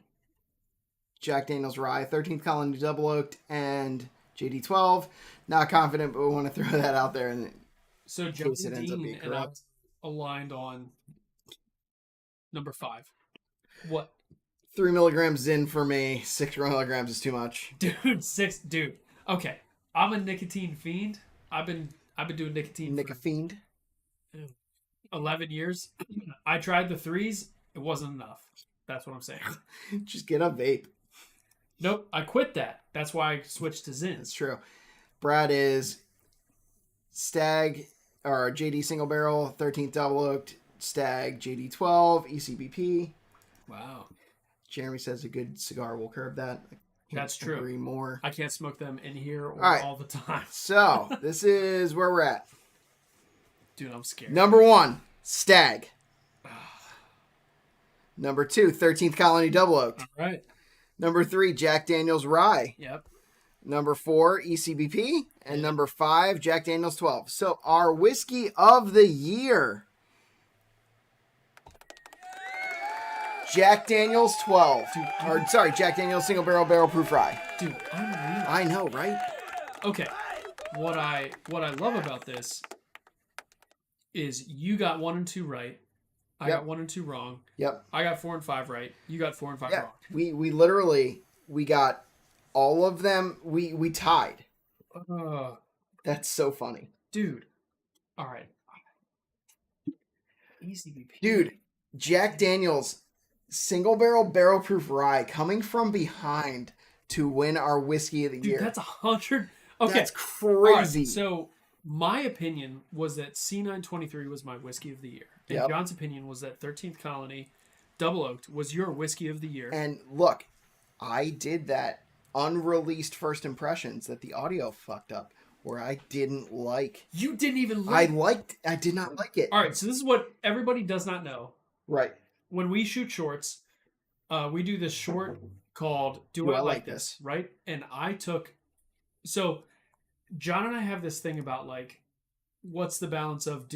Jack Daniel's Rye, 13th Colony Double Oaked, and JD12. Not confident, but we want to throw that out there. And
So
in
Johnny
case it ends up
Dean
being
and I
correct.
aligned on number 5. What?
3 milligrams in for me. 6 milligrams is too much.
Dude, 6. Dude. Okay. I'm a nicotine fiend. I've been doing nicotine
Nick a fiend.
for 11 years. I tried the 3s. It wasn't enough. That's what I'm saying.
Just get a vape.
Nope. I quit that. That's why I switched to Zins.
That's true. Brad is Stag or JD Single Barrel, 13th Double Oaked, Stag, JD12, ECBP.
Wow.
Jeremy says a good cigar will curb that. I can't
That's true.
Agree more.
I can't smoke them in here or
All right.
all the time.
So this is where we're at.
Dude, I'm scared.
Number 1, Stag. Number 2, 13th Colony Double Oaked.
All right.
Number 3, Jack Daniel's Rye.
Yep.
Number 4, ECBP. And number 5, Jack Daniel's 12. So our whiskey of the year, Jack Daniel's 12. Jack Daniel's Single Barrel Proof Rye.
Dude, unreal.
I know, right?
Okay. What I love about this is you got 1 and 2 right. I
Yep.
got 1 and 2 wrong.
Yep.
I got 4 and 5 right. You got 4 and 5
Yeah.
wrong.
We literally got all of them. We tied. That's so funny.
Dude. All right. ECBP.
Dude, Jack Daniel's Single Barrel Proof Rye coming from behind to win our whiskey of the
Dude,
year.
that's 100. Okay.
That's
All right,
crazy.
so my opinion was that C923 was my whiskey of the year. And
Yep.
John's opinion was that 13th Colony Double Oaked was your whiskey of the year.
And look, I did that unreleased first impressions that the audio fucked up where I didn't like.
You didn't even like.
I did not like it.
All right, so this is what everybody does not know.
Right.
When we shoot shorts, we do this short called "Do I Like This?" Right? And so John and I have this thing about like, what's the balance of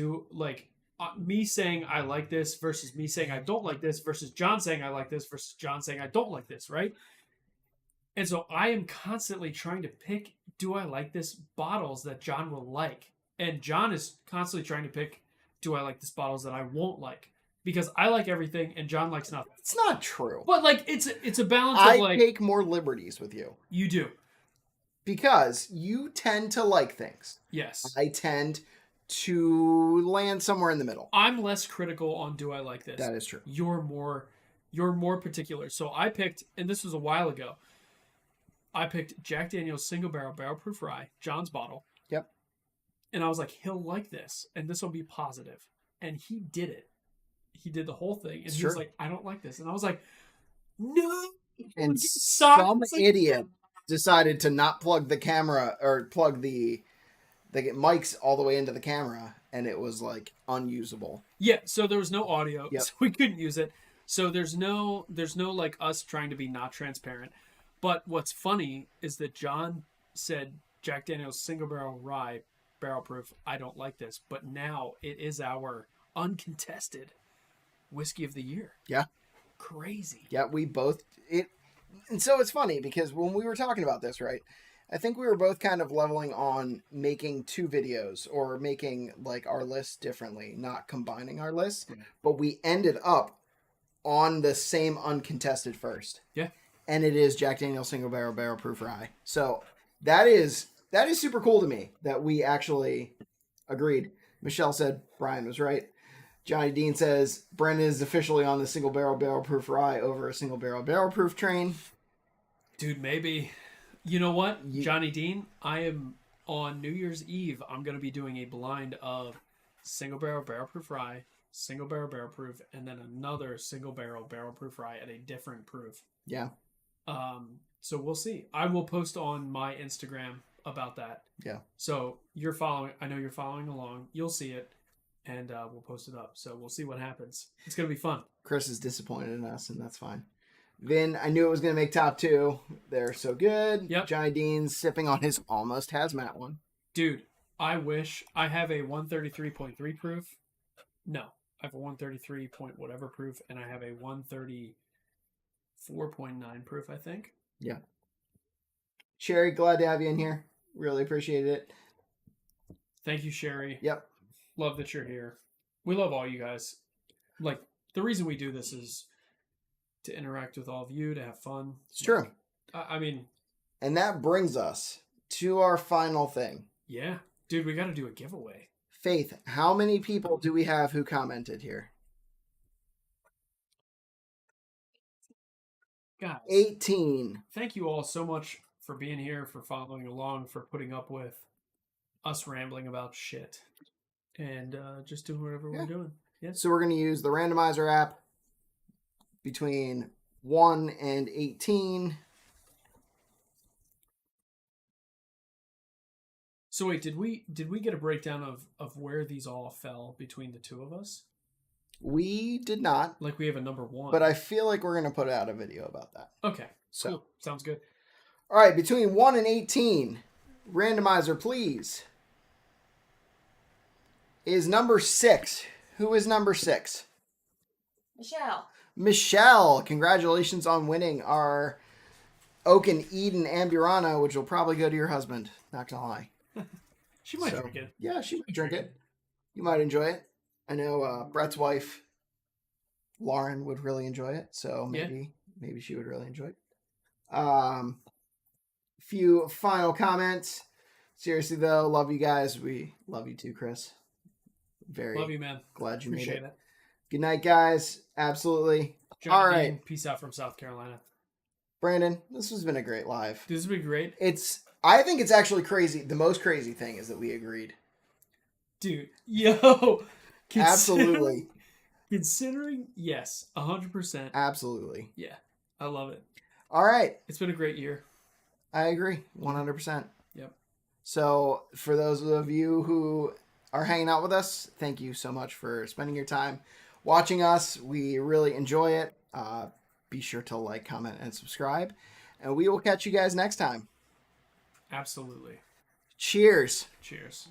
me saying I like this versus me saying I don't like this versus John saying I like this versus John saying I don't like this, right? And so I am constantly trying to pick do I like this bottles that John will like. And John is constantly trying to pick do I like this bottles that I won't like. Because I like everything and John likes nothing.
It's not true.
But like it's a balance
I
of like
take more liberties with you
you do.
because you tend to like things.
Yes.
I tend to land somewhere in the middle.
I'm less critical on do I like this.
That is true.
You're more particular. So I picked, and this was a while ago, I picked Jack Daniel's Single Barrel Proof Rye, John's bottle.
Yep.
And I was like, he'll like this, and this will be positive. And he did it. He did the whole thing, and he was like, I don't like this. And I was like, no.
And
Stop.
some
It's like-
idiot decided to not plug the camera or plug the mics all the way into the camera, and it was like unusable.
Yeah, so there was no audio,
Yep.
so we couldn't use it. So there's no like us trying to be not transparent. But what's funny is that John said Jack Daniel's Single Barrel barrel proof. I don't like this. But now it is our uncontested whiskey of the year.
Yeah.
Crazy.
Yeah, we both and so it's funny because when we were talking about this, right? I think we were both kind of leveling on making 2 videos or making like our lists differently, not combining our lists.
Yeah.
But we ended up on the same uncontested first.
Yeah.
And it is Jack Daniel's Single Barrel Proof Rye. So that is super cool to me that we actually agreed. Michelle said Brian was right. Johnny Dean says Brendan is officially on the Single Barrel Proof Rye over a Single Barrel Proof train.
Dude, maybe. You know what, Johnny Dean? I am on New Year's Eve. I'm going to be doing a blind of Single Barrel Proof Rye, Single Barrel Proof, and then another Single Barrel Proof Rye at a different proof.
Yeah.
So we'll see. I will post on my Instagram about that.
Yeah.
So you're following. I know you're following along. You'll see it, and we'll post it up. So we'll see what happens. It's going to be fun.
Chris is disappointed in us, and that's fine. Vin, I knew it was going to make top 2. They're so good.
Yep.
Johnny Dean's sipping on his almost hazmat one.
Dude, I wish I have a 133.3 proof. No, I have a 133 point whatever proof, and I have a 134.9 proof, I think.
Yeah. Sherry, glad to have you in here. Really appreciate it.
Thank you, Sherry.
Yep.
Love that you're here. We love all you guys. Like, the reason we do this is to interact with all of you, to have fun.
It's true.
I mean...
And that brings us to our final thing.
Yeah. Dude, we got to do a giveaway.
Faith, how many people do we have who commented here?
Guys.
18.
Thank you all so much for being here, for following along, for putting up with us rambling about shit. And just doing whatever we're doing. Yeah.
So we're going to use the randomizer app between 1 and 18.
So wait, did we get a breakdown of where these all fell between the two of us?
We did not.
Like we have a number 1.
But I feel like we're going to put out a video about that.
Okay.
So,
cool. Sounds good.
All right, between 1 and 18, randomizer, please. Is number 6. Who is number 6?
Michelle.
Michelle, congratulations on winning our Oak and Eden Amburana, which will probably go to your husband. Not gonna lie.
She might drink it.
Yeah, she might drink it. You might enjoy it. I know Brett's wife, Lauren, would really enjoy it. So maybe she would really enjoy it. Few final comments. Seriously though, love you guys. We love you too, Chris. Very
love you, man.
Glad you
Appreciate
made it.
it.
Good night, guys. Absolutely.
Johnny
All right.
Dean, peace out from South Carolina.
Brandon, this has been a great live.
This has been great.
I think it's actually crazy. The most crazy thing is that we agreed.
Dude, yo.
Absolutely.
Considering, yes, 100%.
Absolutely.
Yeah, I love it.
All right.
It's been a great year.
I agree. 100%.
Yep.
So for those of you who are hanging out with us, thank you so much for spending your time watching us. We really enjoy it. Be sure to like, comment, and subscribe. And we will catch you guys next time.
Absolutely.
Cheers.
Cheers.